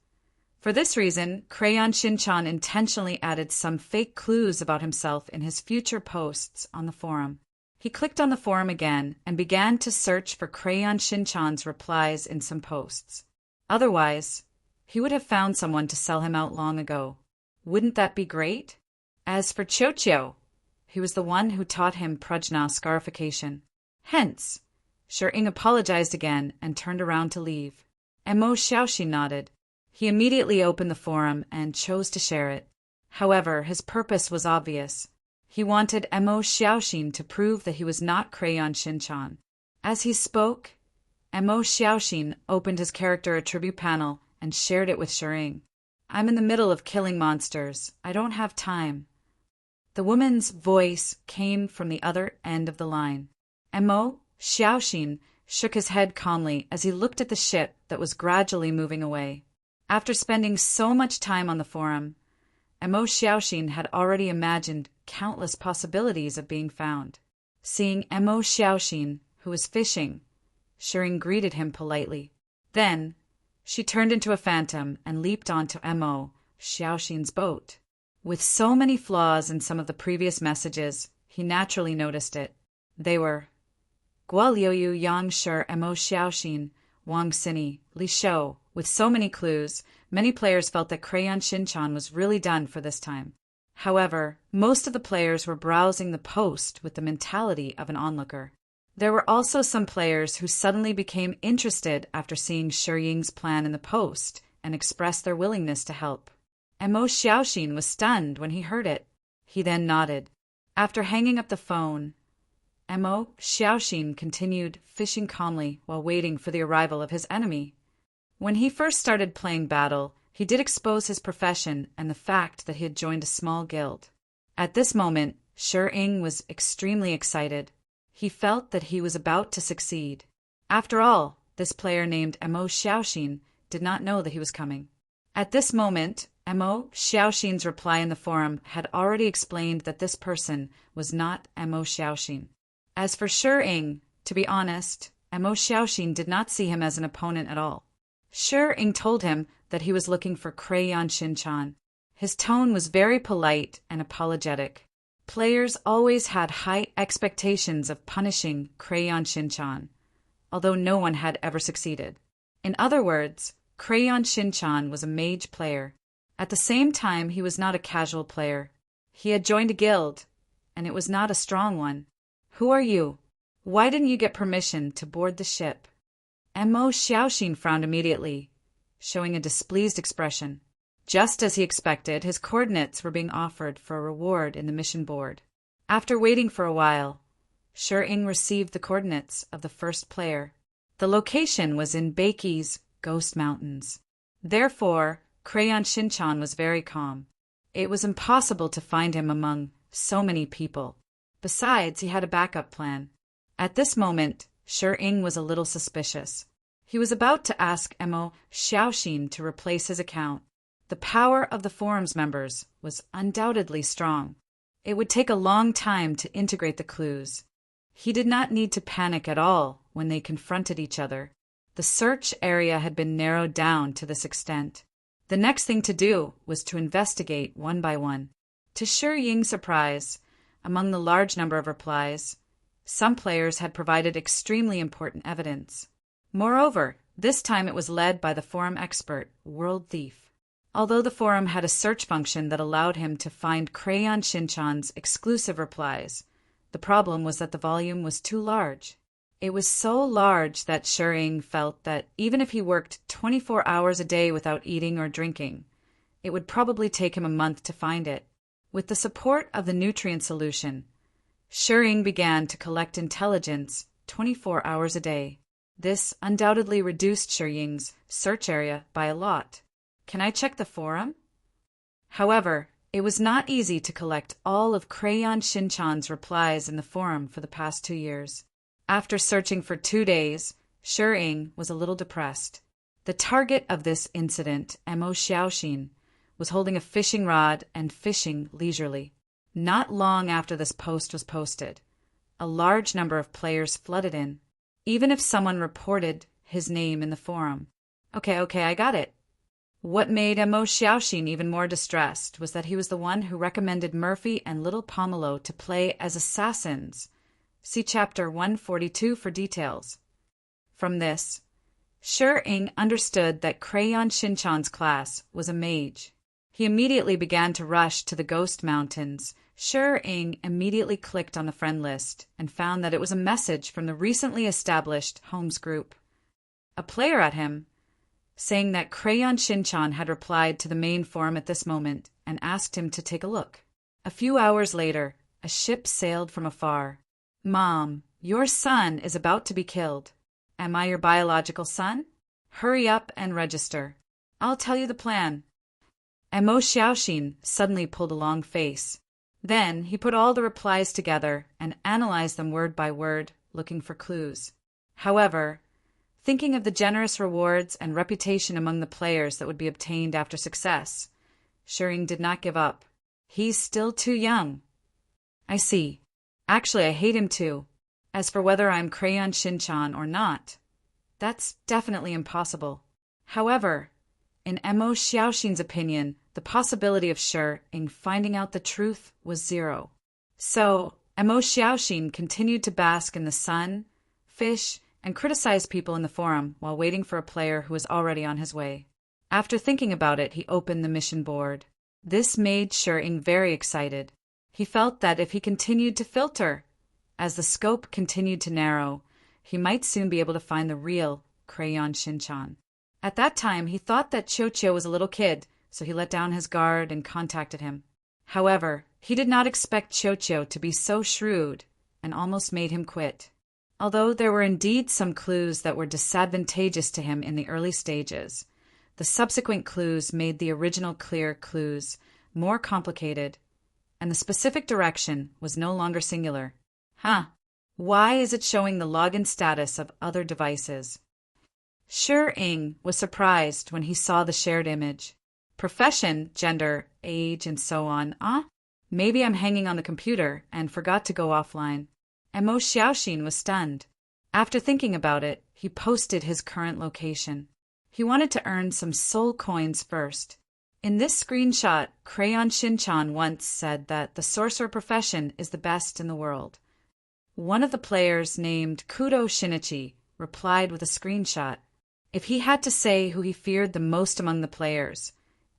"For this reason, Crayon Shinchan intentionally added some fake clues about himself in his future posts on the forum." He clicked on the forum again and began to search for Crayon Shinchan's replies in some posts. Otherwise, he would have found someone to sell him out long ago. Wouldn't that be great? As for Cho, he was the one who taught him Prajna scarification. Hence, Shering apologized again and turned around to leave. Mo Xiaoxi nodded. He immediately opened the forum and chose to share it. However, his purpose was obvious. He wanted Mo Xiaoxin to prove that he was not Crayon Shinchan. As he spoke, Mo Xiaoxin opened his character attribute panel and shared it with Shering. "I'm in the middle of killing monsters. I don't have time." The woman's voice came from the other end of the line. Mo Xiaoxin shook his head calmly as he looked at the ship that was gradually moving away. After spending so much time on the forum, Mo Xiaoxin had already imagined countless possibilities of being found. Seeing Mo Xiaoxin, who was fishing, Shering greeted him politely. Then, she turned into a phantom and leaped onto Mo Xiaoxin's boat. With so many flaws in some of the previous messages, he naturally noticed it. They were Guo Liuyu Yang Shi Mo Xiaoxin Wang Sini Li Shou. With so many clues, many players felt that Crayon Shinchan was really done for this time. However, most of the players were browsing the post with the mentality of an onlooker. There were also some players who suddenly became interested after seeing Shering's plan in the post and expressed their willingness to help. Mo Xiaoxin was stunned when he heard it. He then nodded. After hanging up the phone, Mo Xiaoxin continued fishing calmly while waiting for the arrival of his enemy. When he first started playing Battle, He did expose his profession and the fact that he had joined a small guild. At this moment, Shi was extremely excited. He felt that he was about to succeed. After all, this player named Mo Xiaoxin did not know that he was coming. At this moment, Mo Xiaoxin's reply in the forum had already explained that this person was not Mo Xiaoxin. As for Shi, to be honest, Mo Xiaoxin did not see him as an opponent at all. Shi told him that he was looking for Crayon Shinchan. His tone was very polite and apologetic. Players always had high expectations of punishing Crayon Shinchan, although no one had ever succeeded. In other words, Crayon Shinchan was a mage player. At the same time, he was not a casual player. He had joined a guild, and it was not a strong one. Who are you? Why didn't you get permission to board the ship? Mo Xiaoxin frowned immediately, showing a displeased expression. Just as he expected, his coordinates were being offered for a reward in the mission board. After waiting for a while, Shi received the coordinates of the first player. The location was in Beiqi's Ghost Mountains. Therefore, Crayon Shinchan was very calm. It was impossible to find him among so many people. Besides, he had a backup plan. At this moment, Shi was a little suspicious. He was about to ask Mo Xiaoxin to replace his account. The power of the forum's members was undoubtedly strong. It would take a long time to integrate the clues. He did not need to panic at all when they confronted each other. The search area had been narrowed down to this extent. The next thing to do was to investigate one by one. To Shi surprise, among the large number of replies, some players had provided extremely important evidence. Moreover, this time it was led by the forum expert, World Thief. Although the forum had a search function that allowed him to find Crayon Shinchan's exclusive replies, the problem was that the volume was too large. It was so large that Shi felt that even if he worked 24 hours a day without eating or drinking, it would probably take him a month to find it. With the support of the nutrient solution, Shi began to collect intelligence 24 hours a day. This undoubtedly reduced Shi's search area by a lot. Can I check the forum? However, it was not easy to collect all of Crayon Shinchan's replies in the forum for the past 2 years. After searching for 2 days, Shi was a little depressed. The target of this incident, Mo Xiaoxin, was holding a fishing rod and fishing leisurely. Not long after this post was posted, a large number of players flooded in, even if someone reported his name in the forum. Okay, I got it. What made Mo Xiaoxin even more distressed was that he was the one who recommended Murphy and Little Pomelo to play as assassins. See Chapter 142 for details. From this, Shi understood that Crayon Shinchan's class was a mage. He immediately began to rush to the Ghost Mountains. Shi immediately clicked on the friend list and found that it was a message from the recently established Holmes group. A player at him, saying that Crayon Shinchan had replied to the main forum at this moment and asked him to take a look. A few hours later, a ship sailed from afar. Mom, your son is about to be killed. Am I your biological son? Hurry up and register. I'll tell you the plan. Mo Xiaoxin suddenly pulled a long face. Then he put all the replies together and analyzed them word by word, looking for clues. However, thinking of the generous rewards and reputation among the players that would be obtained after success, Shi did not give up. He's still too young. I see. Actually, I hate him too. As for whether I'm Crayon Shinchan or not, that's definitely impossible. However, in Mo Xiaoxin's opinion, the possibility of Shi finding out the truth was 0. So, Mo Xiaoxin continued to bask in the sun, fish, and criticize people in the forum while waiting for a player who was already on his way. After thinking about it, he opened the mission board. This made Shi very excited. He felt that if he continued to filter, as the scope continued to narrow, he might soon be able to find the real Crayon Shinchan. At that time, he thought that Qiu was a little kid, so he let down his guard and contacted him. However, he did not expect Qiu to be so shrewd and almost made him quit. Although there were indeed some clues that were disadvantageous to him in the early stages, The subsequent clues made the original clear clues more complicated, and the specific direction was no longer singular. Why is it showing the login status of other devices? Shi was surprised when he saw the shared image. Profession, gender, age, and so on. Maybe I'm hanging on the computer and forgot to go offline. Mo Xiaoxin was stunned. After thinking about it, he posted his current location. He wanted to earn some soul coins first. In this screenshot, Crayon Shinchan once said that the sorcerer profession is the best in the world. One of the players, named Kudo Shinichi, replied with a screenshot. If he had to say who he feared the most among the players,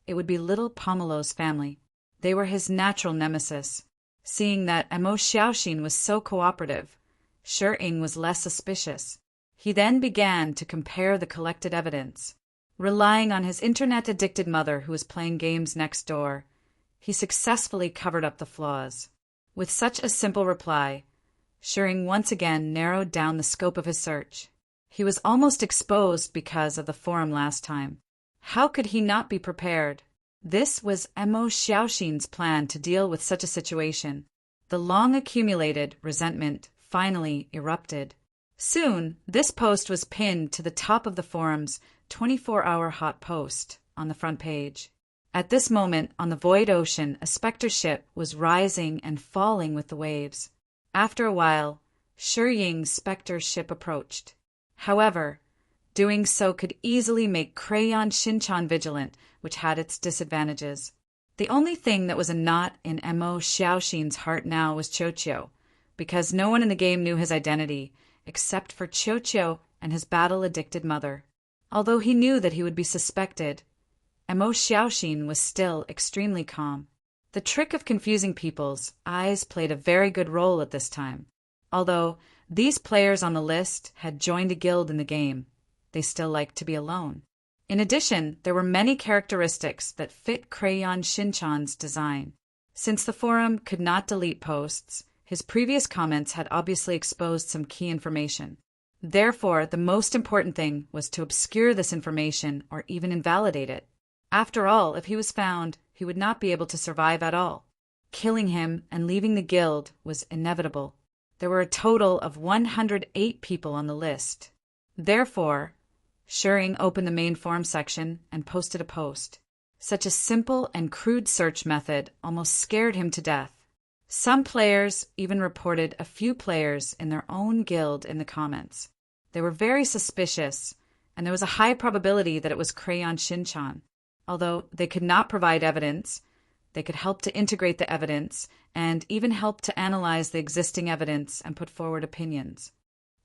it would be little Pomelo's family. They were his natural nemesis. Seeing that Mo Xiaoxin was so cooperative, Shi was less suspicious. He then began to compare the collected evidence. Relying on his internet-addicted mother who was playing games next door, he successfully covered up the flaws. With such a simple reply, Shi once again narrowed down the scope of his search. He was almost exposed because of the forum last time. How could he not be prepared? This was Mo Xiaoxin's plan to deal with such a situation. The long-accumulated resentment finally erupted. Soon, this post was pinned to the top of the forum's 24-hour hot post on the front page. At this moment, on the void ocean, a specter ship was rising and falling with the waves. After a while, Shi specter ship approached. However, doing so could easily make Crayon Shinchan vigilant, which had its disadvantages. The only thing that was a knot in Mo Xiaoxin's heart now was Qiuqiu, because no one in the game knew his identity, except for Qiuqiu and his battle-addicted mother. Although he knew that he would be suspected, Mo Xiaoxin was still extremely calm. The trick of confusing people's eyes played a very good role at this time. Although these players on the list had joined a guild in the game, they still liked to be alone. In addition, there were many characteristics that fit Crayon Shinchan's design. Since the forum could not delete posts, his previous comments had obviously exposed some key information. Therefore, the most important thing was to obscure this information or even invalidate it. After all, if he was found, he would not be able to survive at all. Killing him and leaving the guild was inevitable. There were a total of 108 people on the list. Therefore, Shi opened the main forum section and posted a post. Such a simple and crude search method almost scared him to death. Some players even reported a few players in their own guild in the comments. They were very suspicious, and there was a high probability that it was Crayon Shinchan. Although they could not provide evidence, they could help to integrate the evidence and even help to analyze the existing evidence and put forward opinions.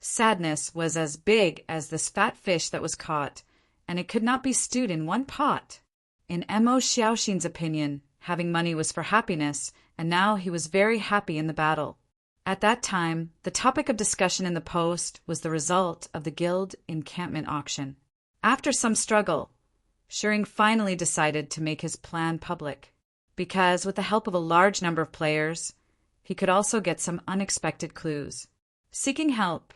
Sadness was as big as this fat fish that was caught, and it could not be stewed in one pot. In Mo Xiaoxin's opinion, having money was for happiness, and now he was very happy in the battle. At that time, the topic of discussion in the post was the result of the guild encampment auction. After some struggle, Shi finally decided to make his plan public, because with the help of a large number of players, he could also get some unexpected clues. Seeking help,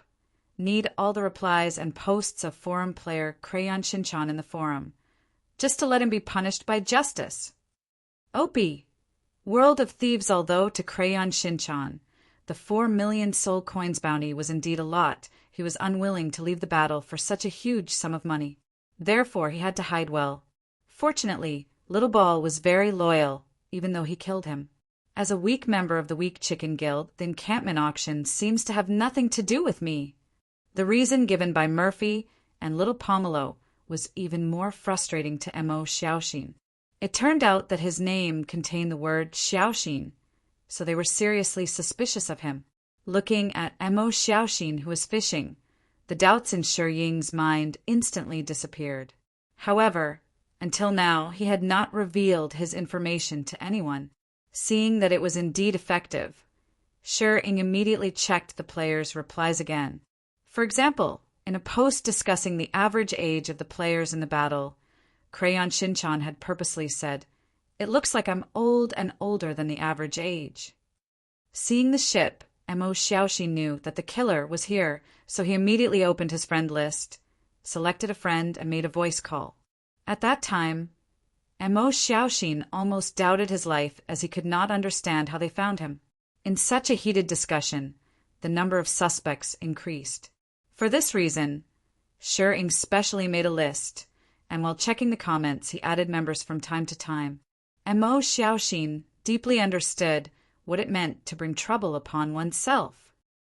need all the replies and posts of forum player Crayon Shinchan in the forum, just to let him be punished by justice. Opie, World of Thieves. Although to Crayon Shinchan, the 4 million soul coins bounty was indeed a lot, he was unwilling to leave the battle for such a huge sum of money. Therefore, he had to hide well. Fortunately, Little Ball was very loyal, even though he killed him. As a weak member of the Weak Chicken Guild, the encampment auction seems to have nothing to do with me. The reason given by Murphy and Little Pomelo was even more frustrating to Mo Xiaoxin. It turned out that his name contained the word Xiaoxin, so they were seriously suspicious of him. Looking at Mo Xiaoxin, who was fishing, the doubts in Shi mind instantly disappeared. However, until now, he had not revealed his information to anyone. Seeing that it was indeed effective, Shi immediately checked the players' replies again. For example, in a post discussing the average age of the players in the battle, Crayon Shinchan had purposely said, "It looks like I'm old and older than the average age." Seeing the ship, Mo Xiaoxin knew that the killer was here, so he immediately opened his friend list, selected a friend, and made a voice call. At that time, Mo Xiaoxin almost doubted his life as he could not understand how they found him. In such a heated discussion, the number of suspects increased. For this reason, Shi specially made a list, and while checking the comments, he added members from time to time. Mo Xiaoxin deeply understood what it meant to bring trouble upon oneself.